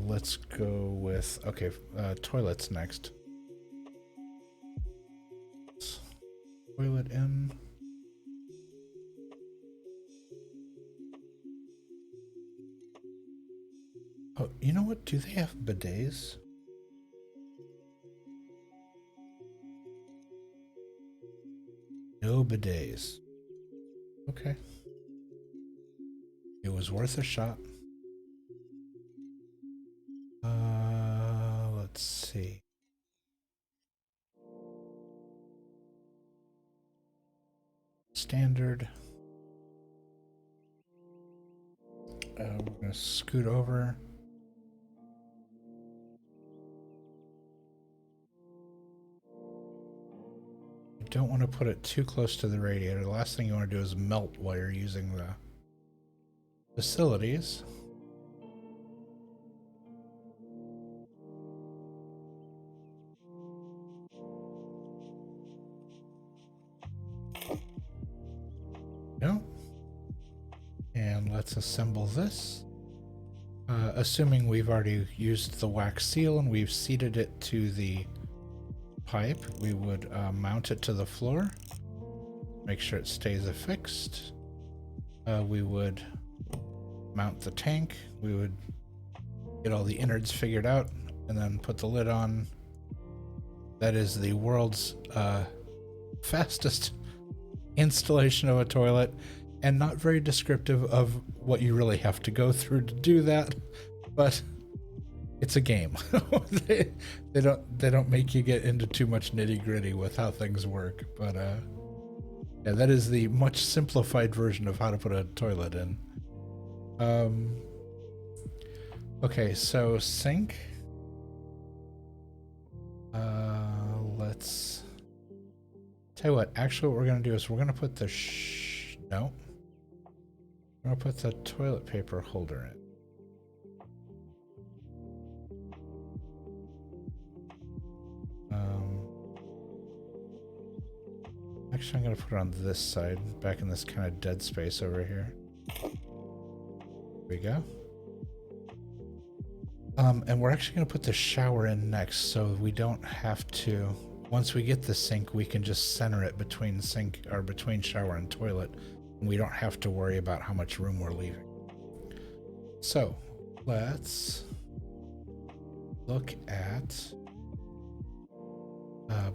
Let's go with, okay, toilets next. Toilet in. Oh, you know what? Do they have bidets? No bidets. Okay. It was worth a shot. Let's see. Standard. We're gonna scoot over. You don't want to put it too close to the radiator. The last thing you want to do is melt while you're using the facilities. No. And let's assemble this. Assuming we've already used the wax seal and we've seated it to the pipe, we would mount it to the floor, make sure it stays affixed. We would mount the tank, we would get all the innards figured out, and then put the lid on. That is the world's fastest installation of a toilet, and not very descriptive of what you really have to go through to do that, but it's a game. they don't make you get into too much nitty-gritty with how things work, but yeah, that is the much simplified version of how to put a toilet in. Okay, so sink. Let's tell you what, actually what we're gonna do is we're gonna put the no. I'm gonna put the toilet paper holder in. Actually, I'm gonna put it on this side, back in this kind of dead space over here. There we go. And we're actually gonna put the shower in next, so we don't have to. Once we get the sink, we can just center it between sink or between shower and toilet. We don't have to worry about how much room we're leaving. So let's look at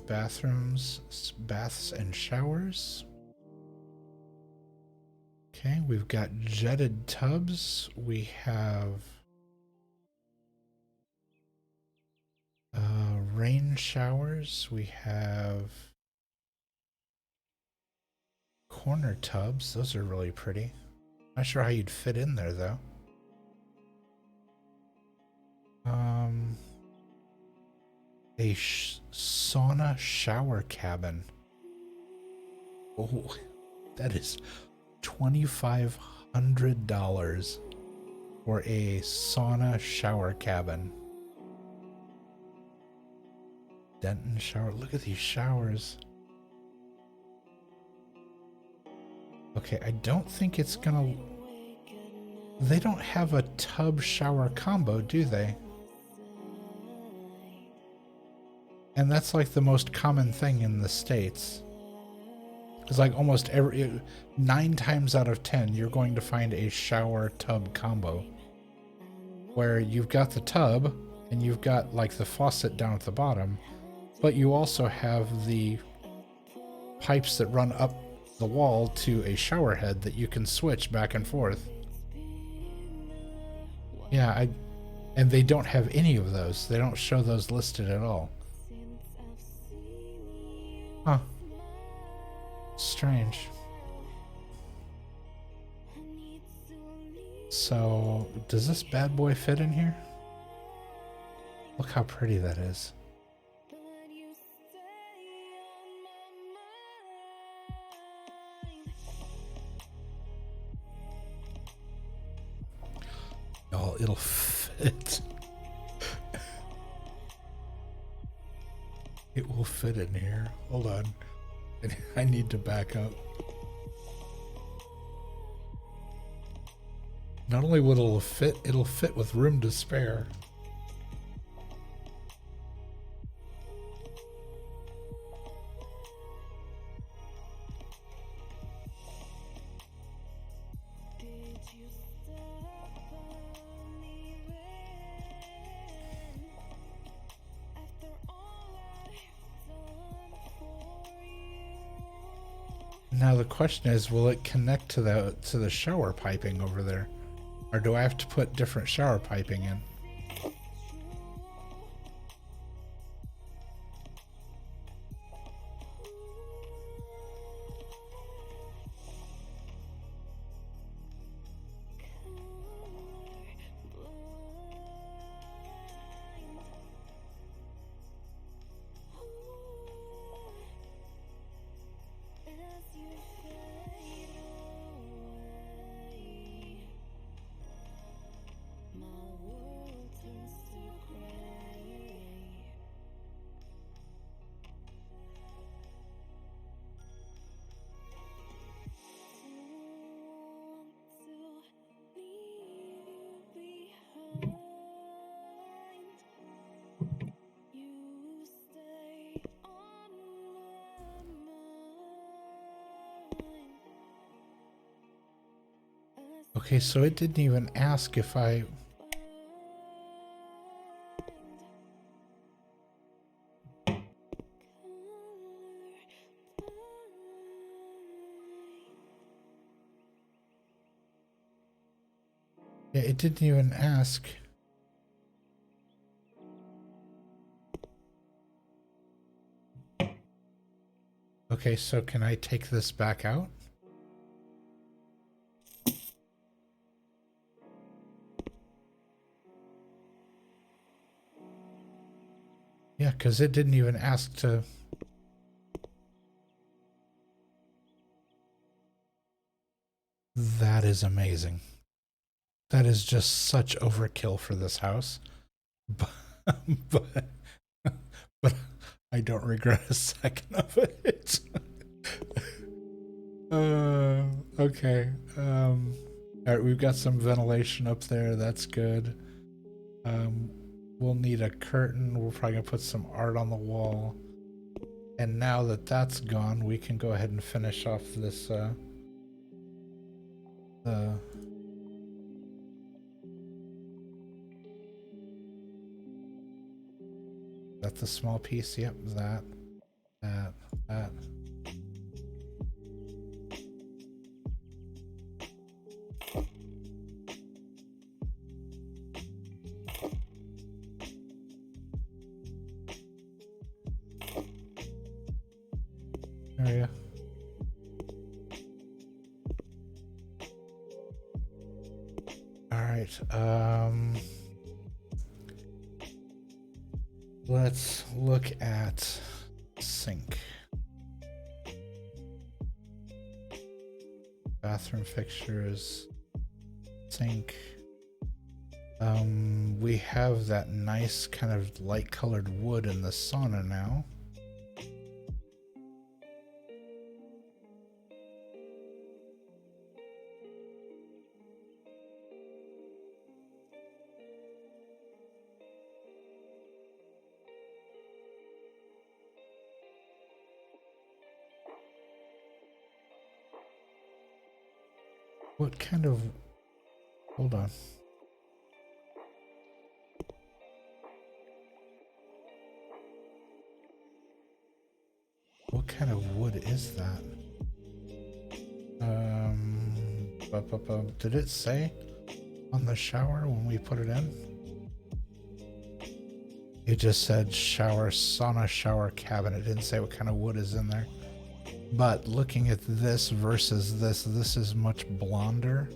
bathrooms, baths, and showers. Okay, we've got jetted tubs. We have rain showers. We have corner tubs. Those are really pretty. Not sure how you'd fit in there though. A sauna shower cabin. Oh, that is $2,500 for a sauna shower cabin. Denton shower. Look at these showers. Okay, I don't think it's gonna... They don't have a tub shower combo, do they? And that's like the most common thing in the States. It's like almost 9 times out of 10, you're going to find a shower tub combo where you've got the tub and you've got like the faucet down at the bottom, but you also have the pipes that run up the wall to a shower head that you can switch back and forth. Yeah, and they don't have any of those. They don't show those listed at all. Huh. Strange. So, does this bad boy fit in here? Look how pretty that is. Oh, it'll fit. It will fit in here. Hold on. I need to back up. Not only will it'll fit with room to spare. Now the question is, will it connect to the shower piping over there? Or do I have to put different shower piping in? Okay, so it didn't even ask if I... Yeah, it didn't even ask. Okay, so can I take this back out? Yeah, because it didn't even ask to... That is amazing. That is just such overkill for this house. But, but I don't regret a second of it. Okay. All right, we've got some ventilation up there. That's good. We'll need a curtain. We're probably gonna put some art on the wall. And now that that's gone, we can go ahead and finish off this the That's the small piece. Yep, that. Area. All right. Let's look at sink. Bathroom fixtures, sink. We have that nice kind of light colored wood in the sauna now. What kind of, hold on. What kind of wood is that? Did it say on the shower when we put it in? It just said shower, sauna shower cabinet. It didn't say what kind of wood is in there. But looking at this versus this is much blonder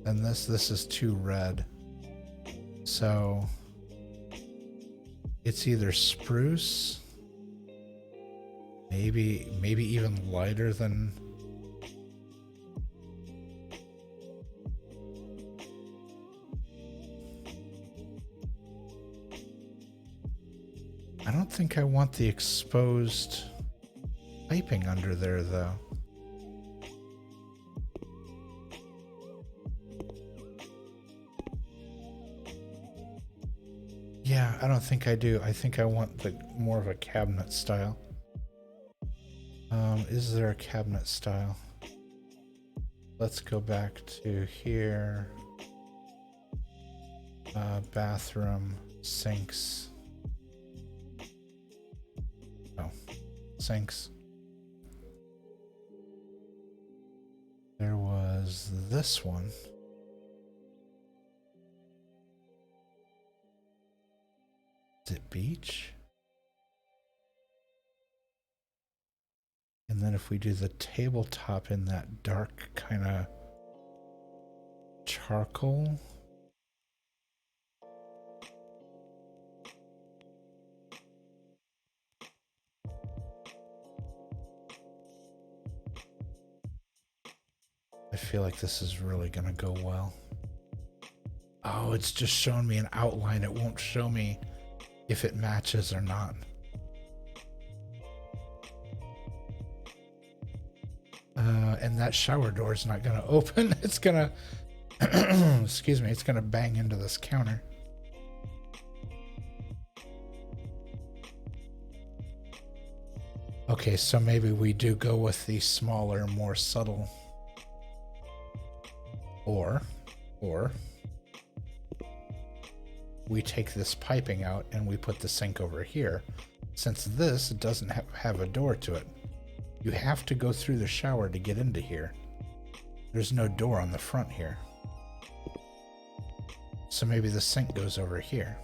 than this. This is too red. So it's either spruce, maybe even lighter than. I don't think I want the exposed piping under there, though. Yeah, I don't think I do. I think I want the more of a cabinet style. Is there a cabinet style? Let's go back to here. Bathroom, sinks. Oh, sinks. There was this one. Is it beach? And then if we do the tabletop in that dark kind of charcoal. I feel like this is really gonna go well. Oh, it's just showing me an outline. It won't show me if it matches or not. And that shower door is not gonna open. It's gonna, excuse me, it's gonna bang into this counter. Okay, so maybe we do go with the smaller, more subtle. Or we take this piping out and we put the sink over here. Since this doesn't have a door to it, you have to go through the shower to get into here. There's no door on the front here. So maybe the sink goes over here.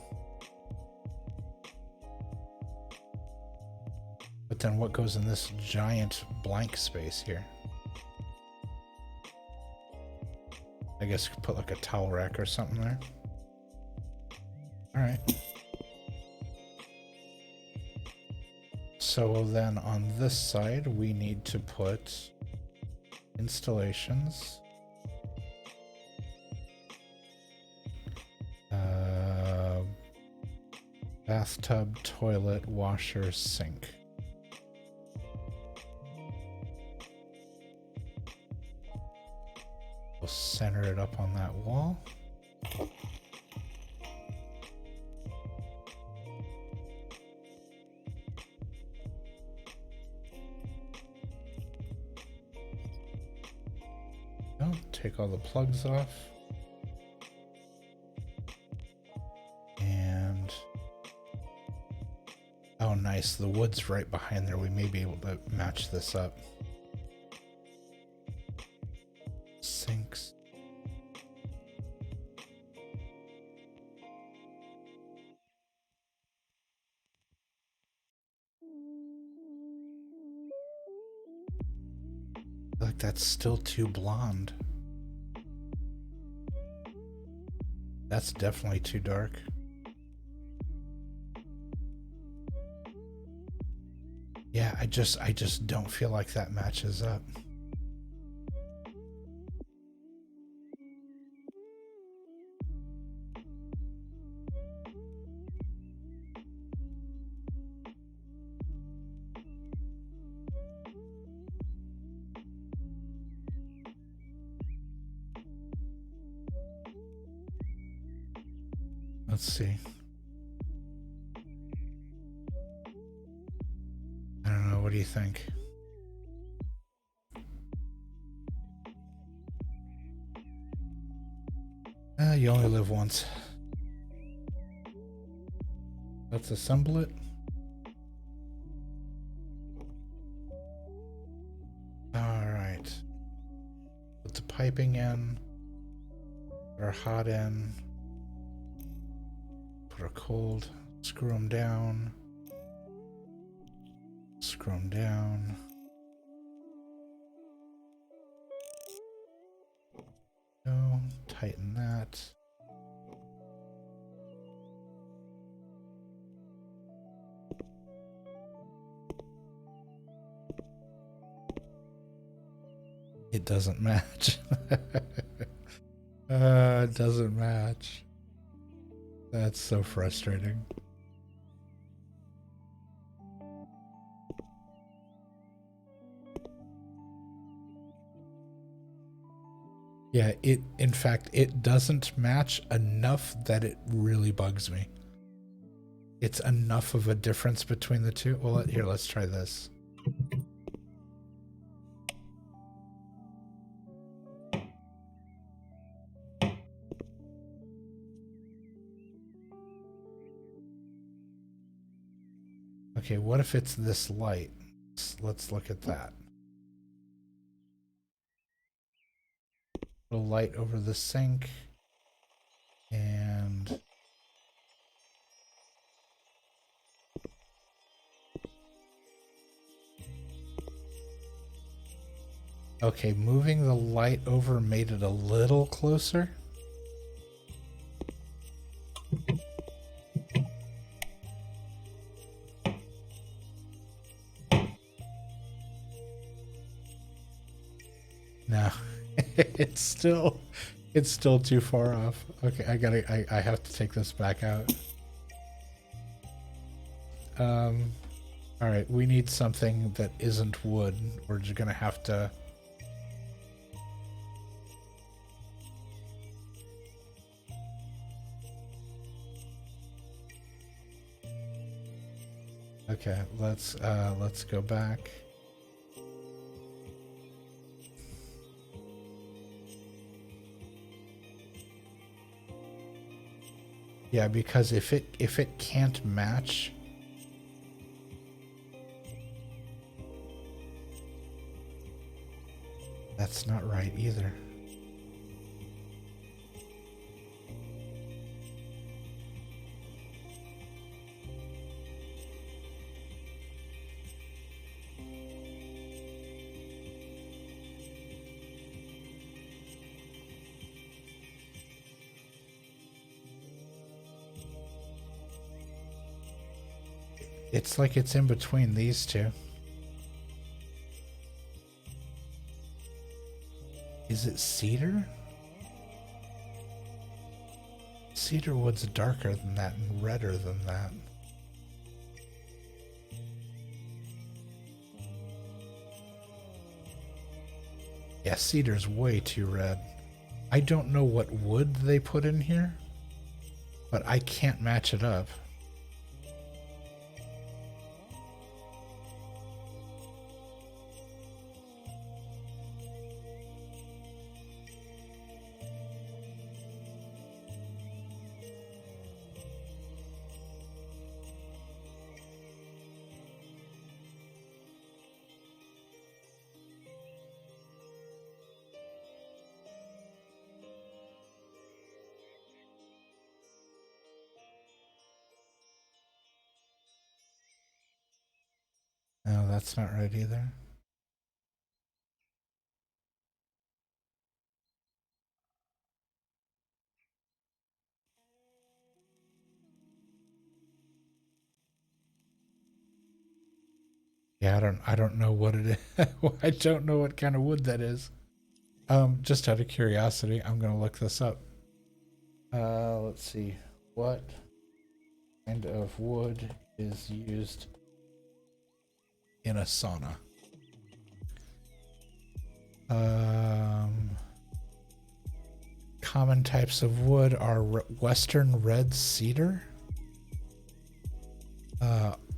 But then what goes in this giant blank space here? I guess you could put like a towel rack or something there. All right. So then on this side, we need to put installations. Bathtub, toilet, washer, sink. We'll center it up on that wall. take all the plugs off. And oh nice, the wood's right behind there. We may be able to match this up. Sinks. I feel like that's still too blonde. That's definitely too dark. Yeah, I just don't feel like that matches up. Let's see. I don't know, what do you think? You only live once. Let's assemble it. Alright. Put the piping in. Put our hot in. Put our cold. Screw them down. Screw them down. Go. Tighten that. It doesn't match. It doesn't match. That's so frustrating. Yeah, in fact, it doesn't match enough that it really bugs me. It's enough of a difference between the two. Well, here, let's try this. Okay, what if it's this light? Let's look at that. A light over the sink. And okay, moving the light over made it a little closer. No, it's still too far off. Okay, I have to take this back out. All right, we need something that isn't wood. We're just gonna have to. Okay, let's go back. Yeah, because if it can't match, that's not right either. It's like it's in between these two. Is it cedar? Cedar wood's darker than that and redder than that. Yeah, cedar's way too red. I don't know what wood they put in here, but I can't match it up. that's not right either. Yeah, I don't know what it is. I don't know what kind of wood that is. Just out of curiosity, I'm gonna look this up. Let's see. What kind of wood is used in a sauna? Common types of wood are western red cedar,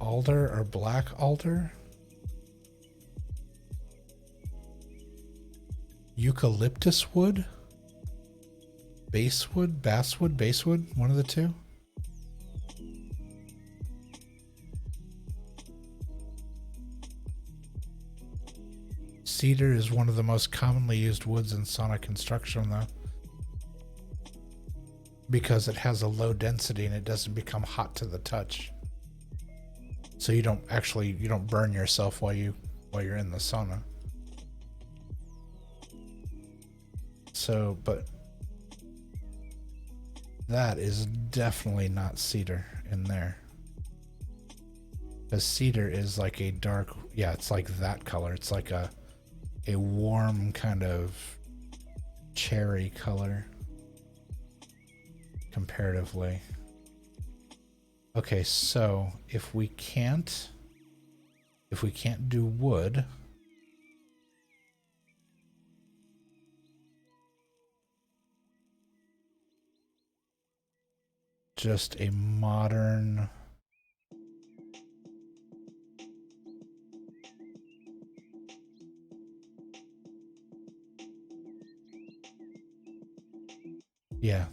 alder or black alder, eucalyptus wood, basswood, one of the two. Cedar is one of the most commonly used woods in sauna construction, though, because it has a low density and it doesn't become hot to the touch. So you don't burn yourself while you're in the sauna. So, but that is definitely not cedar in there. Because cedar is like a dark, yeah, it's like that color. It's like a warm kind of cherry color comparatively. Okay, so if we can't do wood, just a modern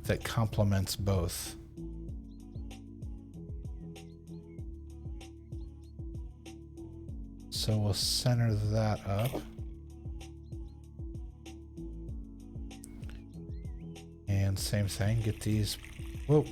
that complements both. So we'll center that up. And same thing, get these, whoa.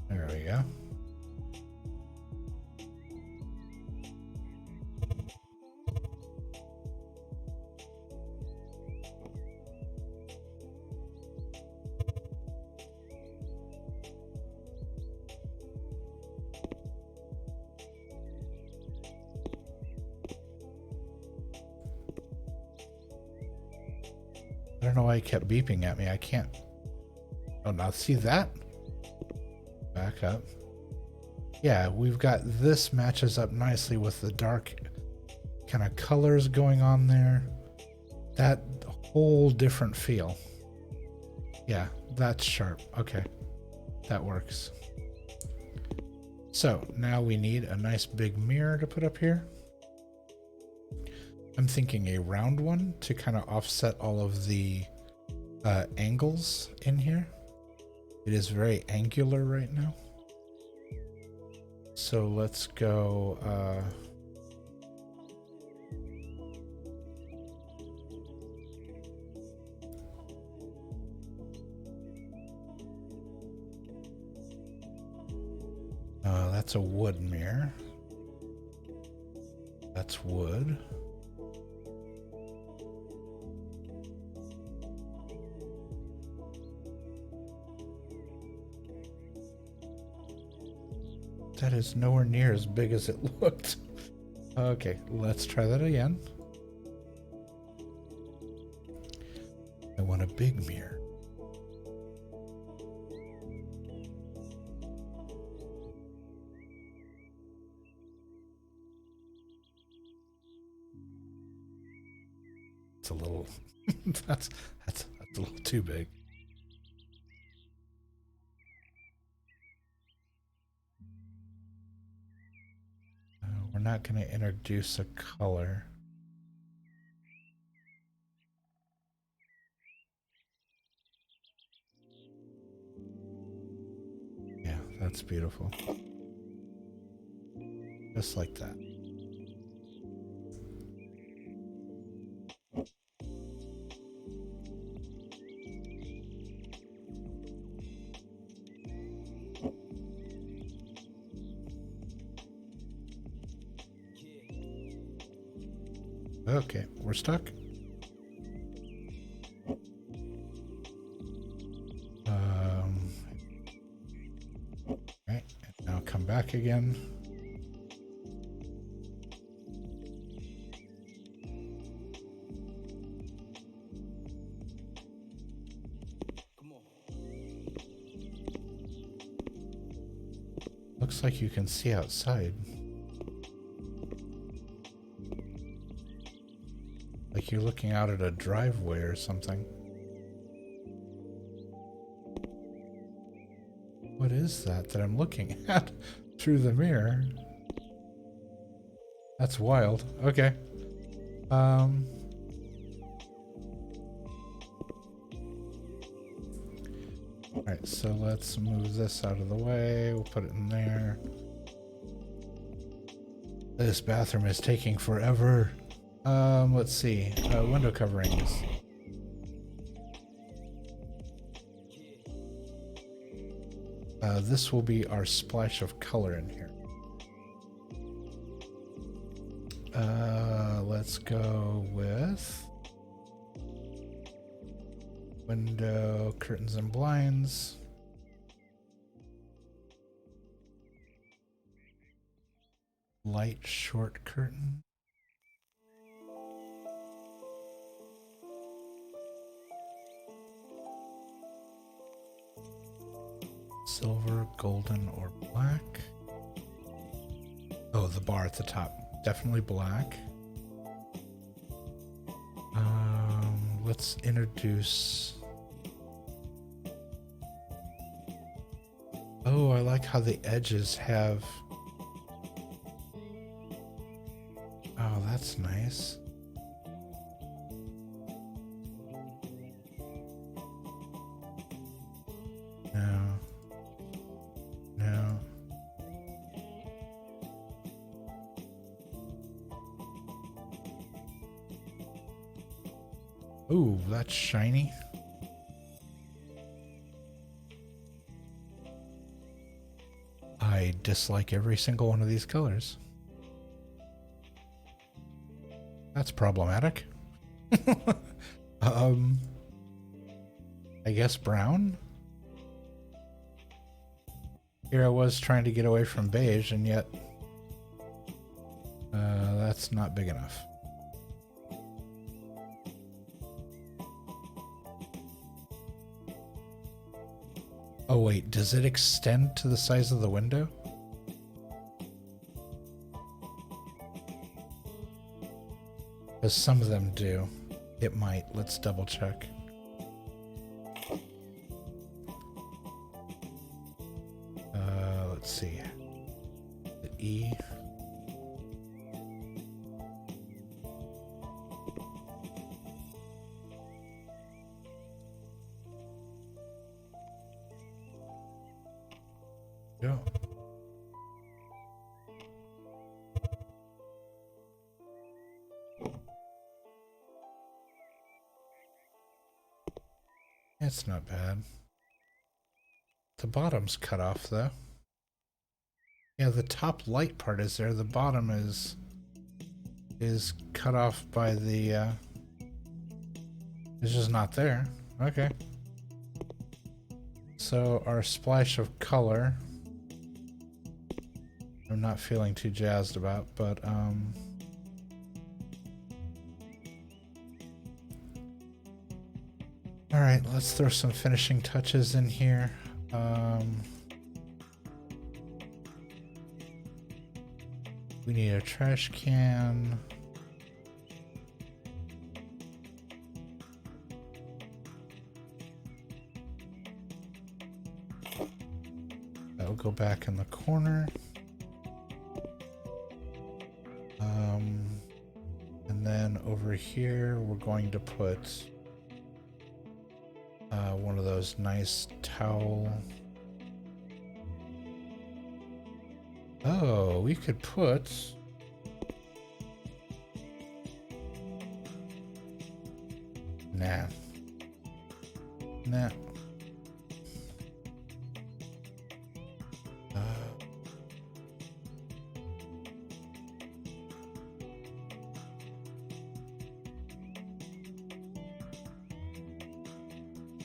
There we go. I don't know why he kept beeping at me. I can't. Oh, now see that? Back up. Yeah, we've got this matches up nicely with the dark kind of colors going on there. That whole different feel. Yeah, that's sharp. Okay, that works. So now we need a nice big mirror to put up here. I'm thinking a round one to kind of offset all of the angles in here. It is very angular right now. So let's go that's a wood mirror. That's wood. That is nowhere near as big as it looked. Okay, let's try that again. I want a big mirror. It's a little that's a little too big. We're not going to introduce a color. Yeah, that's beautiful. Just like that. Okay, we're stuck. Right, and now come back again. Looks like you can see outside. Like you're looking out at a driveway or something. What is that I'm looking at through the mirror? That's wild. Okay. Alright, so let's move this out of the way. We'll put it in there. This bathroom is taking forever. Let's see. Window coverings. This will be our splash of color in here. Let's go with window, curtains, and blinds. Light short curtain. Silver, golden, or black. Oh, the bar at the top. Definitely black. Let's introduce... Oh, I like how the edges have... Oh, that's nice. No. No. Ooh, that's shiny. I dislike every single one of these colors. That's problematic. I guess brown? Here I was trying to get away from beige, and yet that's not big enough. Oh wait, does it extend to the size of the window? Because some of them do. It might. Let's double check. Let's see. The E. Go. It's not bad. The bottom's cut off though. Yeah, the top light part is there. The bottom is cut off by the it's just not there. Okay. So our splash of color I'm not feeling too jazzed about, but all right, let's throw some finishing touches in here. We need a trash can. That'll go back in the corner. And then over here, we're going to put one of those nice towel. Oh, we could put nah.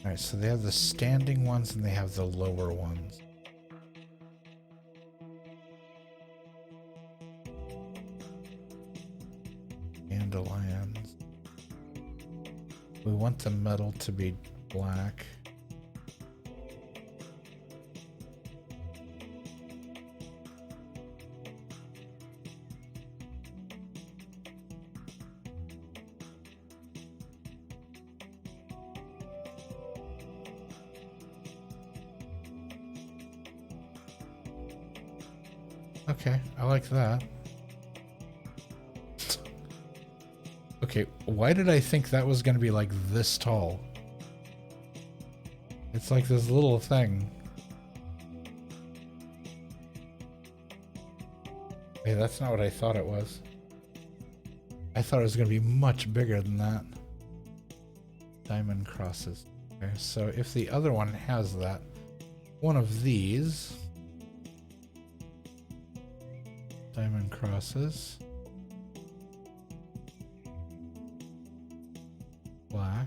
Alright, so they have the standing ones and they have the lower ones. Dandelions. We want the metal to be black. Okay, I like that. Okay, why did I think that was going to be like this tall? It's like this little thing. Hey, that's not what I thought it was. I thought it was going to be much bigger than that. Diamond crosses. Okay, so if the other one has that, one of these diamond crosses, black.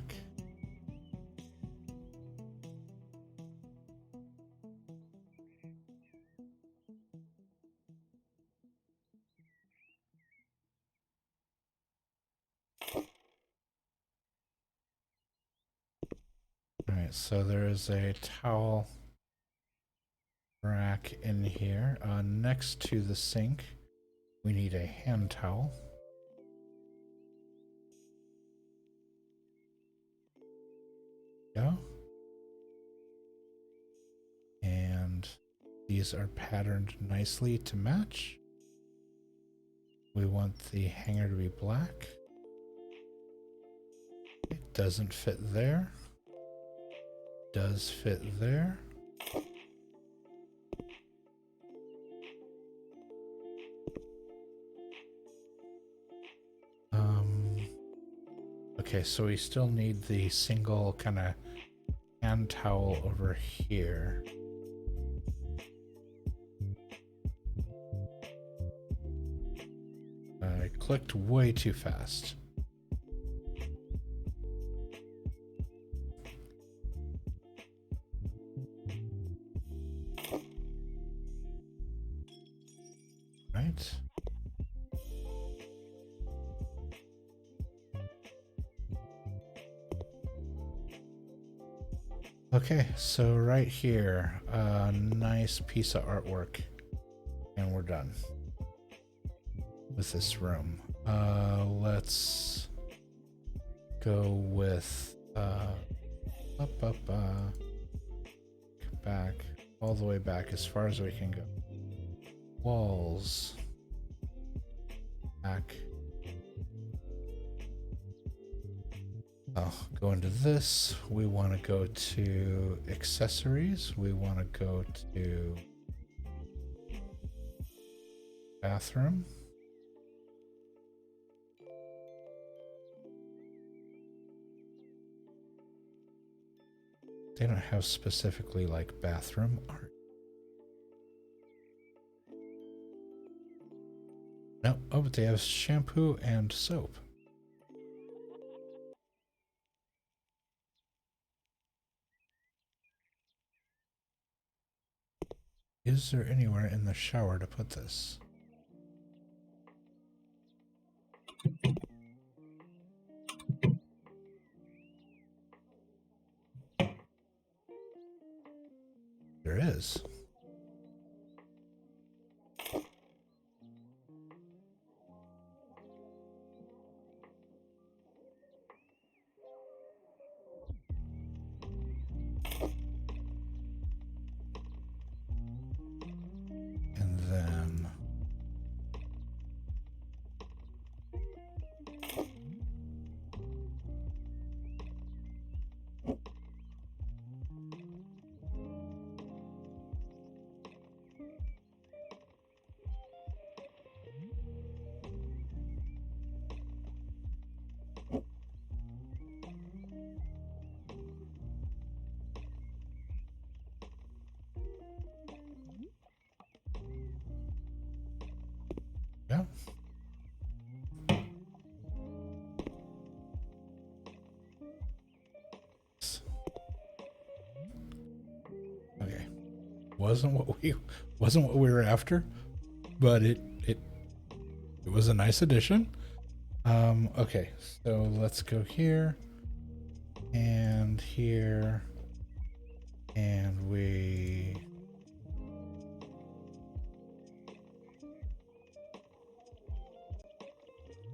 Alright, so there is a towel rack in here. Next to the sink, we need a hand towel. Go. And these are patterned nicely to match. We want the hanger to be black. It doesn't fit there. Does fit there. Okay, so we still need the single kind of hand towel over here. I clicked way too fast. Right. Okay, so right here, a nice piece of artwork, and we're done with this room. Let's go with back, all the way back as far as we can go. Walls, back. Oh, go into this. We want to go to accessories. We want to go to bathroom. They don't have specifically like bathroom art. No, oh, but they have shampoo and soap. Is there anywhere in the shower to put this? There is. And then yeah. wasn't what we were after, but it was a nice addition. Okay, so let's go here and here, and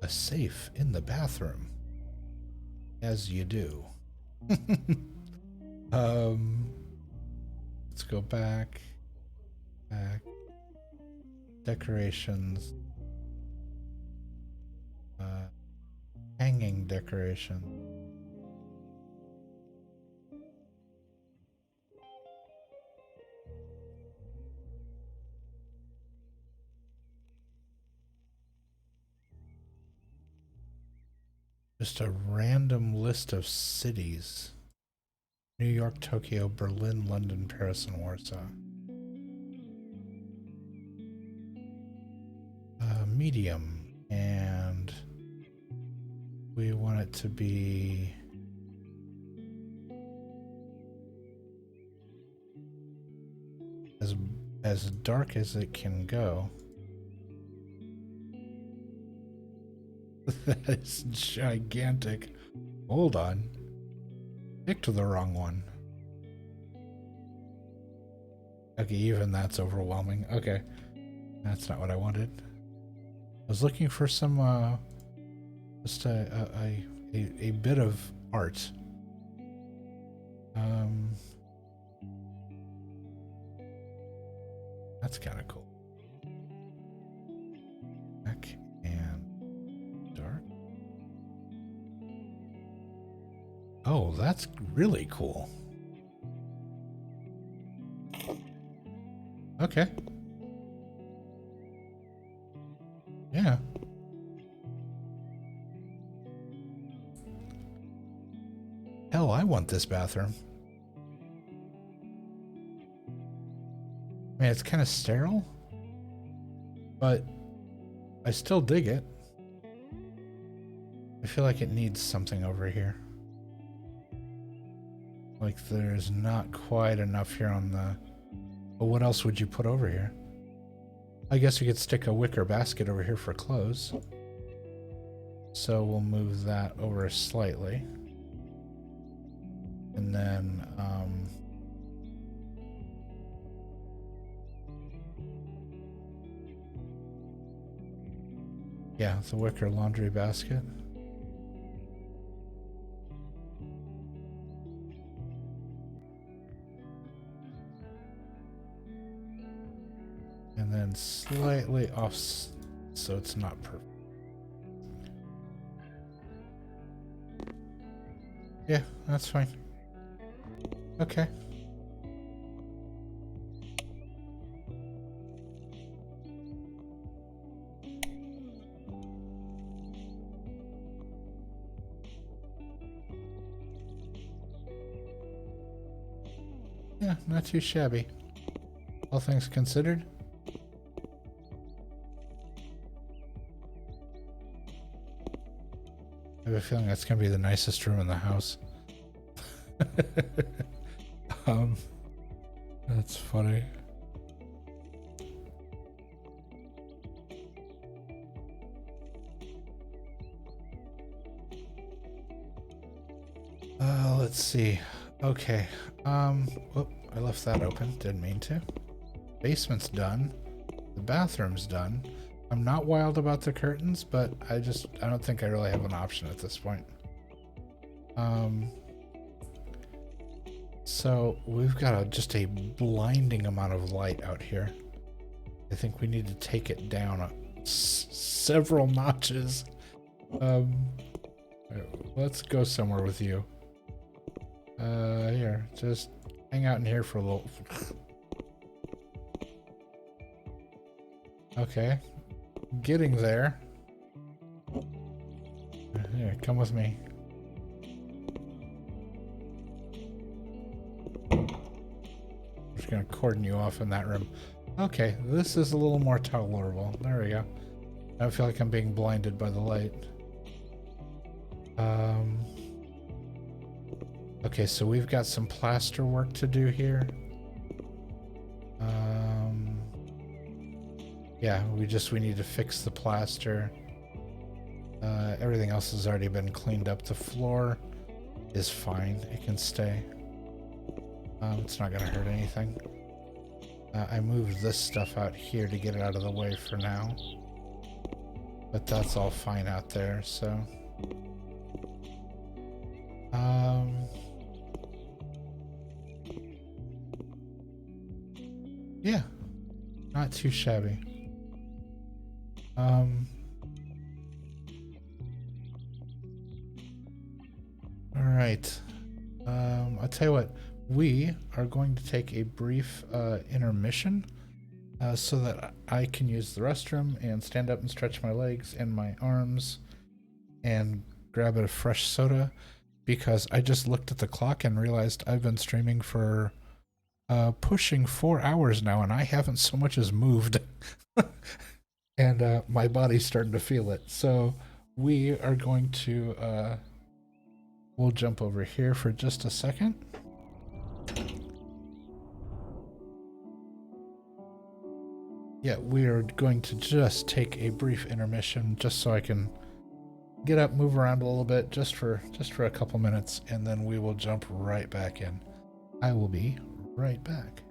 a safe in the bathroom, as you do. Let's go back, decorations, hanging decoration. Just a random list of cities. New York, Tokyo, Berlin, London, Paris, and Warsaw. Medium, and we want it to be as dark as it can go. That is gigantic. Hold on. Picked the wrong one. Okay, even that's overwhelming. Okay. That's not what I wanted. I was looking for some, just a bit of art. That's kind of cool. Black and dark. Oh, that's really cool. Okay. Yeah. Hell, I want this bathroom. I mean, it's kind of sterile, but I still dig it. I feel like it needs something over here. Like there's not quite enough here on the... But what else would you put over here? I guess you could stick a wicker basket over here for clothes. So we'll move that over slightly. And then, yeah, the wicker laundry basket. And then slightly off so it's not perfect. Yeah, that's fine. Okay. Yeah, not too shabby. All things considered. I have a feeling that's gonna be the nicest room in the house. That's funny. Let's see. Okay. Whoop, I left that open. Didn't mean to. Basement's done. The bathroom's done. I'm not wild about the curtains, but I don't think I really have an option at this point. So we've got just a blinding amount of light out here. I think we need to take it down several notches. Let's go somewhere with you. Here, just hang out in here for a little. Okay, getting there. Here, come with me. I'm just gonna cordon you off in that room. Okay, this is a little more tolerable. There we go. I don't feel like I'm being blinded by the light. Okay, so we've got some plaster work to do here. Um, yeah, we need to fix the plaster. Everything else has already been cleaned up. The floor is fine. It can stay. It's not going to hurt anything. I moved this stuff out here to get it out of the way for now. But that's all fine out there, so... yeah, not too shabby. Alright. I'll tell you what, we are going to take a brief intermission so that I can use the restroom and stand up and stretch my legs and my arms and grab a fresh soda, because I just looked at the clock and realized I've been streaming for pushing 4 hours now, and I haven't so much as moved. And my body's starting to feel it. So we are going to we'll jump over here for just a second. Yeah, we are going to just take a brief intermission just so I can get up, move around a little bit, just for a couple minutes, and then we will jump right back in. I will be right back.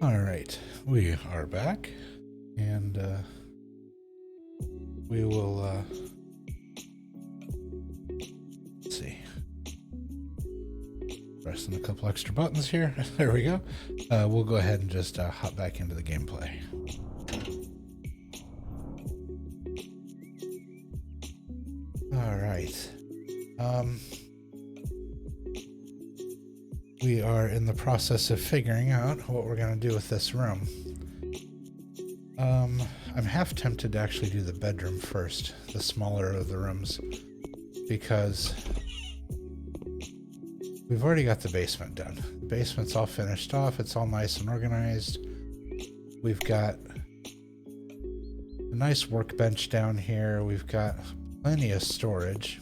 All right, we are back, and we will let's see. pressing a couple extra buttons here. There we go. We'll go ahead and just hop back into the gameplay. All right. We are in the process of figuring out what we're going to do with this room. I'm half tempted to actually do the bedroom first, the smaller of the rooms, because we've already got the basement done. The basement's all finished off. It's all nice and organized. We've got a nice workbench down here. We've got plenty of storage.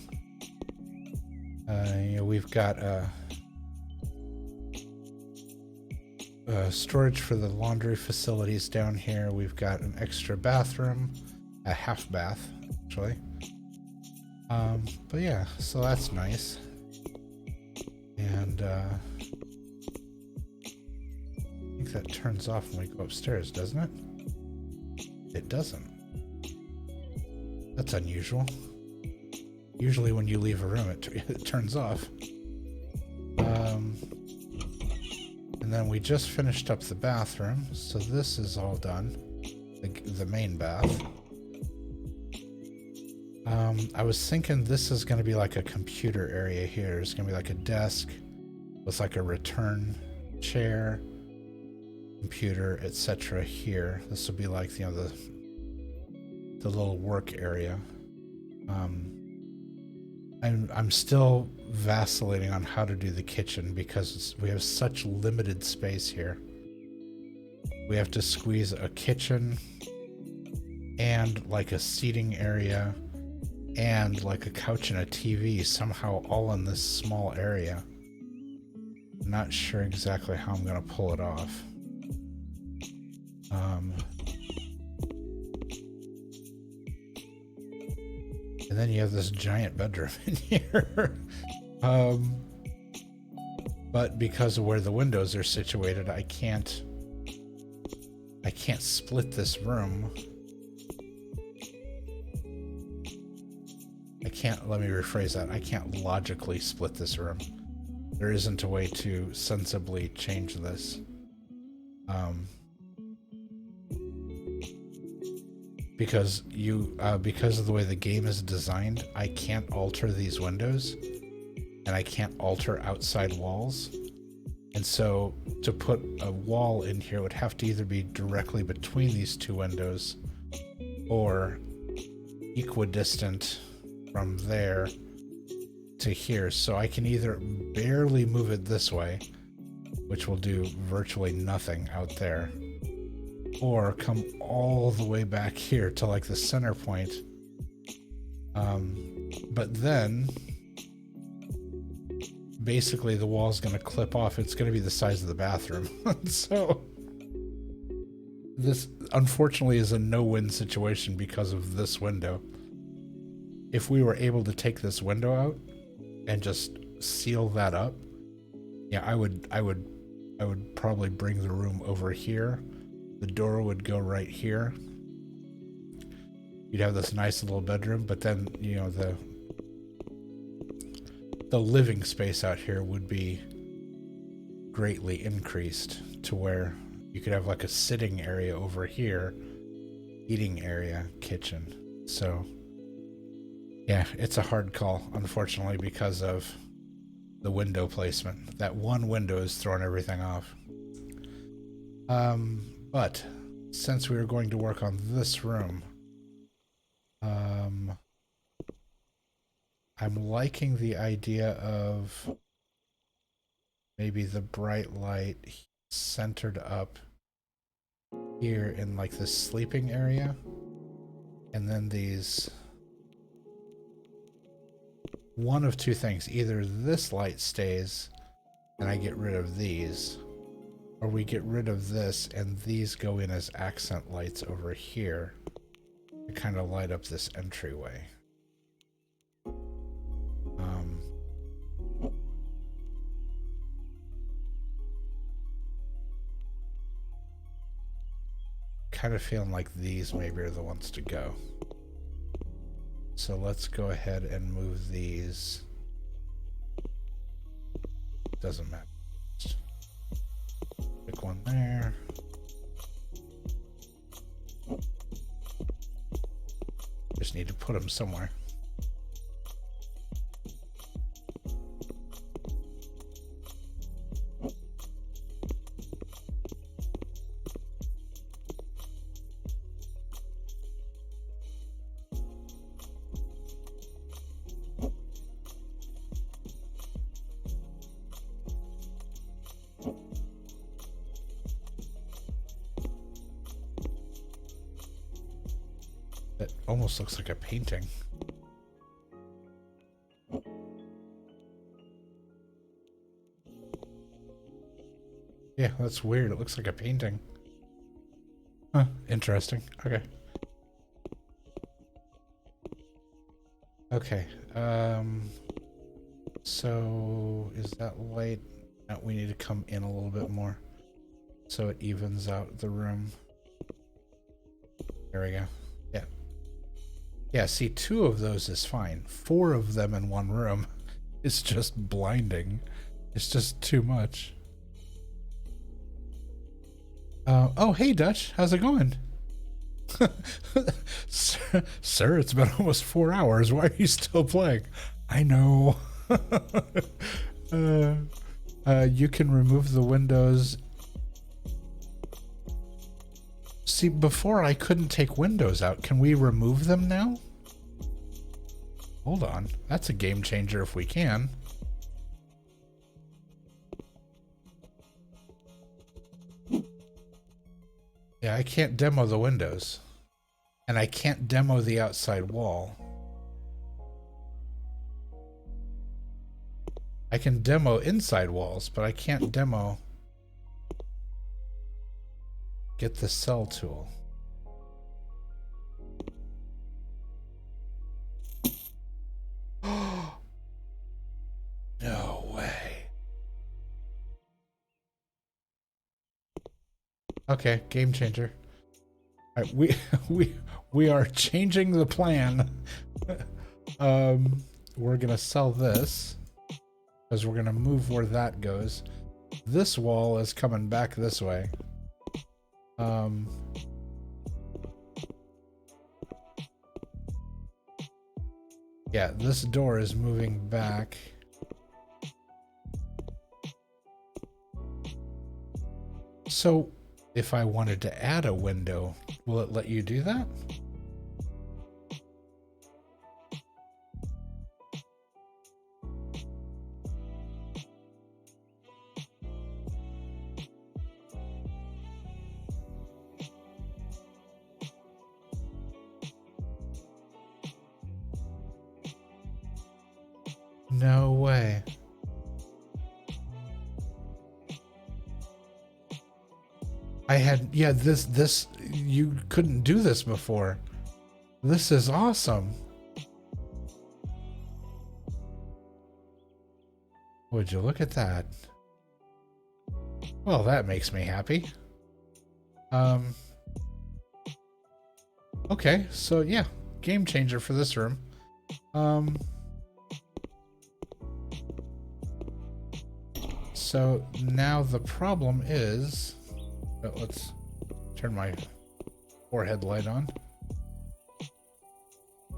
We've got storage for the laundry facilities down here. We've got an extra bathroom, a half bath, actually. But yeah, so that's nice. And I think that turns off when we go upstairs, doesn't it? It doesn't. That's unusual. Usually when you leave a room, it turns off. And then we just finished up the bathroom, so this is all done. The main bath. I was thinking this is going to be like a computer area here. It's going to be like a desk with like a return chair, computer, etc. here. This will be like, you know, the little work area. I'm still vacillating on how to do the kitchen because we have such limited space here. We have to squeeze a kitchen and like a seating area and like a couch and a TV somehow all in this small area. I'm not sure exactly how I'm going to pull it off. And then you have this giant bedroom in here. But because of where the windows are situated, I can't split this room. Let me rephrase that. I can't logically split this room. There isn't a way to sensibly change this. Because of the way the game is designed, I can't alter these windows, and I can't alter outside walls. And so to put a wall in here would have to either be directly between these two windows or equidistant from there to here. So I can either barely move it this way, which will do virtually nothing out there, or come all the way back here to like the center point. But then basically the wall's going to clip off. It's going to be the size of the bathroom. So this unfortunately is a no-win situation because of this window. If we were able to take this window out and just seal that up, yeah, I would probably bring the room over here. The door would go right here. You'd have this nice little bedroom, but then, you know, the living space out here would be greatly increased to where you could have like a sitting area over here, eating area, kitchen. So yeah, it's a hard call, unfortunately, because of the window placement. That one window is throwing everything off. But since we were going to work on this room, I'm liking the idea of maybe the bright light centered up here in like this sleeping area, and then these, one of two things: either this light stays and I get rid of these, or we get rid of this and these go in as accent lights over here to kind of light up this entryway. Kind of feeling like these maybe are the ones to go. So let's go ahead and move these doesn't matter. Just pick one there. Just need to put them somewhere. It almost looks like a painting. Yeah, that's weird. It looks like a painting. Huh, interesting. Okay. Okay. So is that light? No, we need to come in a little bit more so it evens out the room. There we go. Yeah. Yeah, see, 2 of those is fine. 4 of them in one room is just blinding. It's just too much. Oh, hey, Dutch. How's it going? Sir, it's been almost 4 hours. Why are you still playing? I know. You can remove the windows. See, before I couldn't take windows out. Can we remove them now? Hold on. That's a game changer if we can. Yeah, I can't demo the windows. And I can't demo the outside wall. I can demo inside walls, but I can't demo... Get the cell tool. No way. Okay, game changer. All right, we are changing the plan. We're gonna sell this because we're gonna move where that goes. This wall is coming back this way. Yeah, this door is moving back. So, if I wanted to add a window, will it let you do that? No way. I had, yeah, this, you couldn't do this before. This is awesome. Would you look at that? Well, that makes me happy. Okay, so yeah, game changer for this room. So now the problem is, let's turn my forehead light on.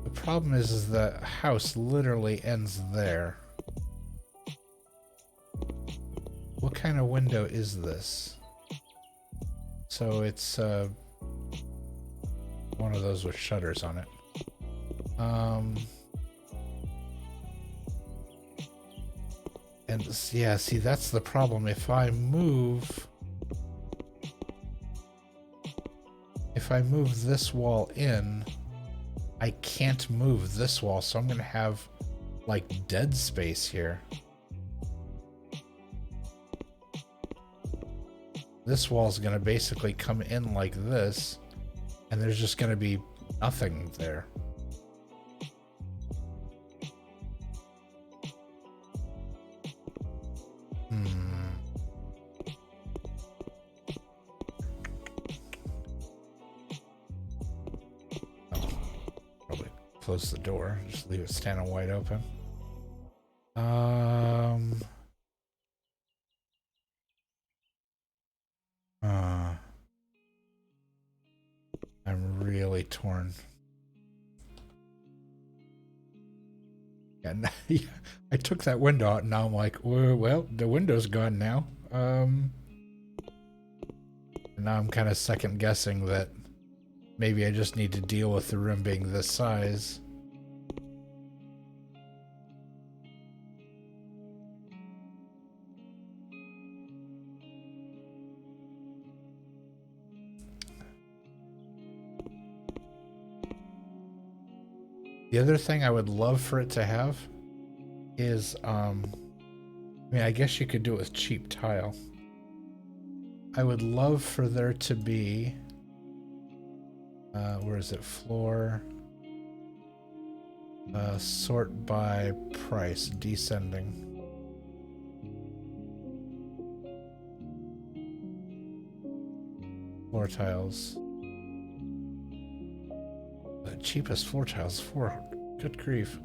The problem is the house literally ends there. What kind of window is this? So it's one of those with shutters on it. And yeah, see, that's the problem. If I move this wall in, I can't move this wall, so I'm gonna have like dead space here. This wall's gonna basically come in like this, and there's just gonna be nothing there. Close the door, just leave it standing wide open. I'm really torn. And I took that window out and now I'm like, well, the window's gone now. And now I'm kind of second guessing that maybe I just need to deal with the room being this size. The other thing I would love for it to have is, I mean, I guess you could do it with cheap tile. I would love for there to be, where is it? Floor, sort by price, descending. Floor tiles. The cheapest floor tiles, good grief.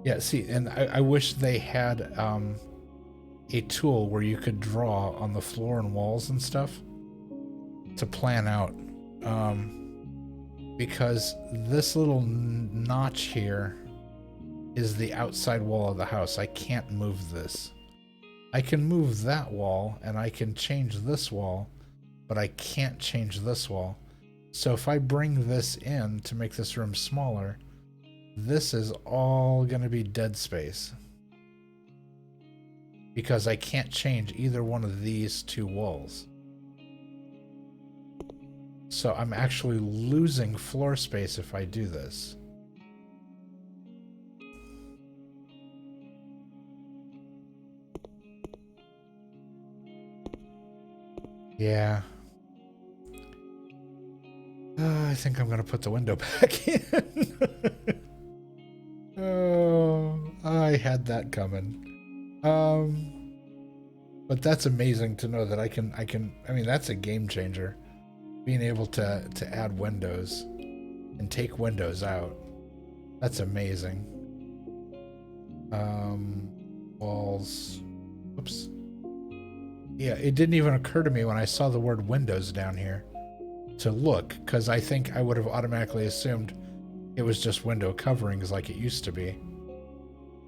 Yeah, see, and I wish they had a tool where you could draw on the floor and walls and stuff to plan out. Because this little notch here is the outside wall of the house. I can't move this. I can move that wall and I can change this wall, but I can't change this wall. So if I bring this in to make this room smaller, this is all going to be dead space. Because I can't change either one of these two walls. So I'm actually losing floor space if I do this. Yeah. I think I'm going to put the window back in. Oh, I had that coming. But that's amazing to know that I mean, that's a game changer. Being able to add windows and take windows out. That's amazing. Walls. Oops. Yeah, it didn't even occur to me when I saw the word windows down here to look, because I think I would have automatically assumed it was just window coverings like it used to be.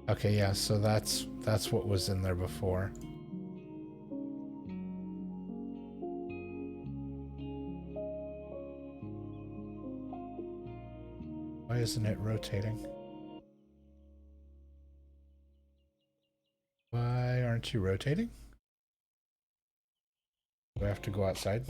Okay, yeah, so that's what was in there before. Why isn't it rotating? Why aren't you rotating? Do I have to go outside?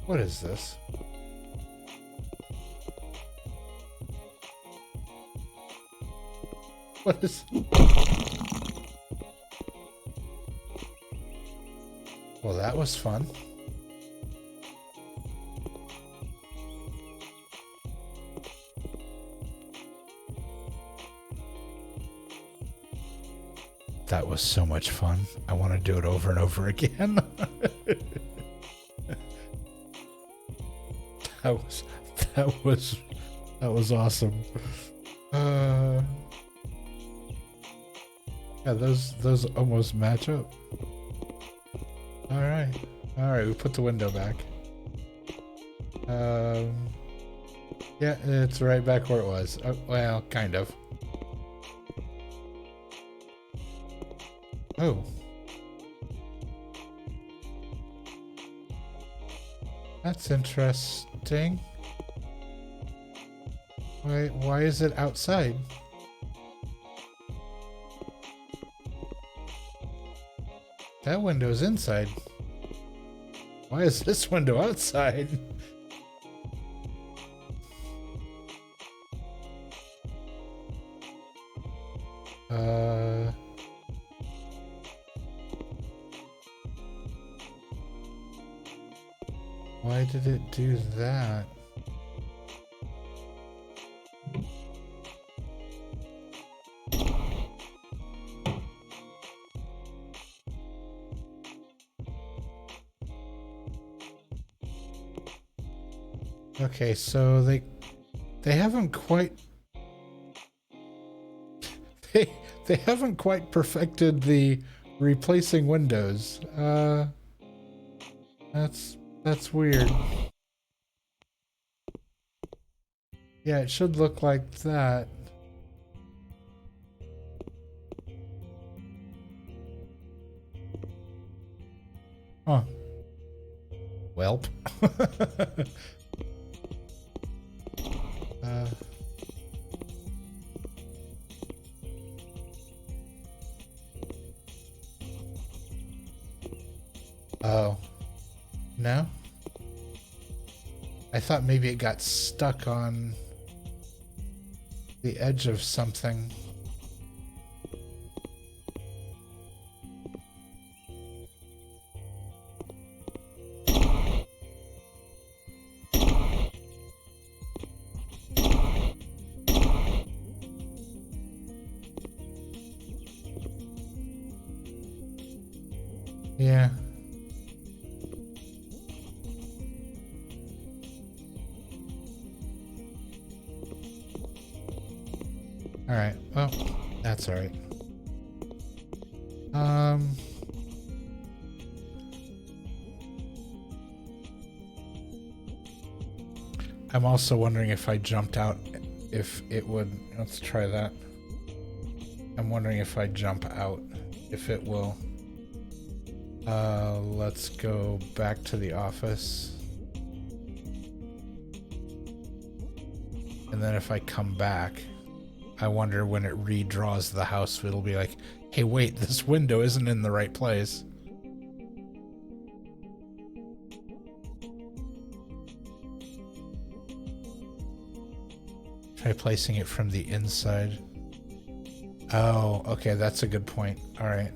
What is this? What is... Well, that was fun. That was so much fun. I want to do it over and over again. That was awesome. Yeah, those almost match up. All right, we put the window back. Yeah, it's right back where it was. Well, kind of. Oh. That's interesting. Why is it outside? That window's inside. Why is this window outside? Why did it do that? Okay, so they haven't quite they haven't quite perfected the replacing windows. That's weird. Yeah, it should look like that. Huh. Welp. Oh. No? I thought maybe it got stuck on the edge of something. Yeah. Alright, well, that's alright. I'm also wondering if I jumped out, if it would... Let's try that. I'm wondering if I jump out, if it will... let's go back to the office. And then if I come back, I wonder when it redraws the house, it'll be like, hey, wait, this window isn't in the right place. Try placing it from the inside. Oh, okay, that's a good point. All right.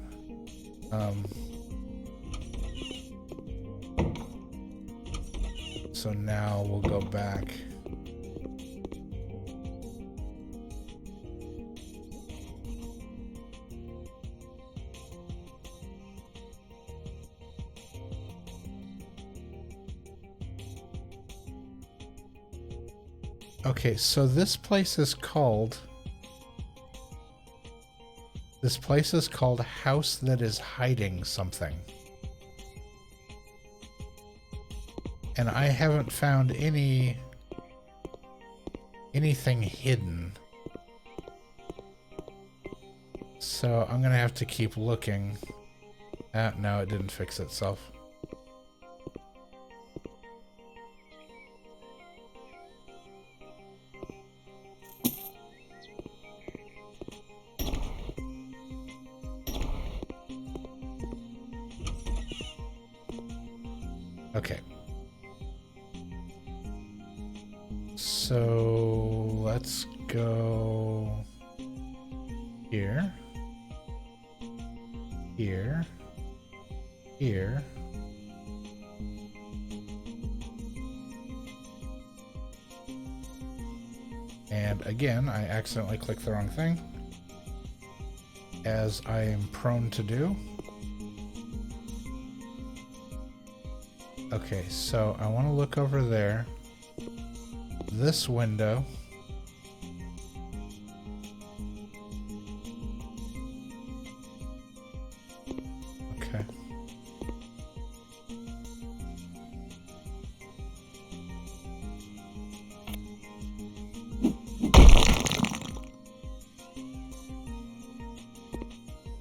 So now we'll go back. Okay, so this place is called House That Is Hiding Something. And I haven't found anything hidden. So I'm gonna have to keep looking. No, it didn't fix itself. Okay. So let's go here, here, here. And again, I accidentally clicked the wrong thing, as I am prone to do. Okay, so I want to look over there. This window. Okay.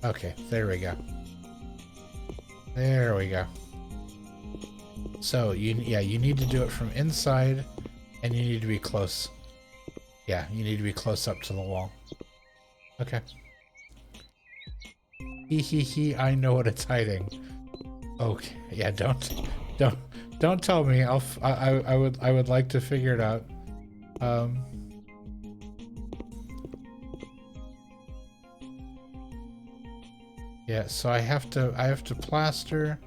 Okay, there we go. There we go. So you need to do it from inside, and you need to be close. Yeah, you need to be close up to the wall. Okay. Hee, I know what it's hiding. Okay, yeah, don't tell me. I would like to figure it out. Yeah, so I have to plaster.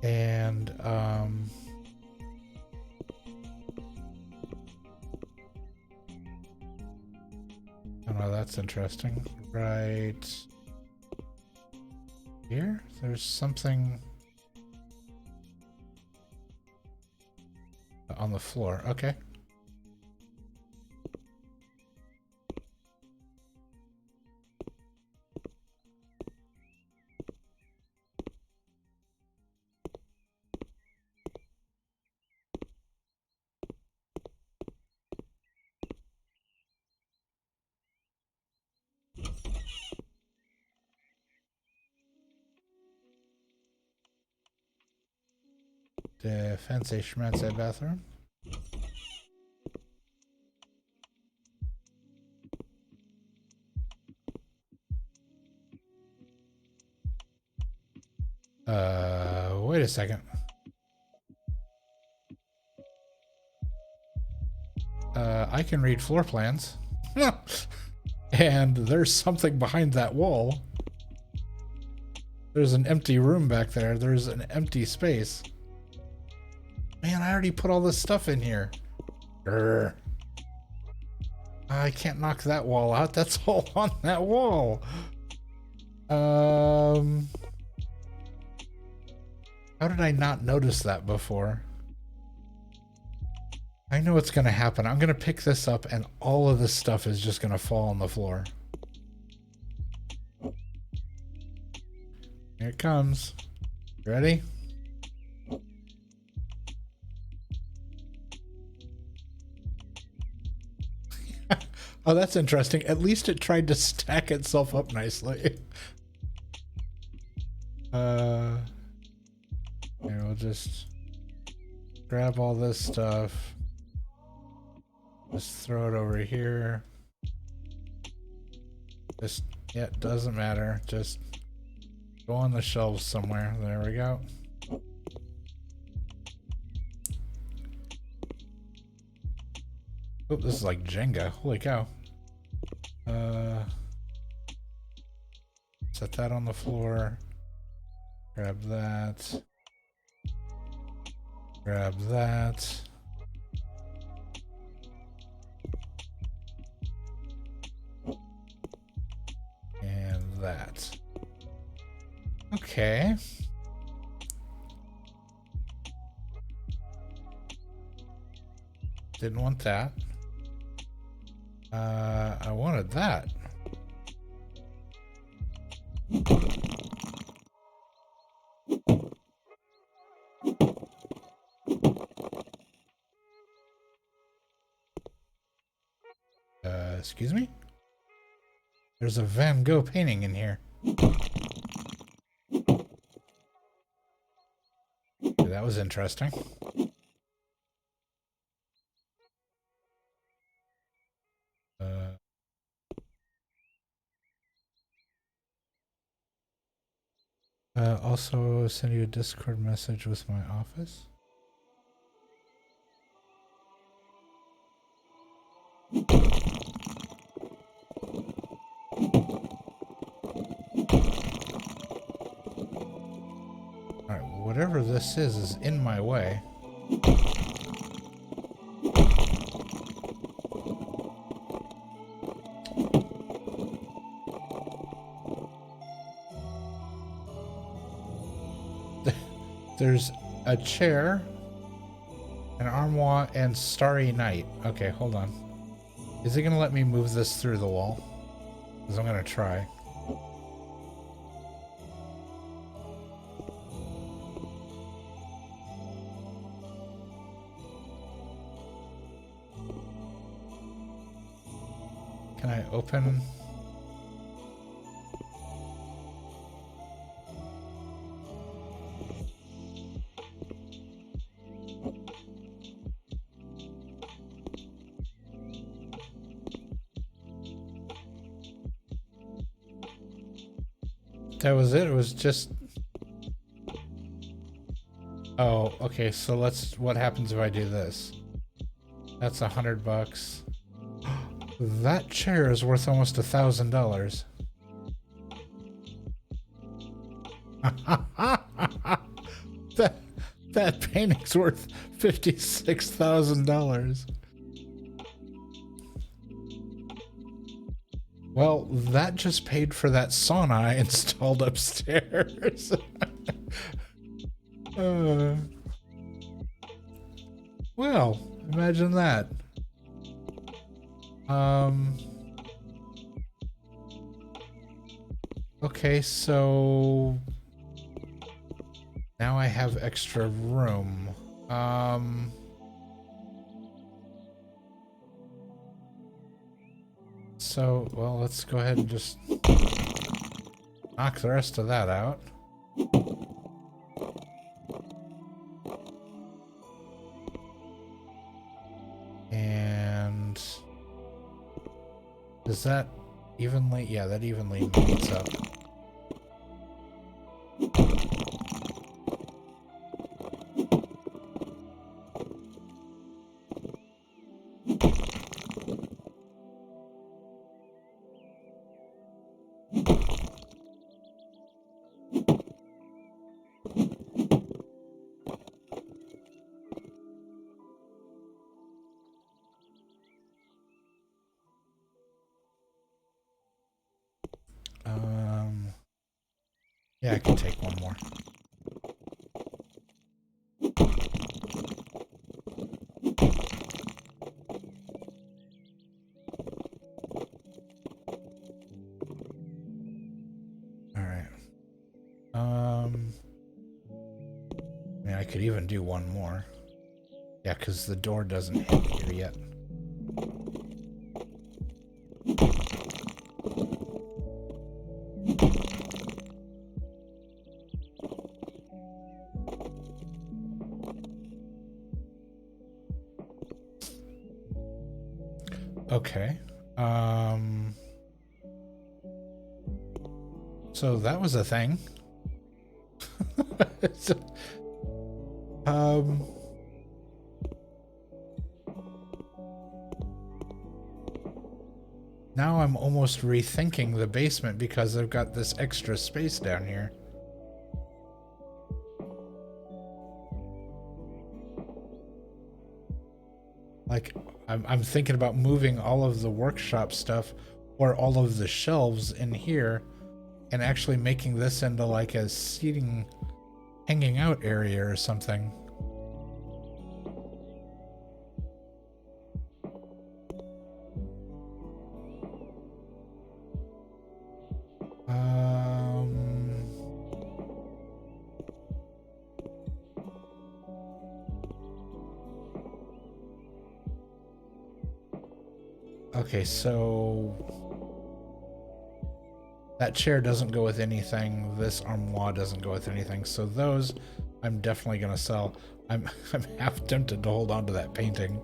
And oh no, that's interesting. Right here, there's something on the floor. Okay. The fancy schmancy bathroom. Wait a second. I can read floor plans. And there's something behind that wall. There's an empty room back there. There's an empty space. Man, I already put all this stuff in here. Grr. I can't knock that wall out. That's all on that wall. How did I not notice that before? I know what's going to happen. I'm going to pick this up and all of this stuff is just going to fall on the floor. Here it comes. Ready? Oh, that's interesting. At least it tried to stack itself up nicely. Here, we'll just grab all this stuff. Just throw it over here. Just, yeah, it doesn't matter. Just go on the shelves somewhere. There we go. Oh, this is like Jenga. Holy cow. Set that on the floor. Grab that. Grab that. And that. Okay. Didn't want that. I wanted that. Excuse me? There's a Van Gogh painting in here. Okay, that was interesting. Also send you a Discord message with my office. Alright, whatever this is in my way. There's a chair, an armoire, and Starry Night. Okay, hold on. Is it gonna let me move this through the wall? Because I'm gonna try. Can I open? That was it? It was just... Oh, okay, so let's... What happens if I do this? That's $100. That chair is worth almost $1,000. that that painting's worth $56,000. Well, that just paid for that sauna I installed upstairs. Well, imagine that. Okay, so now I have extra room. So, well, let's go ahead and just knock the rest of that out. And does that evenly? Yeah, that evenly meets up. Yeah, I can take one more. Alright. I mean, I could even do one more. Yeah, because the door doesn't hit here yet. Okay. So that was a thing. Now I'm almost rethinking the basement because I've got this extra space down here. Like, I'm thinking about moving all of the workshop stuff or all of the shelves in here and actually making this into like a seating, hanging out area or something. Okay, so that chair doesn't go with anything. This armoire doesn't go with anything. So those I'm definitely gonna sell. I'm half tempted to hold on to that painting.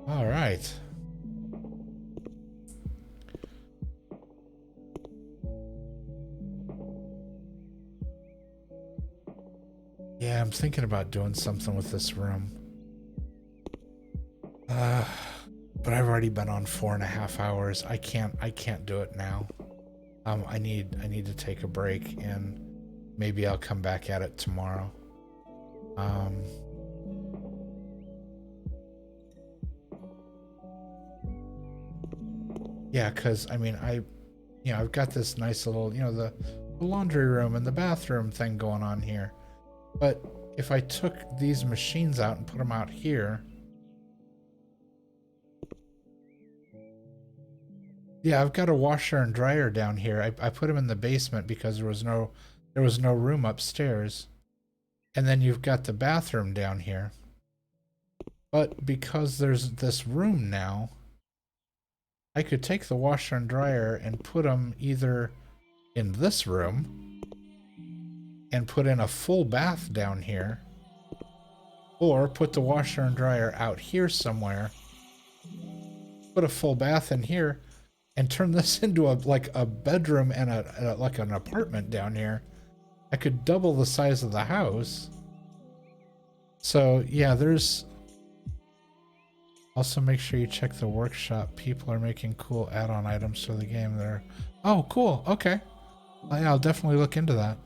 All right. Yeah, I'm thinking about doing something with this room. But I've already been on 4.5 hours. I can't do it now. I need to take a break and maybe I'll come back at it tomorrow. Yeah, because I mean, I've got this nice little, the laundry room and the bathroom thing going on here. But if I took these machines out and put them out here, yeah, I've got a washer and dryer down here. I put them in the basement because there was no room upstairs. And then you've got the bathroom down here. But because there's this room now, I could take the washer and dryer and put them either in this room and put in a full bath down here, or put the washer and dryer out here somewhere, put a full bath in here, and turn this into a bedroom and like an apartment down here. I could double the size of the house. So yeah, there's also, make sure you check the workshop. People are making cool add-on items for the game there. Oh, cool. Okay. Yeah, I'll definitely look into that.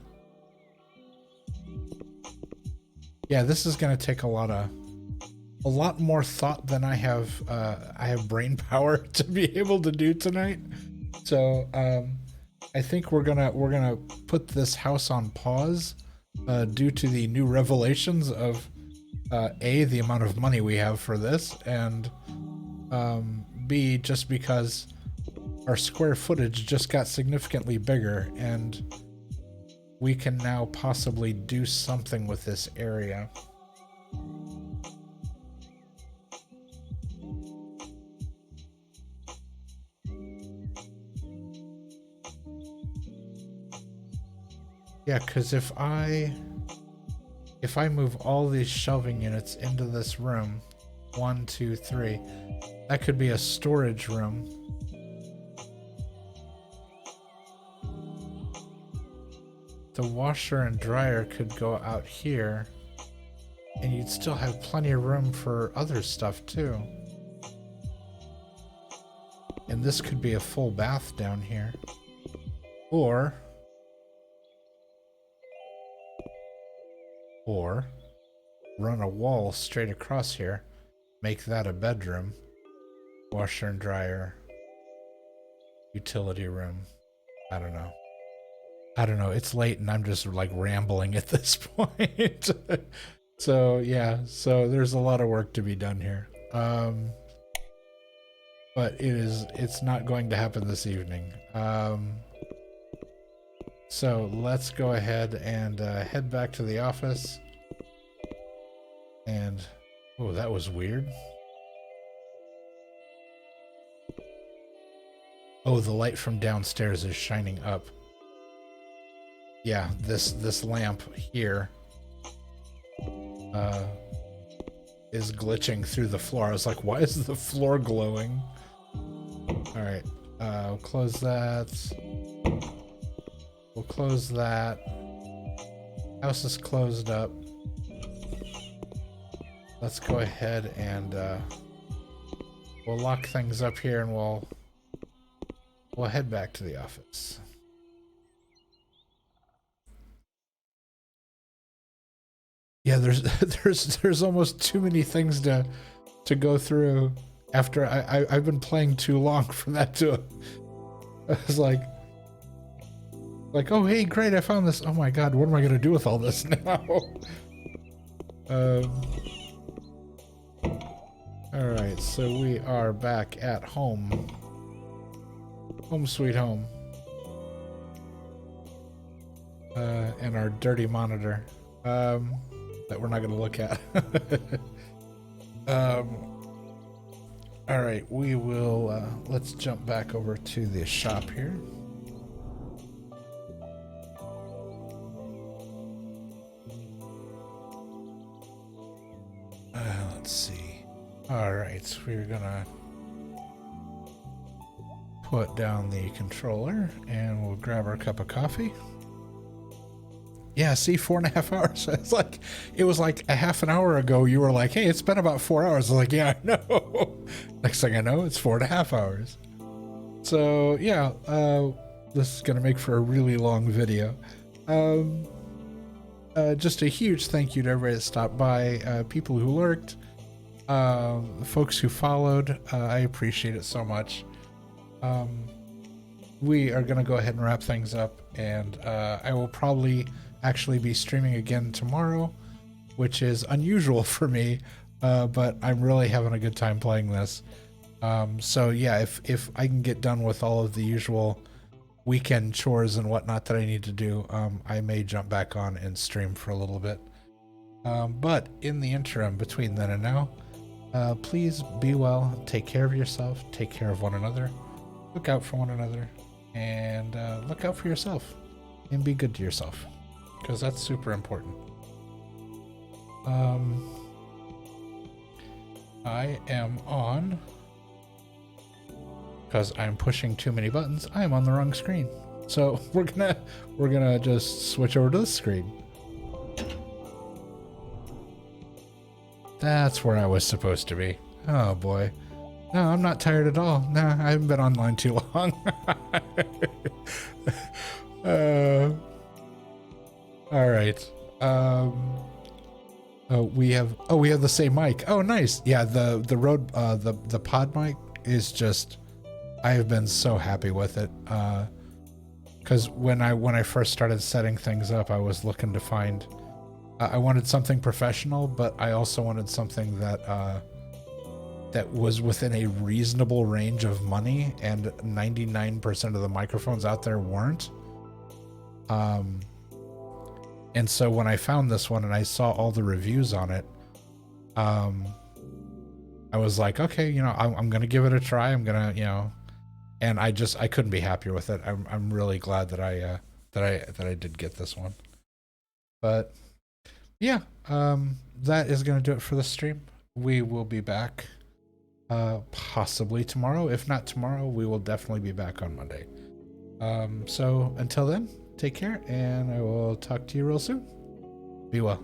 Yeah, this is going to take a lot more thought than I have brain power to be able to do tonight. So, I think we're gonna put this house on pause due to the new revelations of A, the amount of money we have for this, and B, just because our square footage just got significantly bigger and we can now possibly do something with this area. Yeah, because if I move all these shelving units into this room, 1, 2, 3, that could be a storage room. The washer and dryer could go out here, and you'd still have plenty of room for other stuff too. And this could be a full bath down here. Or run a wall straight across here, make that a bedroom, washer and dryer, utility room. I don't know. It's late and I'm just like rambling at this point. So yeah, so there's a lot of work to be done here. But it's not going to happen this evening. So let's go ahead and head back to the office. And, oh, that was weird. Oh, the light from downstairs is shining up. Yeah, this lamp here is glitching through the floor. I was like, why is the floor glowing? All right, I'll close that. We'll close that. House is closed up. Let's go ahead and we'll lock things up here, and we'll head back to the office. Yeah, there's almost too many things to go through after I've been playing too long for that to. I was like, oh hey, great, I found this. Oh my god, what am I gonna do with all this now? Alright, so we are back at home. Home sweet home. And our dirty monitor. That we're not gonna look at. Alright, we will, let's jump back over to the shop here. Let's see. Alright, we're gonna put down the controller and we'll grab our cup of coffee. Yeah, see, 4.5 hours. It was like a half an hour ago you were like, hey, it's been about 4 hours. I was like, yeah, I know. Next thing I know, it's 4.5 hours. So yeah, this is gonna make for a really long video. Just a huge thank you to everybody that stopped by, people who lurked, folks who followed. I appreciate it so much. We are gonna go ahead and wrap things up, and I will probably actually be streaming again tomorrow, which is unusual for me, but I'm really having a good time playing this. So yeah, if I can get done with all of the usual weekend chores and whatnot that I need to do, I may jump back on and stream for a little bit. But in the interim, between then and now, please be well, take care of yourself, take care of one another, look out for one another, and look out for yourself, and be good to yourself, because that's super important. I am on because I'm pushing too many buttons, I am on the wrong screen. So we're gonna just switch over to this screen. That's where I was supposed to be. Oh boy. No, I'm not tired at all. No, I haven't been online too long. All right. Oh, we have the same mic. Oh, nice. Yeah, the pod mic is just, I have been so happy with it. Because when I first started setting things up, I was looking to find, I wanted something professional, but I also wanted something that that was within a reasonable range of money, and 99% of the microphones out there weren't. And so when I found this one and I saw all the reviews on it, I was like, okay, you know, I'm gonna give it a try. I'm gonna, you know, and I couldn't be happier with it. I'm really glad that I did get this one. But yeah, that is gonna do it for the stream. We will be back possibly tomorrow. If not tomorrow, we will definitely be back on Monday. So until then, take care, and I will talk to you real soon. Be well.